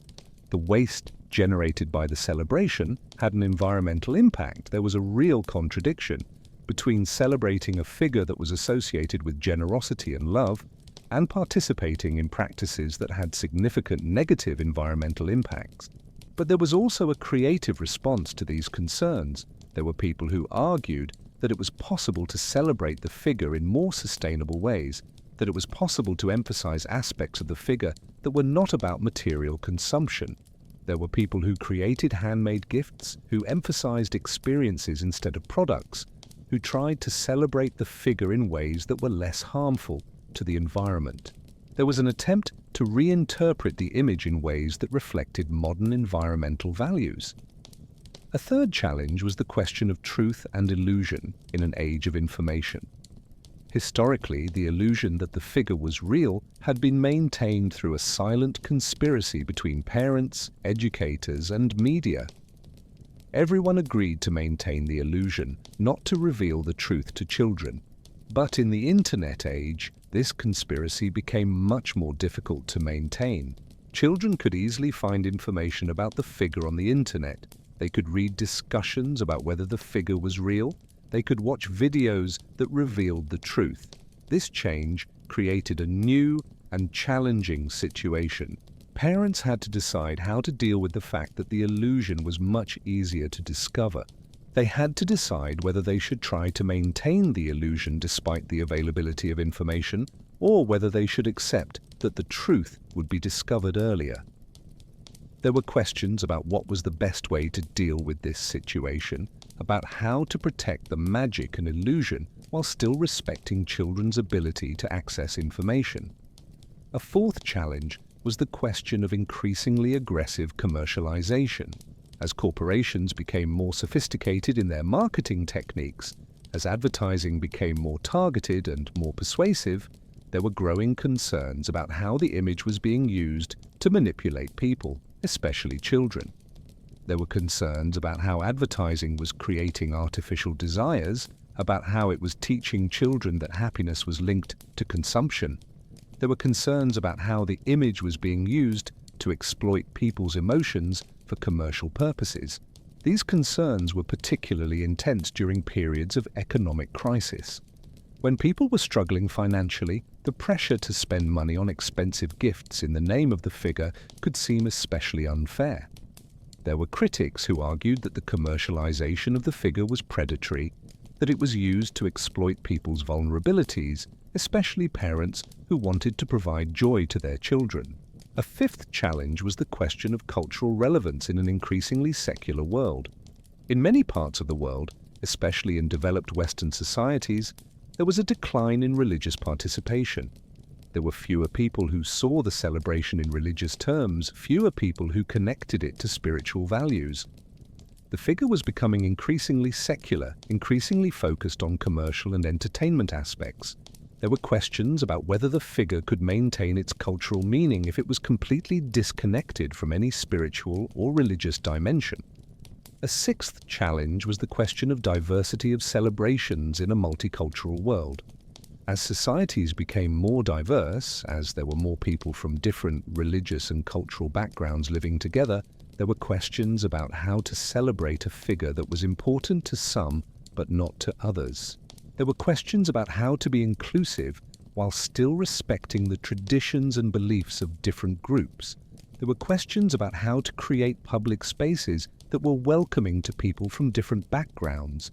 The waste generated by the celebration had an environmental impact. There was a real contradiction between celebrating a figure that was associated with generosity and love and participating in practices that had significant negative environmental impacts. But there was also a creative response to these concerns. There were people who argued that it was possible to celebrate the figure in more sustainable ways, that it was possible to emphasize aspects of the figure that were not about material consumption. There were people who created handmade gifts, who emphasized experiences instead of products, who tried to celebrate the figure in ways that were less harmful to the environment. There was an attempt to reinterpret the image in ways that reflected modern environmental values. A third challenge was the question of truth and illusion in an age of information. Historically, the illusion that the figure was real had been maintained through a silent conspiracy between parents, educators, and media. Everyone agreed to maintain the illusion, not to reveal the truth to children. But in the internet age, this conspiracy became much more difficult to maintain. Children could easily find information about the figure on the internet. They could read discussions about whether the figure was real. They could watch videos that revealed the truth. This change created a new and challenging situation. Parents had to decide how to deal with the fact that the illusion was much easier to discover. They had to decide whether they should try to maintain the illusion despite the availability of information, or whether they should accept that the truth would be discovered earlier. There were questions about what was the best way to deal with this situation, about how to protect the magic and illusion while still respecting children's ability to access information. A fourth challenge was the question of increasingly aggressive commercialization. As corporations became more sophisticated in their marketing techniques, as advertising became more targeted and more persuasive, there were growing concerns about how the image was being used to manipulate people, especially children. There were concerns about how advertising was creating artificial desires, about how it was teaching children that happiness was linked to consumption. There were concerns about how the image was being used to exploit people's emotions for commercial purposes. These concerns were particularly intense during periods of economic crisis. When people were struggling financially, the pressure to spend money on expensive gifts in the name of the figure could seem especially unfair. There were critics who argued that the commercialization of the figure was predatory, that it was used to exploit people's vulnerabilities, especially parents who wanted to provide joy to their children. A fifth challenge was the question of cultural relevance in an increasingly secular world. In many parts of the world, especially in developed Western societies, there was a decline in religious participation. There were fewer people who saw the celebration in religious terms, fewer people who connected it to spiritual values. The figure was becoming increasingly secular, increasingly focused on commercial and entertainment aspects. There were questions about whether the figure could maintain its cultural meaning if it was completely disconnected from any spiritual or religious dimension. A sixth challenge was the question of diversity of celebrations in a multicultural world. As societies became more diverse, as there were more people from different religious and cultural backgrounds living together, there were questions about how to celebrate a figure that was important to some but not to others. There were questions about how to be inclusive while still respecting the traditions and beliefs of different groups. There were questions about how to create public spaces that were welcoming to people from different backgrounds.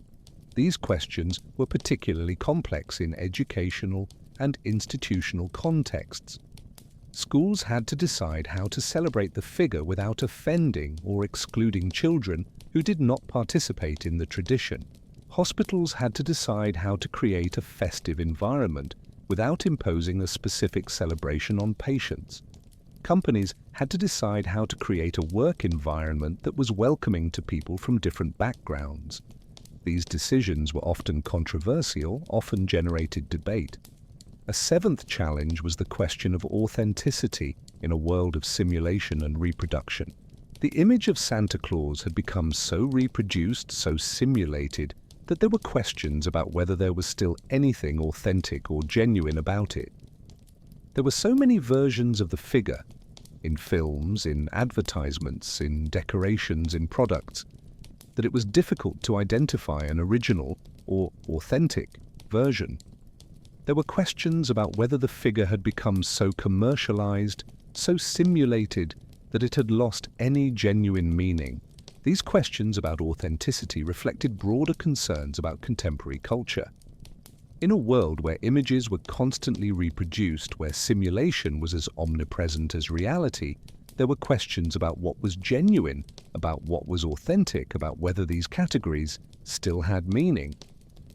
These questions were particularly complex in educational and institutional contexts. Schools had to decide how to celebrate the figure without offending or excluding children who did not participate in the tradition. Hospitals had to decide how to create a festive environment without imposing a specific celebration on patients. Companies had to decide how to create a work environment that was welcoming to people from different backgrounds. These decisions were often controversial, often generated debate. A seventh challenge was the question of authenticity in a world of simulation and reproduction. The image of Santa Claus had become so reproduced, so simulated, that there were questions about whether there was still anything authentic or genuine about it. There were so many versions of the figure, in films, in advertisements, in decorations, in products, that it was difficult to identify an original or authentic version. There were questions about whether the figure had become so commercialized, so simulated, that it had lost any genuine meaning. These questions about authenticity reflected broader concerns about contemporary culture. In a world where images were constantly reproduced, where simulation was as omnipresent as reality, there were questions about what was genuine, about what was authentic, about whether these categories still had meaning.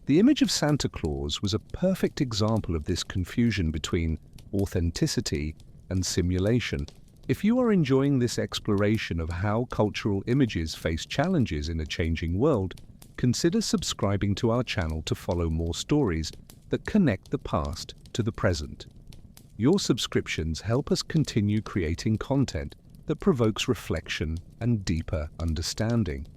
The image of Santa Claus was a perfect example of this confusion between authenticity and simulation. If you are enjoying this exploration of how cultural images face challenges in a changing world, consider subscribing to our channel to follow more stories that connect the past to the present. Your subscriptions help us continue creating content that provokes reflection and deeper understanding.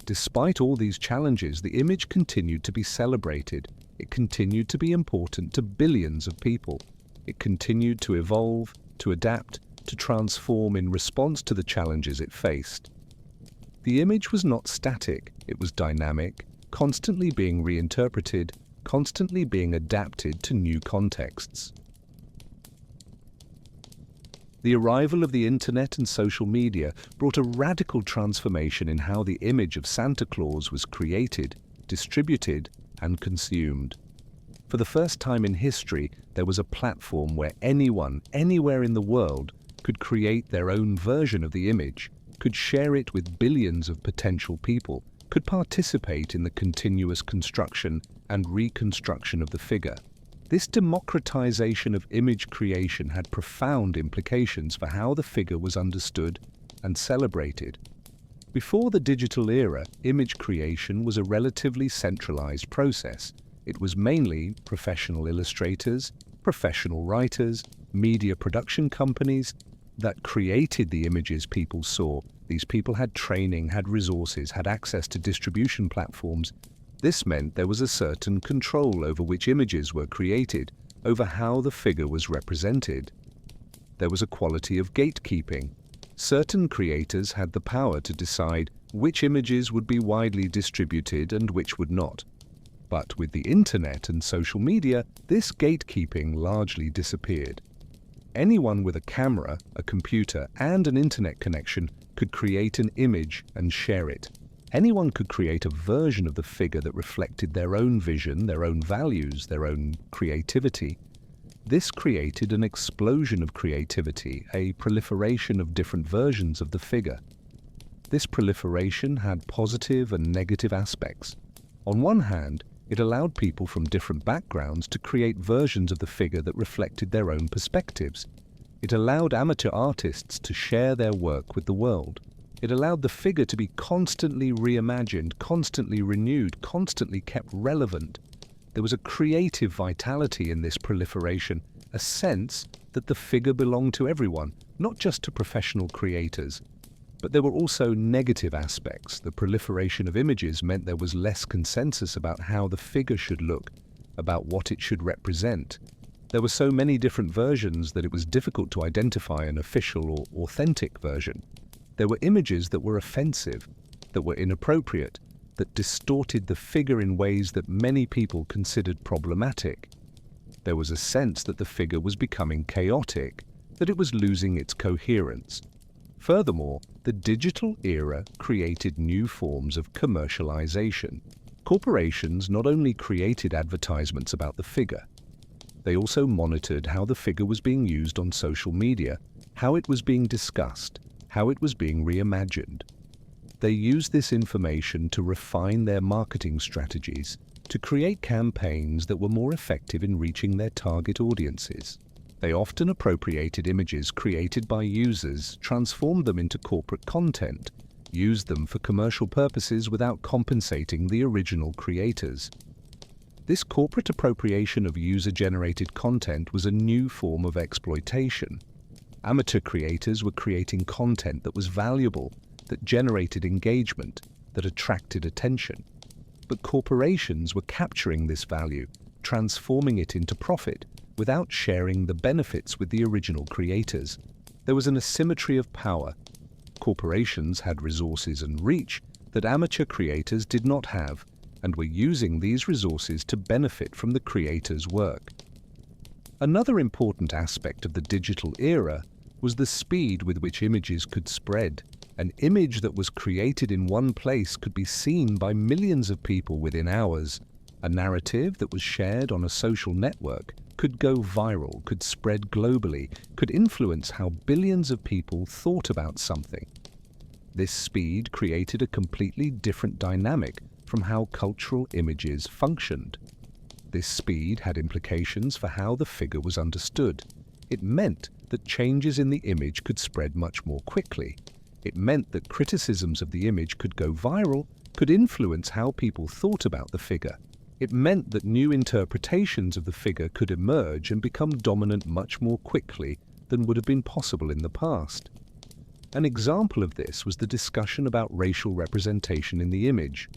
Despite all these challenges, the image continued to be celebrated. It continued to be important to billions of people. It continued to evolve, to adapt, to transform in response to the challenges it faced. The image was not static, it was dynamic, constantly being reinterpreted, constantly being adapted to new contexts. The arrival of the internet and social media brought a radical transformation in how the image of Santa Claus was created, distributed, and consumed. For the first time in history, there was a platform where anyone, anywhere in the world, could create their own version of the image, could share it with billions of potential people, could participate in the continuous construction and reconstruction of the figure. This democratization of image creation had profound implications for how the figure was understood and celebrated. Before the digital era, image creation was a relatively centralized process. It was mainly professional illustrators, professional writers, media production companies that created the images people saw. These people had training, had resources, had access to distribution platforms. This meant there was a certain control over which images were created, over how the figure was represented. There was a quality of gatekeeping. Certain creators had the power to decide which images would be widely distributed and which would not. But with the internet and social media, this gatekeeping largely disappeared. Anyone with a camera, a computer, and an internet connection could create an image and share it. Anyone could create a version of the figure that reflected their own vision, their own values, their own creativity. This created an explosion of creativity, a proliferation of different versions of the figure. This proliferation had positive and negative aspects. On one hand, it allowed people from different backgrounds to create versions of the figure that reflected their own perspectives. It allowed amateur artists to share their work with the world. It allowed the figure to be constantly reimagined, constantly renewed, constantly kept relevant. There was a creative vitality in this proliferation, a sense that the figure belonged to everyone, not just to professional creators. But there were also negative aspects. The proliferation of images meant there was less consensus about how the figure should look, about what it should represent. There were so many different versions that it was difficult to identify an official or authentic version. There were images that were offensive, that were inappropriate, that distorted the figure in ways that many people considered problematic. There was a sense that the figure was becoming chaotic, that it was losing its coherence. Furthermore, the digital era created new forms of commercialization. Corporations not only created advertisements about the figure, they also monitored how the figure was being used on social media, how it was being discussed, how it was being reimagined. They used this information to refine their marketing strategies, to create campaigns that were more effective in reaching their target audiences. They often appropriated images created by users, transformed them into corporate content, used them for commercial purposes without compensating the original creators. This corporate appropriation of user-generated content was a new form of exploitation. Amateur creators were creating content that was valuable, that generated engagement, that attracted attention. But corporations were capturing this value, transforming it into profit, without sharing the benefits with the original creators. There was an asymmetry of power. Corporations had resources and reach that amateur creators did not have, and were using these resources to benefit from the creators' work. Another important aspect of the digital era was the speed with which images could spread. An image that was created in one place could be seen by millions of people within hours. A narrative that was shared on a social network could go viral, could spread globally, could influence how billions of people thought about something. This speed created a completely different dynamic from how cultural images functioned. This speed had implications for how the figure was understood. It meant that changes in the image could spread much more quickly. It meant that criticisms of the image could go viral, could influence how people thought about the figure. It meant that new interpretations of the figure could emerge and become dominant much more quickly than would have been possible in the past. An example of this was the discussion about racial representation in the image.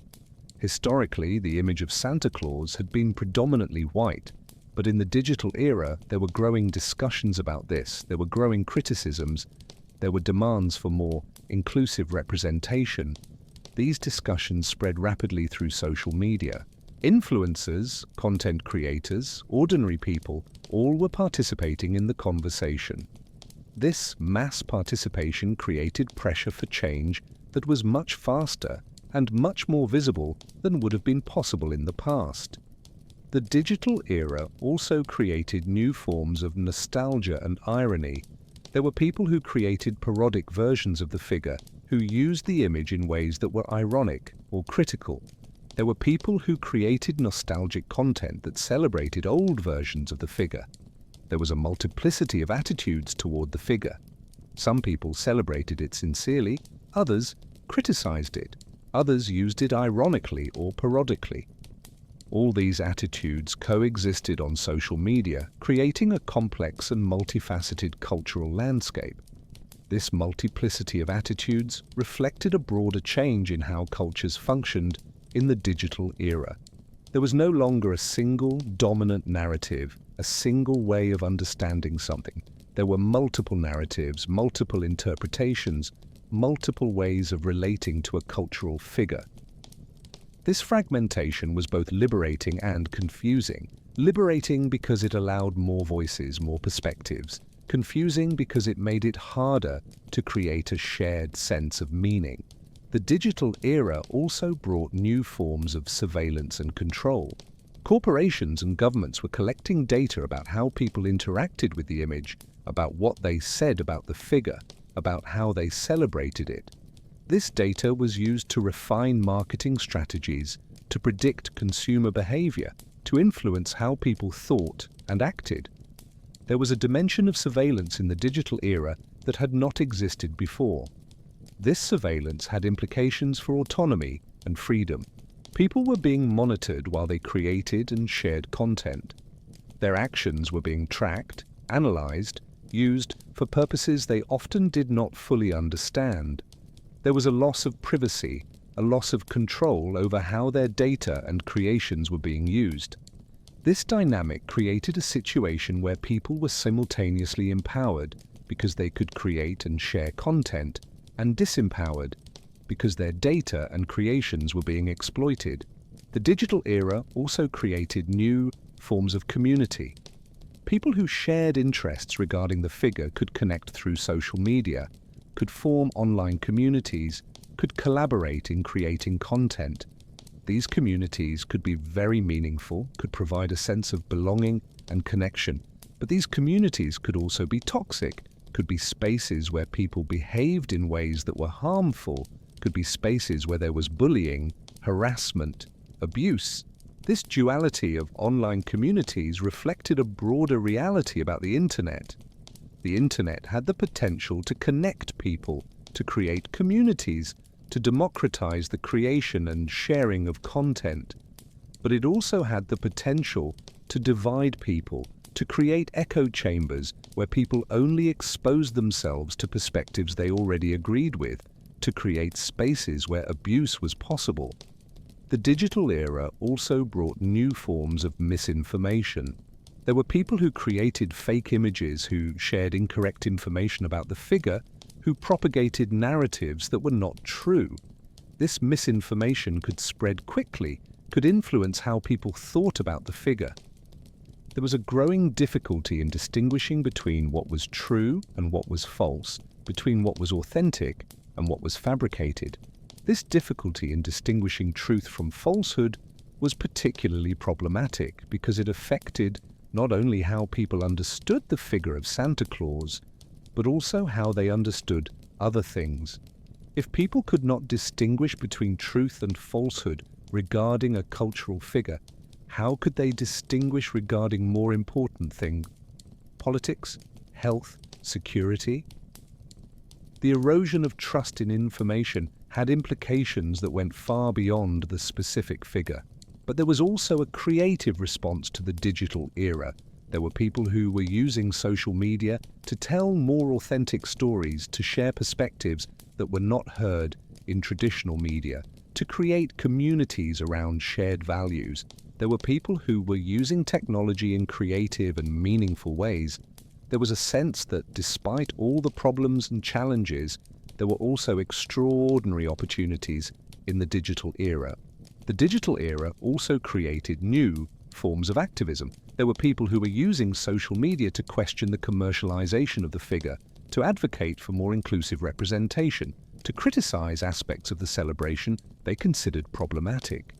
Historically, the image of Santa Claus had been predominantly white, but in the digital era, there were growing discussions about this, there were growing criticisms, there were demands for more inclusive representation. These discussions spread rapidly through social media. Influencers, content creators, ordinary people, all were participating in the conversation. This mass participation created pressure for change that was much faster and much more visible than would have been possible in the past. The digital era also created new forms of nostalgia and irony. There were people who created parodic versions of the figure, who used the image in ways that were ironic or critical. There were people who created nostalgic content that celebrated old versions of the figure. There was a multiplicity of attitudes toward the figure. Some people celebrated it sincerely, others criticized it. Others used it ironically or parodically. All these attitudes coexisted on social media, creating a complex and multifaceted cultural landscape. This multiplicity of attitudes reflected a broader change in how cultures functioned in the digital era. There was no longer a single dominant narrative, a single way of understanding something. There were multiple narratives, multiple interpretations, multiple ways of relating to a cultural figure. This fragmentation was both liberating and confusing. Liberating because it allowed more voices, more perspectives. Confusing because it made it harder to create a shared sense of meaning. The digital era also brought new forms of surveillance and control. Corporations and governments were collecting data about how people interacted with the image, about what they said about the figure, about how they celebrated it. This data was used to refine marketing strategies, to predict consumer behavior, to influence how people thought and acted. There was a dimension of surveillance in the digital era that had not existed before. This surveillance had implications for autonomy and freedom. People were being monitored while they created and shared content. Their actions were being tracked, analyzed, used for purposes they often did not fully understand. There was a loss of privacy, a loss of control over how their data and creations were being used. This dynamic created a situation where people were simultaneously empowered because they could create and share content, and disempowered because their data and creations were being exploited. The digital era also created new forms of community. People who shared interests regarding the figure could connect through social media, could form online communities, could collaborate in creating content. These communities could be very meaningful, could provide a sense of belonging and connection, but these communities could also be toxic, could be spaces where people behaved in ways that were harmful, could be spaces where there was bullying, harassment, abuse. This duality of online communities reflected a broader reality about the internet. The internet had the potential to connect people, to create communities, to democratize the creation and sharing of content. But it also had the potential to divide people, to create echo chambers where people only exposed themselves to perspectives they already agreed with, to create spaces where abuse was possible. The digital era also brought new forms of misinformation. There were people who created fake images, who shared incorrect information about the figure, who propagated narratives that were not true. This misinformation could spread quickly, could influence how people thought about the figure. There was a growing difficulty in distinguishing between what was true and what was false, between what was authentic and what was fabricated. This difficulty in distinguishing truth from falsehood was particularly problematic because it affected not only how people understood the figure of Santa Claus, but also how they understood other things. If people could not distinguish between truth and falsehood regarding a cultural figure, how could they distinguish regarding more important things? Politics, health, security? The erosion of trust in information had implications that went far beyond the specific figure. But there was also a creative response to the digital era. There were people who were using social media to tell more authentic stories, to share perspectives that were not heard in traditional media, to create communities around shared values. There were people who were using technology in creative and meaningful ways. There was a sense that despite all the problems and challenges, there were also extraordinary opportunities in the digital era. The digital era also created new forms of activism. There were people who were using social media to question the commercialization of the figure, to advocate for more inclusive representation, to criticize aspects of the celebration they considered problematic.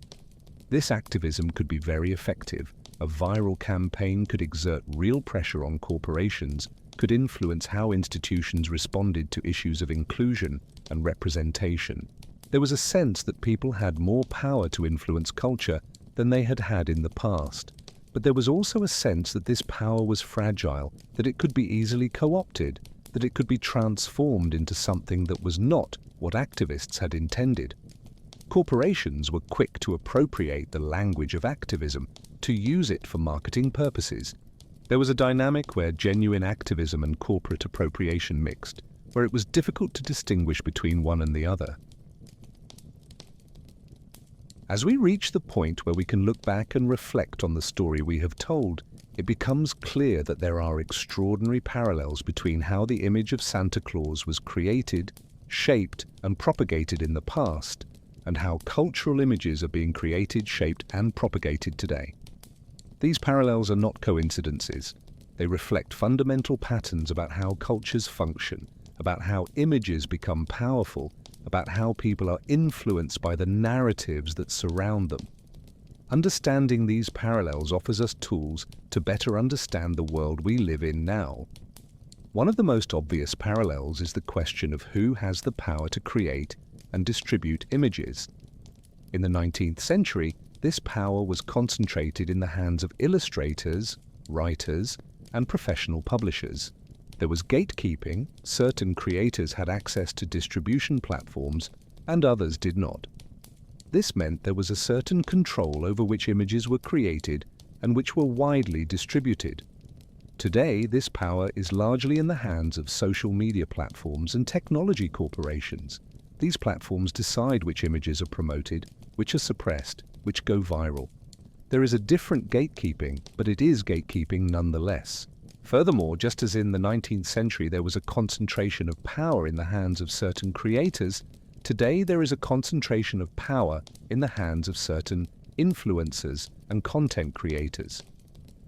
This activism could be very effective. A viral campaign could exert real pressure on corporations, could influence how institutions responded to issues of inclusion and representation. There was a sense that people had more power to influence culture than they had had in the past. But there was also a sense that this power was fragile, that it could be easily co-opted, that it could be transformed into something that was not what activists had intended. Corporations were quick to appropriate the language of activism, to use it for marketing purposes. There was a dynamic where genuine activism and corporate appropriation mixed, where it was difficult to distinguish between one and the other. As we reach the point where we can look back and reflect on the story we have told, it becomes clear that there are extraordinary parallels between how the image of Santa Claus was created, shaped, and propagated in the past, and how cultural images are being created, shaped, and propagated today. These parallels are not coincidences. They reflect fundamental patterns about how cultures function, about how images become powerful, about how people are influenced by the narratives that surround them. Understanding these parallels offers us tools to better understand the world we live in now. One of the most obvious parallels is the question of who has the power to create and distribute images. In the 19th century, this power was concentrated in the hands of illustrators, writers, and professional publishers. There was gatekeeping. Certain creators had access to distribution platforms, and others did not. This meant there was a certain control over which images were created and which were widely distributed. Today, this power is largely in the hands of social media platforms and technology corporations. These platforms decide which images are promoted, which are suppressed, which go viral. There is a different gatekeeping, but it is gatekeeping nonetheless. Furthermore, just as in the 19th century there was a concentration of power in the hands of certain creators, today there is a concentration of power in the hands of certain influencers and content creators.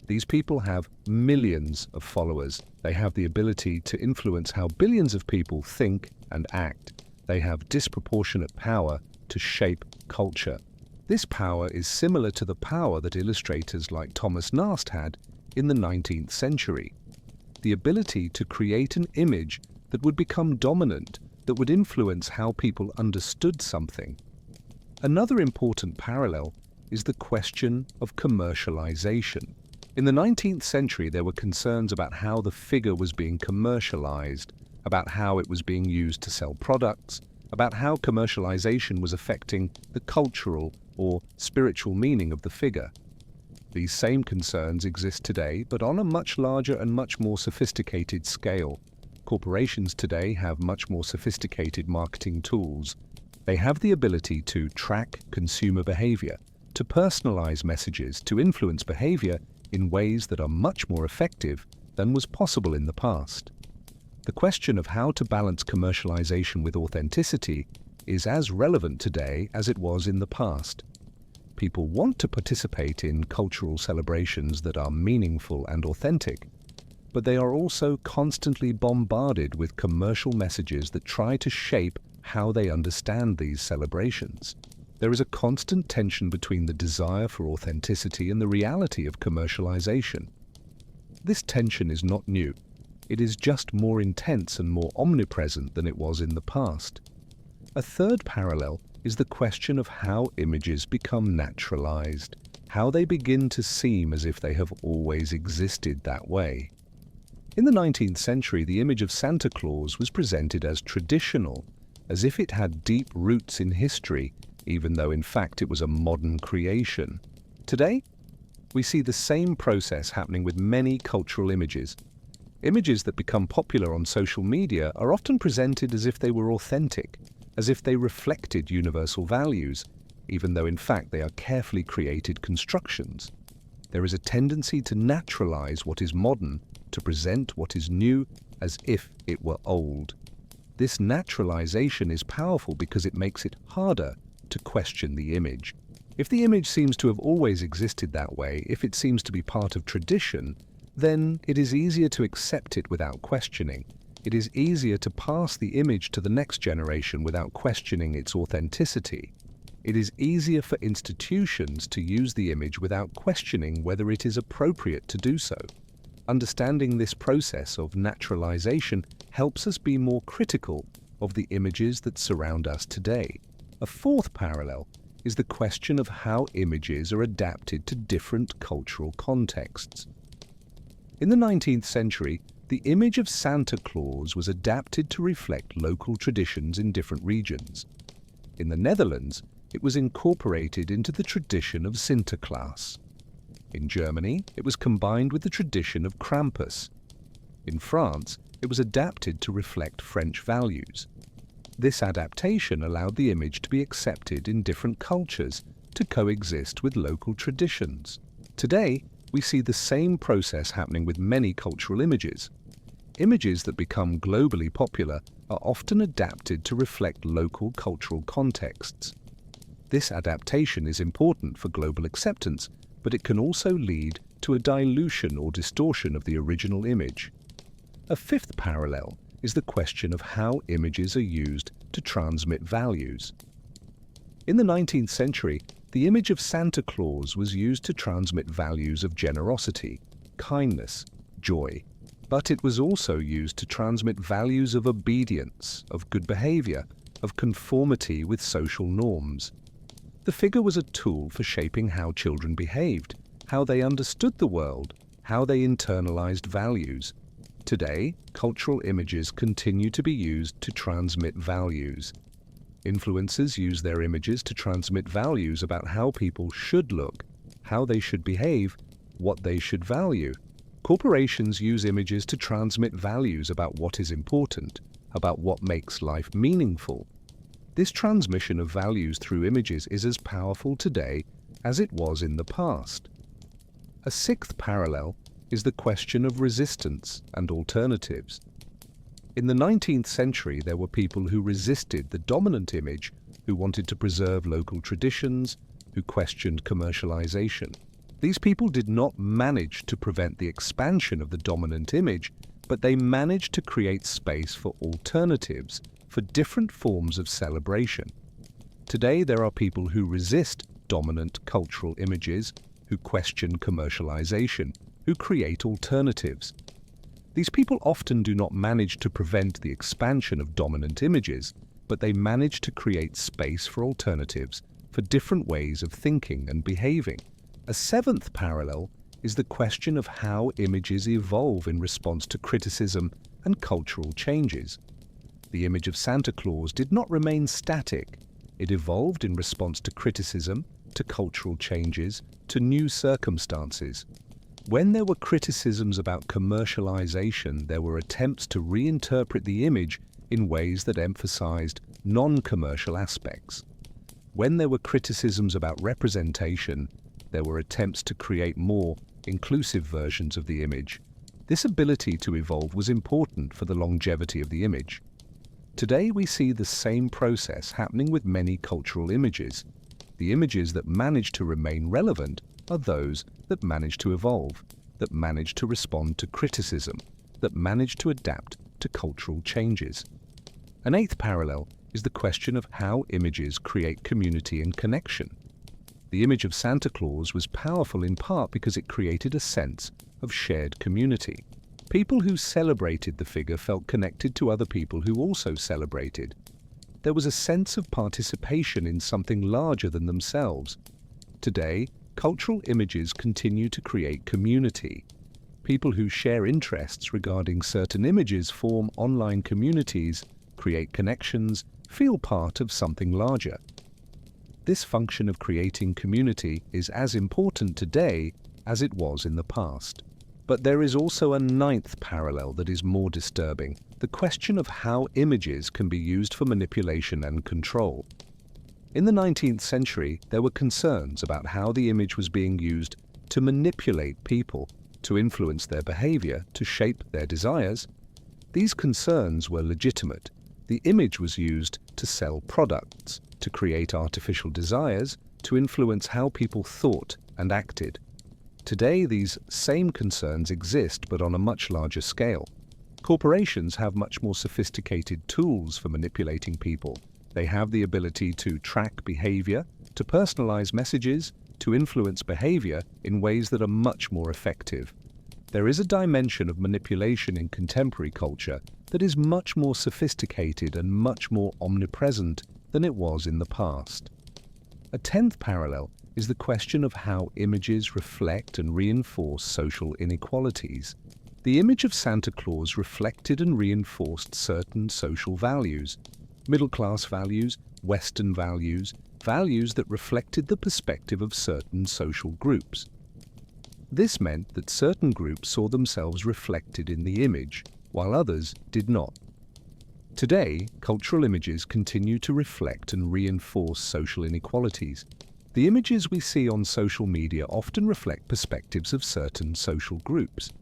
These people have millions of followers. They have the ability to influence how billions of people think and act. They have disproportionate power to shape culture. This power is similar to the power that illustrators like Thomas Nast had in the 19th century. The ability to create an image that would become dominant, that would influence how people understood something. Another important parallel is the question of commercialization. In the 19th century, there were concerns about how the figure was being commercialized, about how it was being used to sell products, about how commercialization was affecting the cultural or spiritual meaning of the figure. These same concerns exist today, but on a much larger and much more sophisticated scale. Corporations today have much more sophisticated marketing tools. They have the ability to track consumer behavior, to personalize messages, to influence behavior in ways that are much more effective than was possible in the past. The question of how to balance commercialization with authenticity is as relevant today as it was in the past. People want to participate in cultural celebrations that are meaningful and authentic, but they are also constantly bombarded with commercial messages that try to shape how they understand these celebrations. There is a constant tension between the desire for authenticity and the reality of commercialization. This tension is not new. It is just more intense and more omnipresent than it was in the past. A third parallel is the question of how images become naturalized, how they begin to seem as if they have always existed that way. In the 19th century, the image of Santa Claus was presented as traditional, as if it had deep roots in history, even though in fact it was a modern creation. Today, we see the same process happening with many cultural images. Images that become popular on social media are often presented as if they were authentic, as if they reflected universal values, even though in fact they are carefully created constructions. There is a tendency to naturalize what is modern, to present what is new as if it were old. This naturalization is powerful because it makes it harder to question the image. If the image seems to have always existed that way, if it seems to be part of tradition, then it is easier to accept it without questioning. It is easier to pass the image to the next generation without questioning its authenticity. It is easier for institutions to use the image without questioning whether it is appropriate to do so. Understanding this process of naturalization helps us be more critical of the images that surround us today. A fourth parallel is the question of how images are adapted to different cultural contexts. In the 19th century, the image of Santa Claus was adapted to reflect local traditions in different regions. In the Netherlands, it was incorporated into the tradition of Sinterklaas. In Germany, it was combined with the tradition of Krampus. In France, it was adapted to reflect French values. This adaptation allowed the image to be accepted in different cultures to coexist with local traditions. Today, we see the same process happening with many cultural images. Images that become globally popular are often adapted to reflect local cultural contexts. This adaptation is important for global acceptance, but it can also lead to a dilution or distortion of the original image. A fifth parallel is the question of how images are used to transmit values. In the 19th century, the image of Santa Claus was used to transmit values of generosity, kindness, joy, but it was also used to transmit values of obedience, of good behavior, of conformity with social norms. The figure was a tool for shaping how children behaved, how they understood the world, how they internalized values. Today, cultural images continue to be used to transmit values. Influencers use their images to transmit values about how people should look, how they should behave, what they should value. Corporations use images to transmit values about what is important, about what makes life meaningful. This transmission of values through images is as powerful today as it was in the past. A sixth parallel is the question of resistance and alternatives. In the 19th century, there were people who resisted the dominant image, who wanted to preserve local traditions, who questioned commercialization. These people did not manage to prevent the expansion of the dominant image, but they managed to create space for alternatives, for different forms of celebration. Today, there are people who resist dominant cultural images, who question commercialization, who create alternatives. These people often do not manage to prevent the expansion of dominant images, but they manage to create space for alternatives, for different ways of thinking and behaving. A seventh parallel is the question of how images evolve in response to criticism and cultural changes. The image of Santa Claus did not remain static. It evolved in response to criticism, to cultural changes, to new circumstances. When there were criticisms about commercialization, there were attempts to reinterpret the image in ways that emphasized non-commercial aspects. When there were criticisms about representation, there were attempts to create more inclusive versions of the image. This ability to evolve was important for the longevity of the image. Today we see the same process happening with many cultural images. The images that manage to remain relevant are those that manage to evolve, that manage to respond to criticism, that manage to adapt to cultural changes. An eighth parallel is the question of how images create community and connection. The image of Santa Claus was powerful in part because it created a sense of shared community. People who celebrated the figure felt connected to other people who also celebrated. There was a sense of participation in something larger than themselves. Today, cultural images continue to create community. People who share interests regarding certain images form online communities, create connections, feel part of something larger. This function of creating community is as important today as it was in the past. But there is also a ninth parallel that is more disturbing, the question of how images can be used for manipulation and control. In the 19th century, there were concerns about how the image was being used to manipulate people, to influence their behavior, to shape their desires. These concerns were legitimate. The image was used to sell products, to create artificial desires, to influence how people thought and acted. Today, these same concerns exist, but on a much larger scale. Corporations have much more sophisticated tools for manipulating people. They have the ability to track behavior, to personalize messages, to influence behavior in ways that are much more effective. There is a dimension of manipulation in contemporary culture that is much more sophisticated and much more omnipresent than it was in the past. A 10th parallel is the question of how images reflect and reinforce social inequalities. The image of Santa Claus reflected and reinforced certain social values, middle-class values, Western values, values that reflected the perspective of certain social groups. This meant that certain groups saw themselves reflected in the image, while others did not. Today, cultural images continue to reflect and reinforce social inequalities. The images we see on social media often reflect perspectives of certain social groups,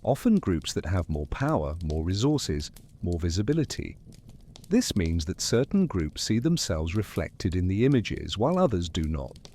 often groups that have more power, more resources, more visibility. This means that certain groups see themselves reflected in the images, while others do not.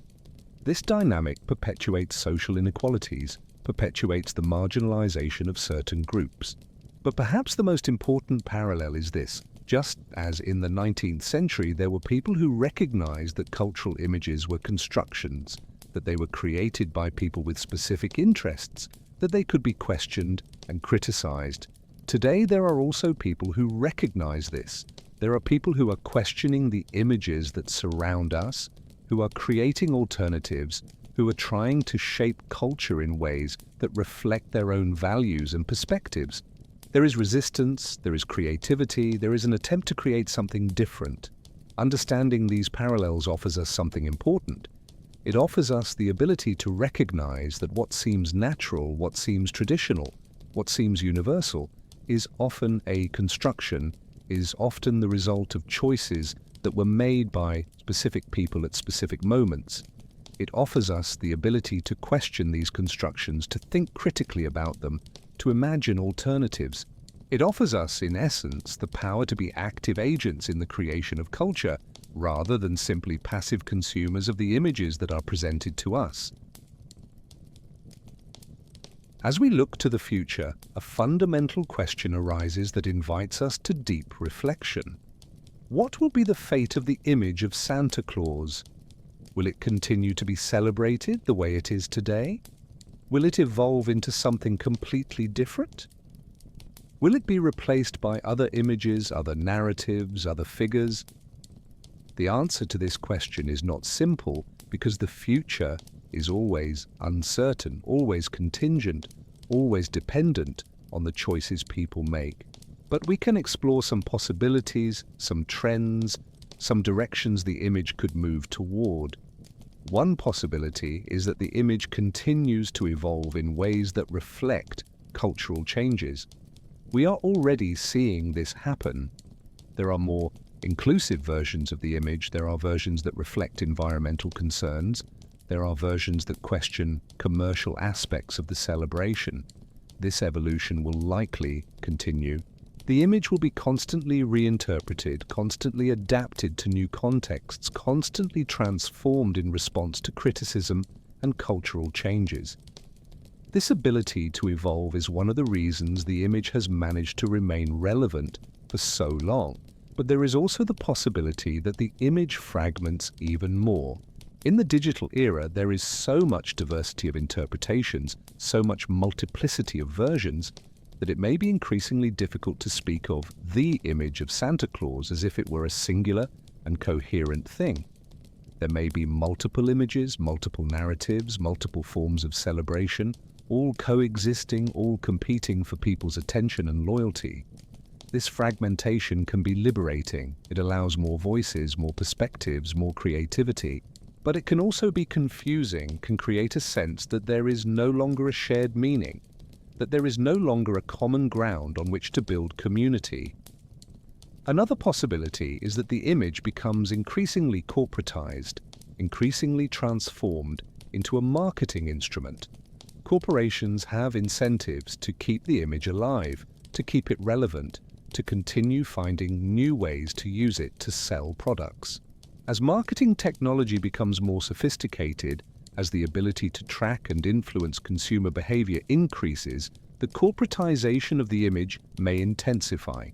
This dynamic perpetuates social inequalities, perpetuates the marginalization of certain groups. But perhaps the most important parallel is this. Just as in the 19th century there were people who recognized that cultural images were constructions, that they were created by people with specific interests, that they could be questioned and criticized. Today there are also people who recognize this. There are people who are questioning the images that surround us, who are creating alternatives, who are trying to shape culture in ways that reflect their own values and perspectives. There is resistance, there is creativity, there is an attempt to create something different. Understanding these parallels offers us something important. It offers us the ability to recognize that what seems natural, what seems traditional, what seems universal, is often a construction, is often the result of choices that were made by specific people at specific moments. It offers us the ability to question these constructions, to think critically about them, to imagine alternatives. It offers us, in essence, the power to be active agents in the creation of culture, rather than simply passive consumers of the images that are presented to us. As we look to the future, a fundamental question arises that invites us to deep reflection. What will be the fate of the image of Santa Claus? Will it continue to be celebrated the way it is today? Will it evolve into something completely different? Will it be replaced by other images, other narratives, other figures? The answer to this question is not simple because the future is always uncertain, always contingent, always dependent on the choices people make. But we can explore some possibilities, some trends, some directions the image could move toward. One possibility is that the image continues to evolve in ways that reflect cultural changes. We are already seeing this happen. There are more inclusive versions of the image, there are versions that reflect environmental concerns, there are versions that question commercial aspects of the celebration. This evolution will likely continue. The image will be constantly reinterpreted, constantly adapted to new contexts, constantly transformed in response to criticism and cultural changes. This ability to evolve is one of the reasons the image has managed to remain relevant for so long. But there is also the possibility that the image fragments even more. In the digital era, there is so much diversity of interpretations, so much multiplicity of versions, that it may be increasingly difficult to speak of the image of Santa Claus as if it were a singular and coherent thing. There may be multiple images, multiple narratives, multiple forms of celebration, all coexisting, all competing for people's attention and loyalty. This fragmentation can be liberating. It allows more voices, more perspectives, more creativity. But it can also be confusing, can create a sense that there is no longer a shared meaning, that there is no longer a common ground on which to build community. Another possibility is that the image becomes increasingly corporatized, increasingly transformed into a marketing instrument. Corporations have incentives to keep the image alive, to keep it relevant, to continue finding new ways to use it to sell products. As marketing technology becomes more sophisticated, as the ability to track and influence consumer behavior increases, the corporatization of the image may intensify.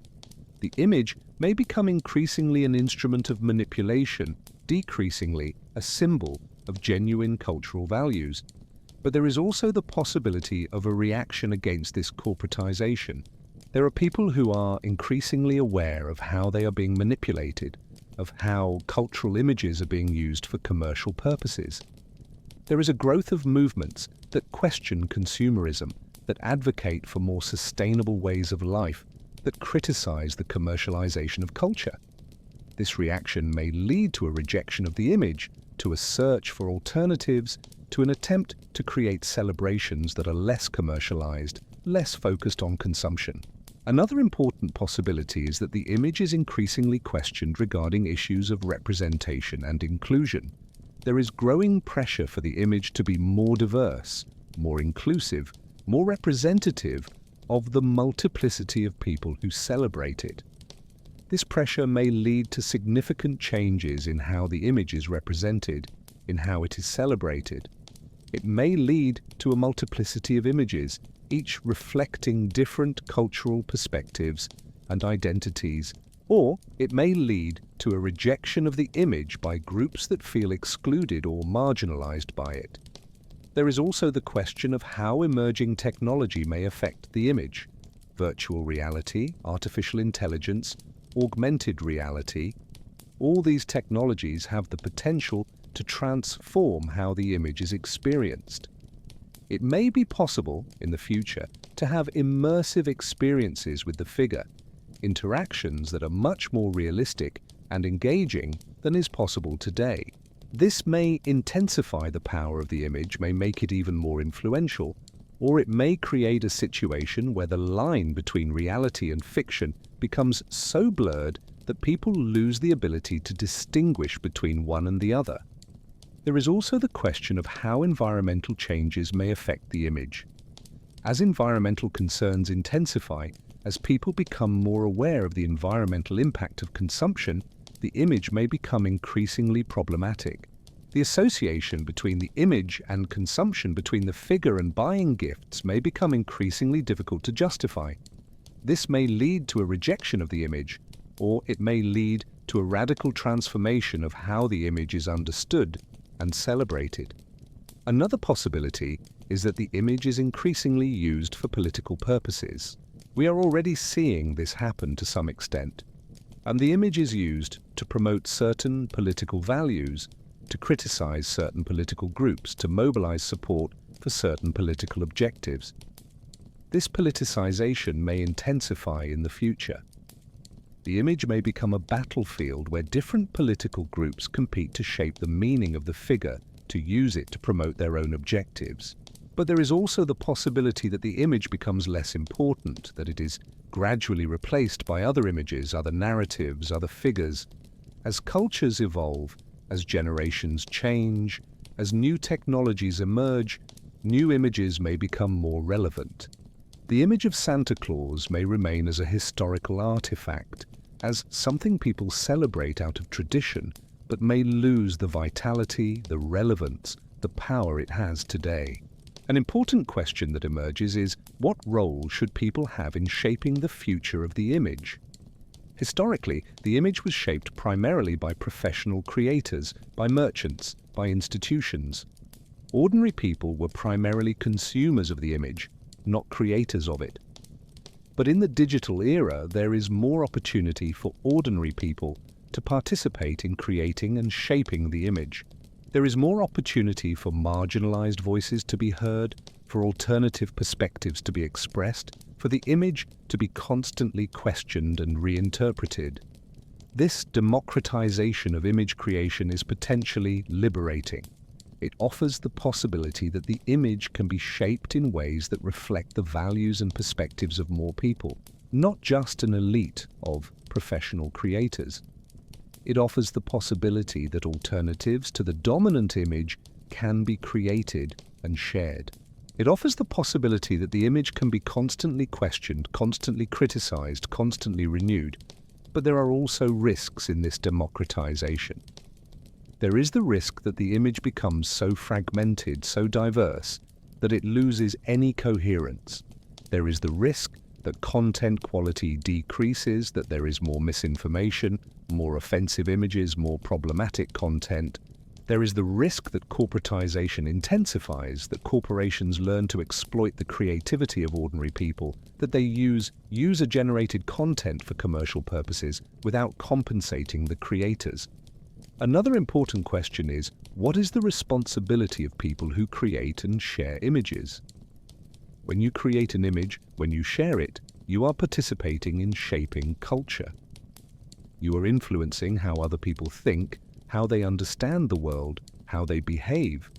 The image may become increasingly an instrument of manipulation, decreasingly a symbol of genuine cultural values. But there is also the possibility of a reaction against this corporatization. There are people who are increasingly aware of how they are being manipulated, of how cultural images are being used for commercial purposes. There is a growth of movements that question consumerism, that advocate for more sustainable ways of life, that criticize the commercialization of culture. This reaction may lead to a rejection of the image, to a search for alternatives, to an attempt to create celebrations that are less commercialized, less focused on consumption. Another important possibility is that the image is increasingly questioned regarding issues of representation and inclusion. There is growing pressure for the image to be more diverse, more inclusive, more representative of the multiplicity of people who celebrate it. This pressure may lead to significant changes in how the image is represented, in how it is celebrated. It may lead to a multiplicity of images, each reflecting different cultural perspectives and identities, or it may lead to a rejection of the image by groups that feel excluded or marginalized by it. There is also the question of how emerging technology may affect the image. Virtual reality, artificial intelligence, augmented reality, all these technologies have the potential to transform how the image is experienced. It may be possible in the future to have immersive experiences with the figure, interactions that are much more realistic and engaging than is possible today. This may intensify the power of the image, may make it even more influential, or it may create a situation where the line between reality and fiction becomes so blurred that people lose the ability to distinguish between one and the other. There is also the question of how environmental changes may affect the image. As environmental concerns intensify, as people become more aware of the environmental impact of consumption, the image may become increasingly problematic. The association between the image and consumption, between the figure and buying gifts, may become increasingly difficult to justify. This may lead to a rejection of the image, or it may lead to a radical transformation of how the image is understood and celebrated. Another possibility is that the image is increasingly used for political purposes. We are already seeing this happen to some extent, and the image is used to promote certain political values, to criticize certain political groups, to mobilize support for certain political objectives. This politicization may intensify in the future. The image may become a battlefield where different political groups compete to shape the meaning of the figure, to use it to promote their own objectives. But there is also the possibility that the image becomes less important, that it is gradually replaced by other images, other narratives, other figures. As cultures evolve, as generations change, as new technologies emerge, new images may become more relevant. The image of Santa Claus may remain as a historical artifact, as something people celebrate out of tradition, but may lose the vitality, the relevance, the power it has today. An important question that emerges is, what role should people have in shaping the future of the image? Historically, the image was shaped primarily by professional creators, by merchants, by institutions. Ordinary people were primarily consumers of the image, not creators of it. But in the digital era, there is more opportunity for ordinary people to participate in creating and shaping the image. There is more opportunity for marginalized voices to be heard, for alternative perspectives to be expressed, for the image to be constantly questioned and reinterpreted. This democratization of image creation is potentially liberating. It offers the possibility that the image can be shaped in ways that reflect the values and perspectives of more people, not just an elite of professional creators. It offers the possibility that alternatives to the dominant image can be created and shared. It offers the possibility that the image can be constantly questioned, constantly criticized, constantly renewed. But there are also risks in this democratization. There is the risk that the image becomes so fragmented, so diverse, that it loses any coherence. There is the risk that content quality decreases, that there is more misinformation, more offensive images, more problematic content. There is the risk that corporatization intensifies, that corporations learn to exploit the creativity of ordinary people, that they use user-generated content for commercial purposes without compensating the creators. Another important question is, what is the responsibility of people who create and share images? When you create an image, when you share it, you are participating in shaping culture. You are influencing how other people think, how they understand the world, how they behave.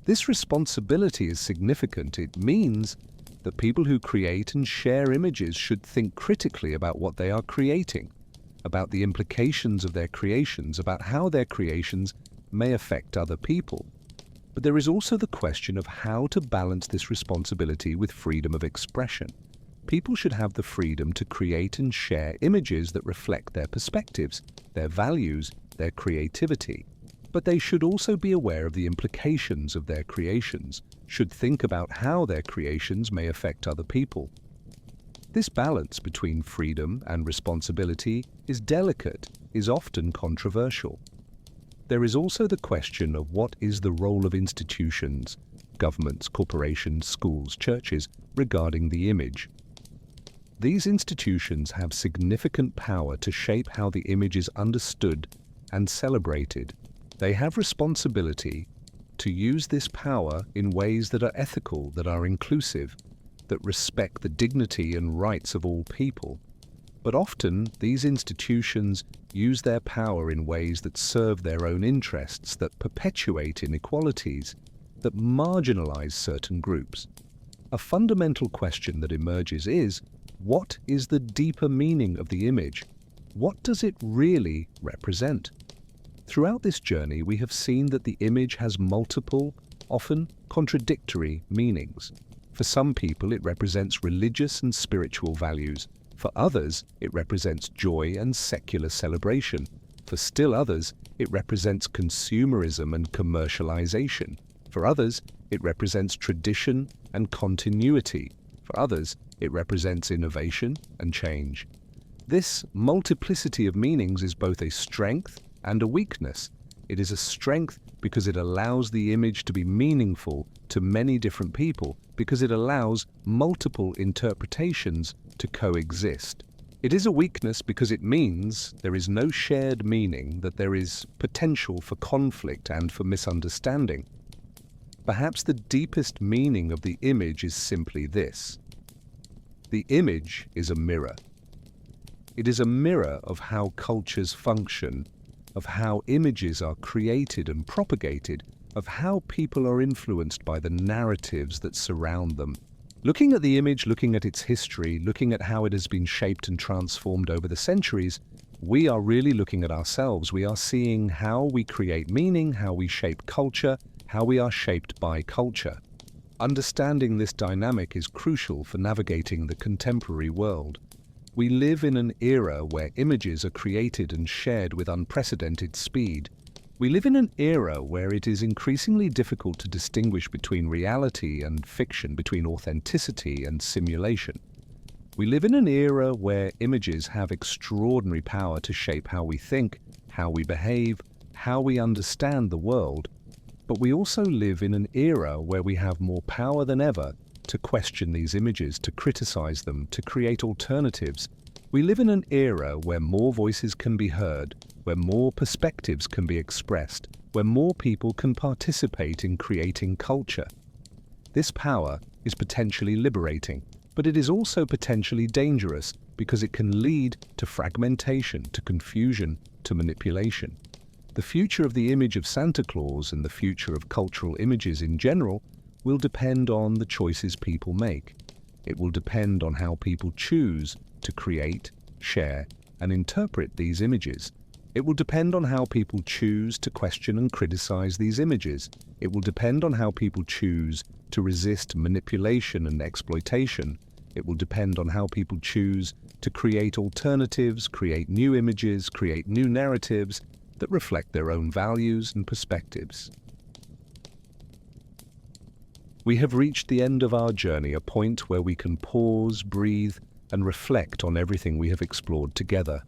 This responsibility is significant. It means that people who create and share images should think critically about what they are creating, about the implications of their creations, about how their creations may affect other people. But there is also the question of how to balance this responsibility with freedom of expression. People should have the freedom to create and share images that reflect their perspectives, their values, their creativity. But they should also be aware of the implications of their creations, should think about how their creations may affect other people. This balance between freedom and responsibility is delicate, is often controversial. There is also the question of what is the role of institutions, governments, corporations, schools, churches, regarding the image. These institutions have significant power to shape how the image is understood and celebrated. They have responsibility to use this power in ways that are ethical, that are inclusive, that respect the dignity and rights of all people. But often, these institutions use their power in ways that serve their own interests, that perpetuate inequalities, that marginalize certain groups. A fundamental question that emerges is, what is the deeper meaning of the image? What does it really represent? Throughout this journey, we have seen that the image has multiple, often contradictory meanings. For some people, it represents religious and spiritual values. For others, it represents joy and secular celebration. For still others, it represents consumerism and commercialization. For others, it represents tradition and continuity. For others, it represents innovation and change. This multiplicity of meanings is both a strength and a weakness. It is a strength because it allows the image to be meaningful to many different people, because it allows multiple interpretations to coexist. It is a weakness because it means there is no shared meaning, that there is potential for conflict and for misunderstanding. Perhaps the deepest meaning of the image is simply this: the image is a mirror. It is a mirror of how cultures function, of how images are created and propagated, of how people are influenced by the narratives that surround them. Looking at the image, looking at its history, looking at how it has been shaped and transformed over the centuries, we are really looking at ourselves. We are seeing how we create meaning, how we shape culture, how we are shaped by culture. Understanding this dynamic is crucial for navigating the contemporary world. We live in an era where images are created and shared with unprecedented speed. We live in an era where it is increasingly difficult to distinguish between reality and fiction, between authenticity and simulation. We live in an era where images have extraordinary power to shape how we think, how we behave, how we understand the world. But we also live in an era where we have more power than ever to question these images, to criticize them, to create alternatives. We live in an era where more voices can be heard, where more perspectives can be expressed, where more people can participate in creating culture. This power is potentially liberating, but it is also potentially dangerous because it can lead to fragmentation, to confusion, to manipulation. The future of the image of Santa Claus and the future of cultural images in general will depend on the choices people make. It will depend on how people choose to create, share, and interpret these images. It will depend on how people choose to question and criticize these images. It will depend on how people choose to resist manipulation and exploitation. It will depend on how people choose to create alternatives, create new images, create new narratives that reflect their own values and perspectives. We have reached the end of our journey, a point where we can pause, breathe, and reflect on everything we have explored together.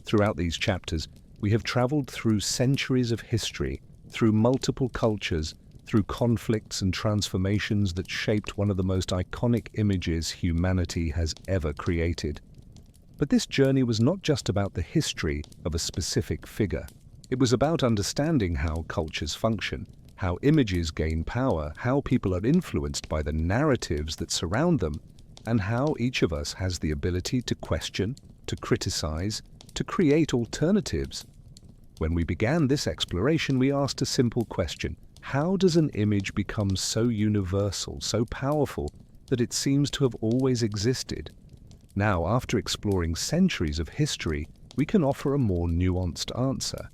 Throughout these chapters, we have traveled through centuries of history, through multiple cultures, through conflicts and transformations that shaped one of the most iconic images humanity has ever created. But this journey was not just about the history of a specific figure. It was about understanding how cultures function, how images gain power, how people are influenced by the narratives that surround them, and how each of us has the ability to question, to criticize, to create alternatives. When we began this exploration, we asked a simple question: how does an image become so universal, so powerful, that it seems to have always existed? Now, after exploring centuries of history, we can offer a more nuanced answer.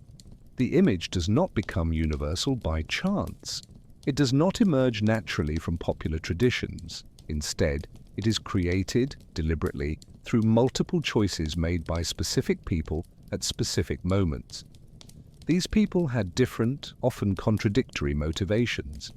The image does not become universal by chance. It does not emerge naturally from popular traditions. Instead, it is created deliberately through multiple choices made by specific people at specific moments. These people had different, often contradictory motivations.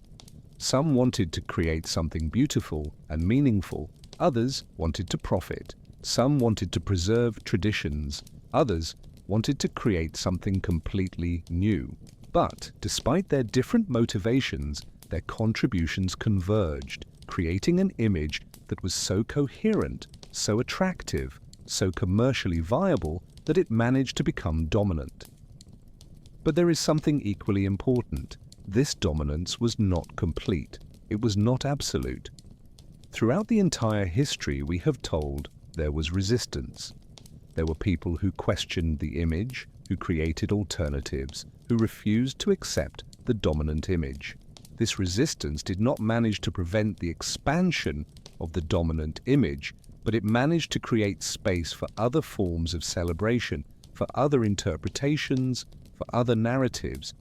Some wanted to create something beautiful and meaningful. Others wanted to profit. Some wanted to preserve traditions. Others wanted to create something completely new. But despite their different motivations, their contributions converged, creating an image that was so coherent, so attractive, so commercially viable that it managed to become dominant. But there is something equally important. This dominance was not complete. It was not absolute. Throughout the entire history, we have told there was resistance. There were people who questioned the image, who created alternatives, who refused to accept the dominant image. This resistance did not manage to prevent the expansion of the dominant image, but it managed to create space for other forms of celebration, for other interpretations, for other narratives.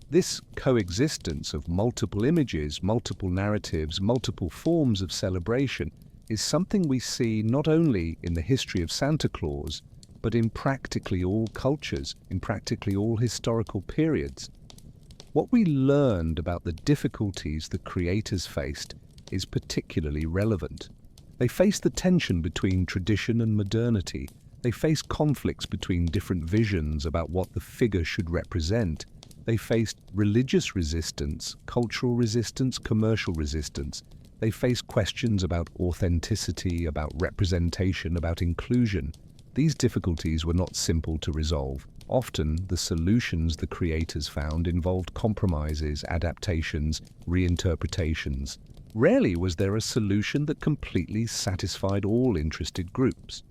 This coexistence of multiple images, multiple narratives, multiple forms of celebration is something we see not only in the history of Santa Claus, but in practically all cultures, in practically all historical periods. What we learned about the difficulties the creators faced is particularly relevant. They faced the tension between tradition and modernity. They faced conflicts between different visions about what the figure should represent. They faced religious resistance, cultural resistance, commercial resistance. They face questions about authenticity, about representation, about inclusion. These difficulties were not simple to resolve. Often, the solutions the creators found involved compromises, adaptations, reinterpretations. Rarely was there a solution that completely satisfied all interested groups.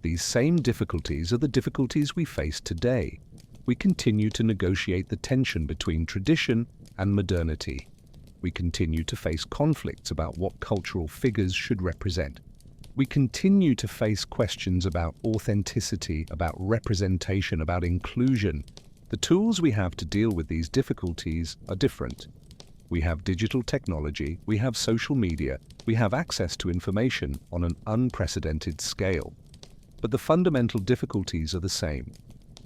These same difficulties are the difficulties we face today. We continue to negotiate the tension between tradition and modernity. We continue to face conflicts about what cultural figures should represent. We continue to face questions about authenticity, about representation, about inclusion. The tools we have to deal with these difficulties are different. We have digital technology, we have social media, we have access to information on an unprecedented scale. But the fundamental difficulties are the same.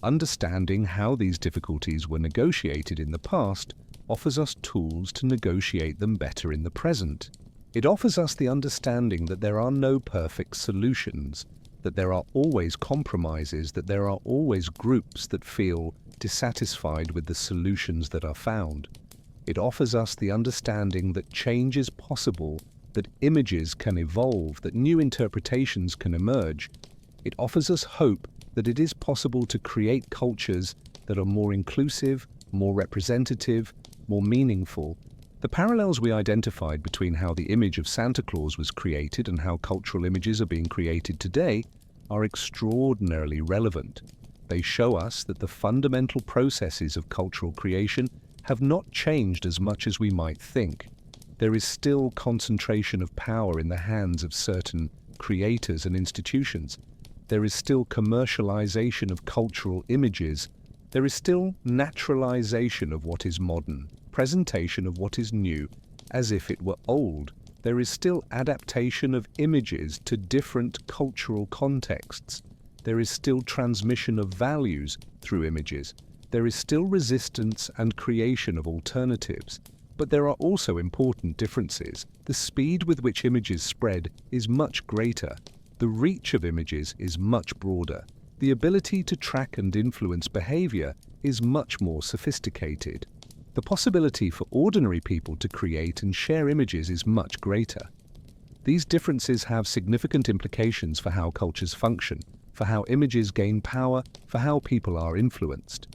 Understanding how these difficulties were negotiated in the past offers us tools to negotiate them better in the present. It offers us the understanding that there are no perfect solutions, that there are always compromises, that there are always groups that feel dissatisfied with the solutions that are found. It offers us the understanding that change is possible, that images can evolve, that new interpretations can emerge. It offers us hope that it is possible to create cultures that are more inclusive, more representative, more meaningful. The parallels we identified between how the image of Santa Claus was created and how cultural images are being created today are extraordinarily relevant. They show us that the fundamental processes of cultural creation have not changed as much as we might think. There is still concentration of power in the hands of certain creators and institutions. There is still commercialization of cultural images. There is still naturalization of what is modern, presentation of what is new, as if it were old. There is still adaptation of images to different cultural contexts. There is still transmission of values through images. There is still resistance and creation of alternatives. But there are also important differences. The speed with which images spread is much greater. The reach of images is much broader. The ability to track and influence behavior is much more sophisticated. The possibility for ordinary people to create and share images is much greater. These differences have significant implications for how cultures function, for how images gain power, for how people are influenced.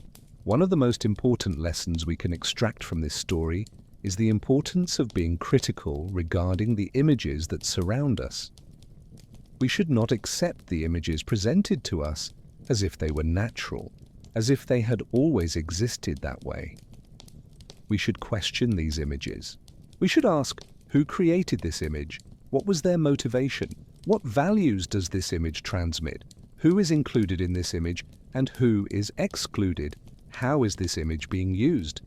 One of the most important lessons we can extract from this story is the importance of being critical regarding the images that surround us. We should not accept the images presented to us as if they were natural, as if they had always existed that way. We should question these images. We should ask, who created this image? What was their motivation? What values does this image transmit? Who is included in this image and who is excluded? How is this image being used?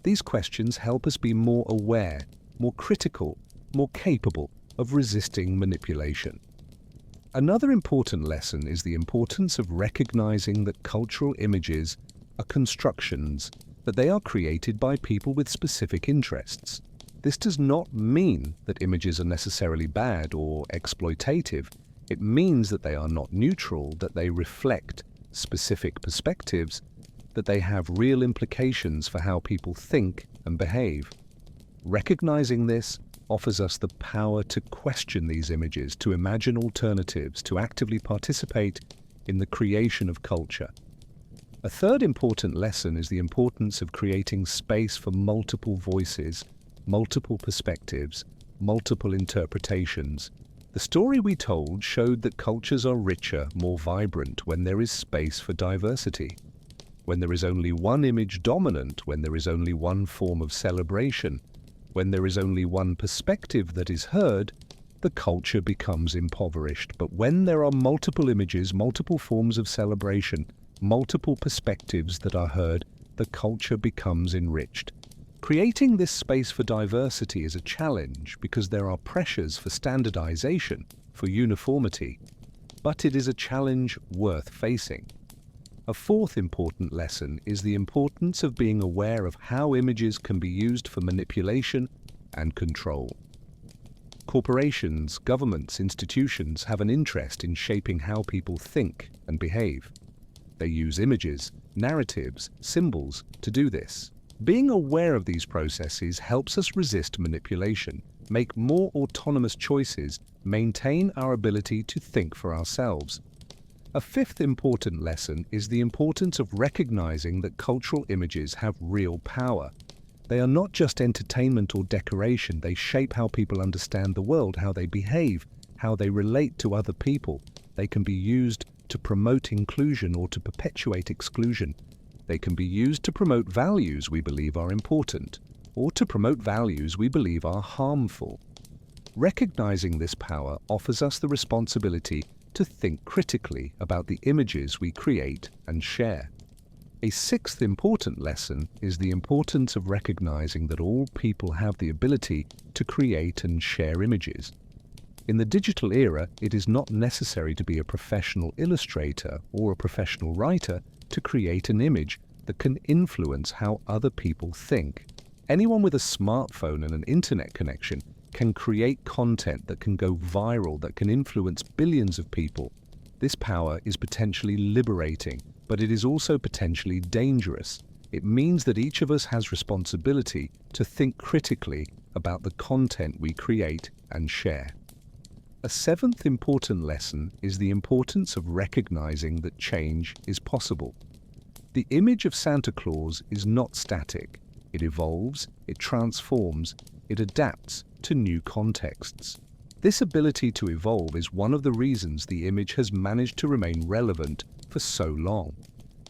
These questions help us be more aware, more critical, more capable of resisting manipulation. Another important lesson is the importance of recognizing that cultural images are constructions, that they are created by people with specific interests. This does not mean that images are necessarily bad or exploitative. It means that they are not neutral, that they reflect specific perspectives, that they have real implications for how people think and behave. Recognizing this offers us the power to question these images, to imagine alternatives, to actively participate in the creation of culture. A third important lesson is the importance of creating space for multiple voices, multiple perspectives, multiple interpretations. The story we told showed that cultures are richer, more vibrant when there is space for diversity. When there is only one image dominant, when there is only one form of celebration, when there is only one perspective that is heard, the culture becomes impoverished. But when there are multiple images, multiple forms of celebration, multiple perspectives that are heard, the culture becomes enriched. Creating this space for diversity is a challenge because there are pressures for standardization, for uniformity, but it is a challenge worth facing. A fourth important lesson is the importance of being aware of how images can be used for manipulation and control. Corporations, governments, institutions have an interest in shaping how people think and behave. They use images, narratives, symbols to do this. Being aware of these processes helps us resist manipulation. make more autonomous choices, maintain our ability to think for ourselves. A fifth important lesson is the importance of recognizing that cultural images have real power. They are not just entertainment or decoration, they shape how people understand the world, how they behave, how they relate to other people. They can be used to promote inclusion or to perpetuate exclusion. They can be used to promote values we believe are important, or to promote values we believe are harmful. Recognizing this power offers us the responsibility to think critically about the images we create and share. A sixth important lesson is the importance of recognizing that all people have the ability to create and share images. In the digital era, it is not necessary to be a professional illustrator or a professional writer to create an image that can influence how other people think. Anyone with a smartphone and an internet connection can create content that can go viral, that can influence billions of people. This power is potentially liberating, but it is also potentially dangerous. It means that each of us has responsibility to think critically about the content we create and share. A seventh important lesson is the importance of recognizing that change is possible. The image of Santa Claus is not static. It evolves, it transforms, it adapts to new contexts. This ability to evolve is one of the reasons the image has managed to remain relevant for so long.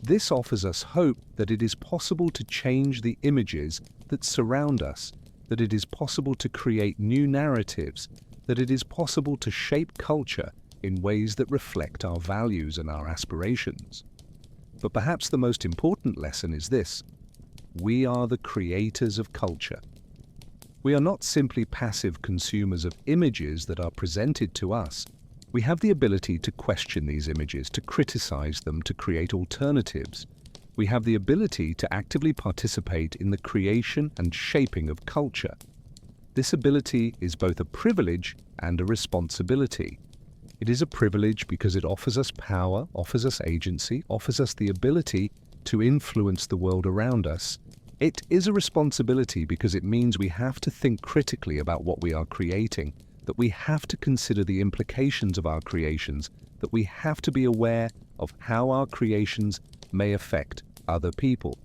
This offers us hope that it is possible to change the images that surround us, that it is possible to create new narratives, that it is possible to shape culture in ways that reflect our values and our aspirations. But perhaps the most important lesson is this: we are the creators of culture. We are not simply passive consumers of images that are presented to us. We have the ability to question these images, to criticize them, to create alternatives. We have the ability to actively participate in the creation and shaping of culture. This ability is both a privilege and a responsibility. It is a privilege because it offers us power, offers us agency, offers us the ability to influence the world around us. It is a responsibility because it means we have to think critically about what we are creating, that we have to consider the implications of our creations, that we have to be aware of how our creations may affect other people.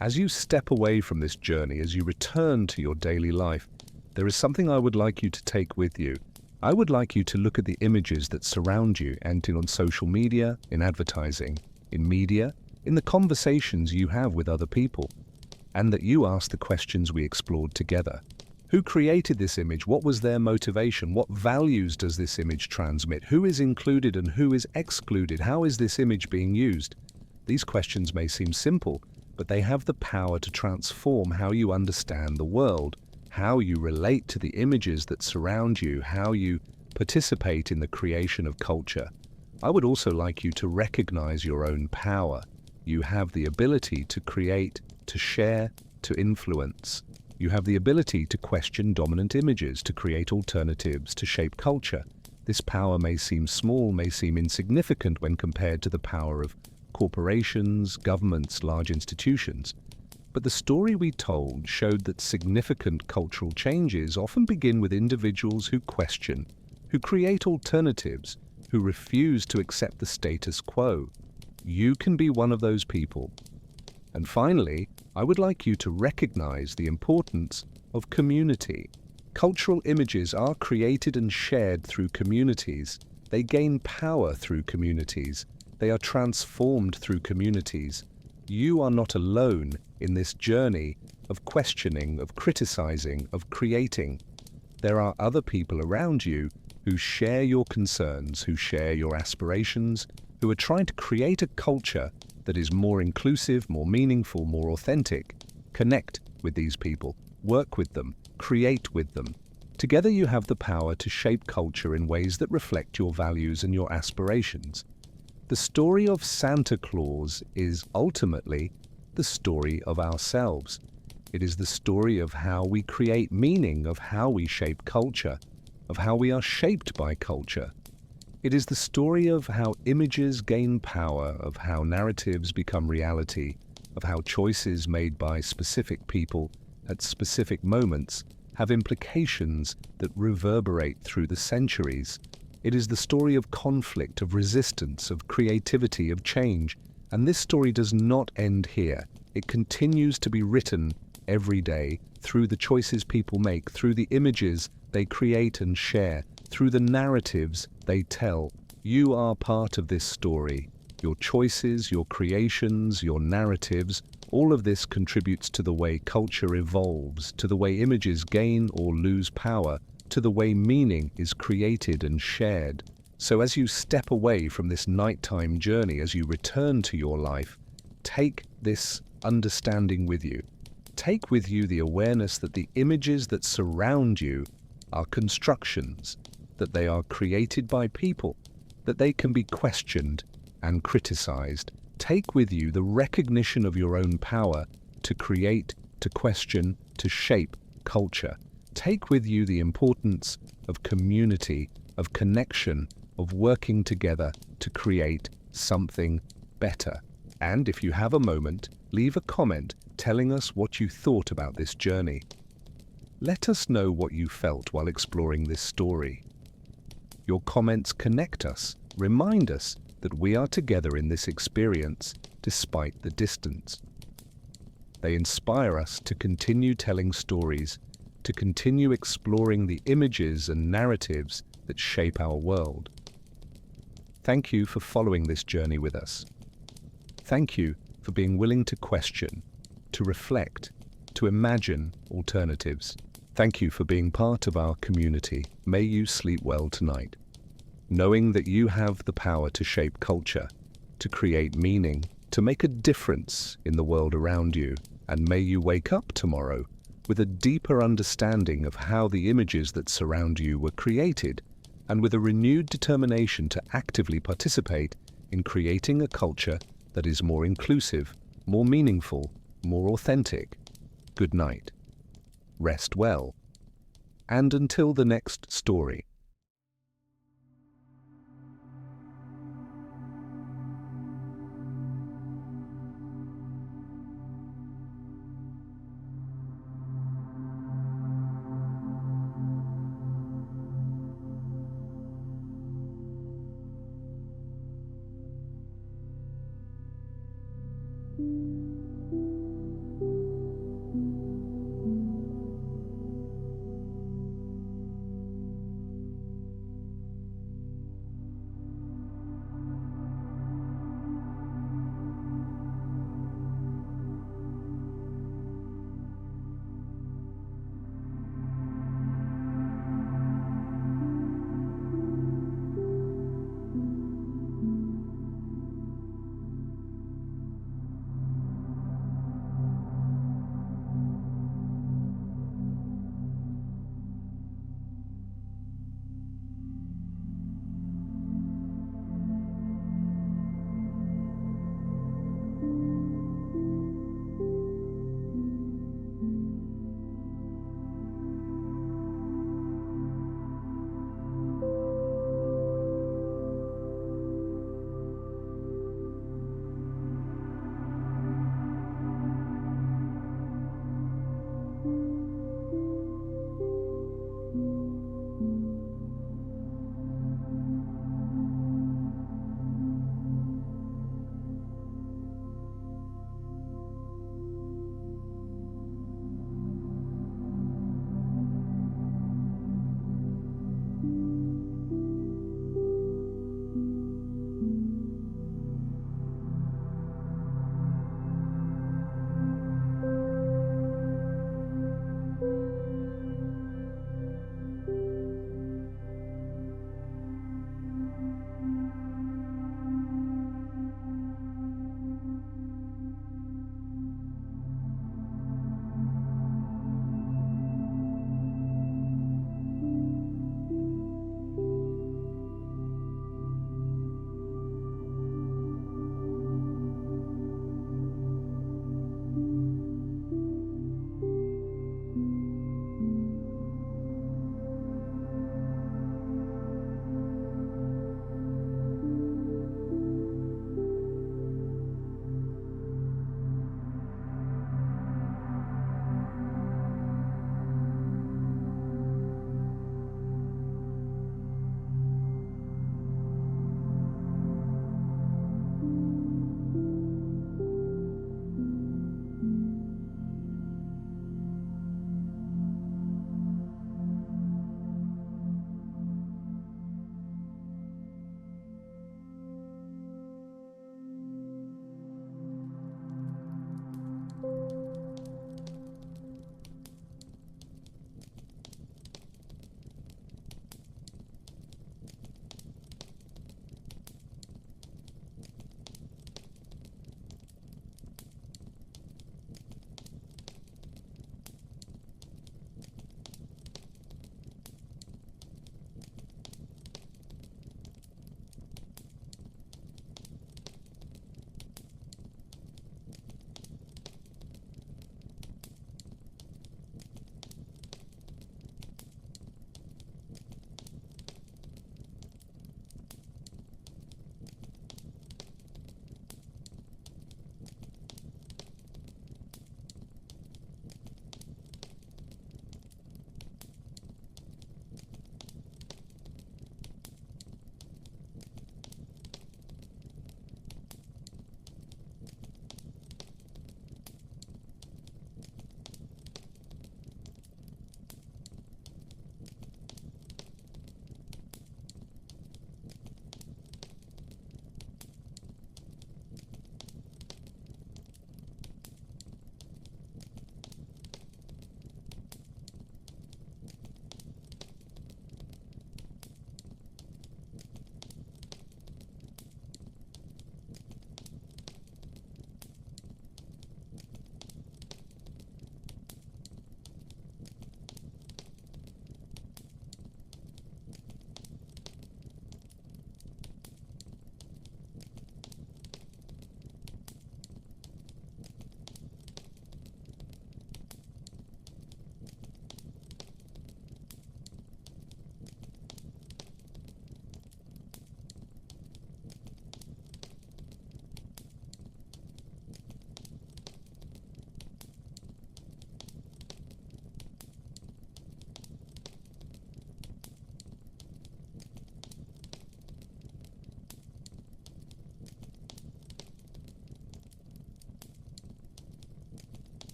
As you step away from this journey, as you return to your daily life, there is something I would like you to take with you. I would like you to look at the images that surround you, and on social media, in advertising, in media, in the conversations you have with other people, and that you ask the questions we explored together. Who created this image? What was their motivation? What values does this image transmit? Who is included and who is excluded? How is this image being used? These questions may seem simple, but they have the power to transform how you understand the world, how you relate to the images that surround you, how you participate in the creation of culture. I would also like you to recognize your own power. You have the ability to create, to share, to influence. You have the ability to question dominant images, to create alternatives, to shape culture. This power may seem small, may seem insignificant when compared to the power of corporations, governments, large institutions. But the story we told showed that significant cultural changes often begin with individuals who question, who create alternatives, who refuse to accept the status quo. You can be one of those people. And finally, I would like you to recognize the importance of community. Cultural images are created and shared through communities. They gain power through communities. They are transformed through communities. You are not alone in this journey of questioning, of criticizing, of creating. There are other people around you who share your concerns, who share your aspirations, who are trying to create a culture that is more inclusive, more meaningful, more authentic. Connect with these people, work with them, create with them. Together you have the power to shape culture in ways that reflect your values and your aspirations. The story of Santa Claus is ultimately the story of ourselves. It is the story of how we create meaning, of how we shape culture, of how we are shaped by culture. It is the story of how images gain power, of how narratives become reality, of how choices made by specific people at specific moments have implications that reverberate through the centuries. It is the story of conflict, of resistance, of creativity, of change. And this story does not end here. It continues to be written every day through the choices people make, through the images they create and share, through the narratives they tell. You are part of this story. Your choices, your creations, your narratives, all of this contributes to the way culture evolves, to the way images gain or lose power, to the way meaning is created and shared. So as you step away from this nighttime journey, as you return to your life, take this understanding with you. Take with you the awareness that the images that surround you are constructions, that they are created by people, that they can be questioned and criticized. Take with you the recognition of your own power to create, to question, to shape culture. Take with you the importance of community, of connection, of working together to create something better. And if you have a moment, leave a comment telling us what you thought about this journey. Let us know what you felt while exploring this story. Your comments connect us, remind us that we are together in this experience despite the distance. They inspire us to continue telling stories, to continue exploring the images and narratives that shape our world. Thank you for following this journey with us. Thank you for being willing to question, to reflect, to imagine alternatives. Thank you for being part of our community. May you sleep well tonight, knowing that you have the power to shape culture, to create meaning, to make a difference in the world around you. And may you wake up tomorrow with a deeper understanding of how the images that surround you were created, and with a renewed determination to actively participate in creating a culture that is more inclusive, more meaningful, more authentic. Good night. Rest well. And until the next story.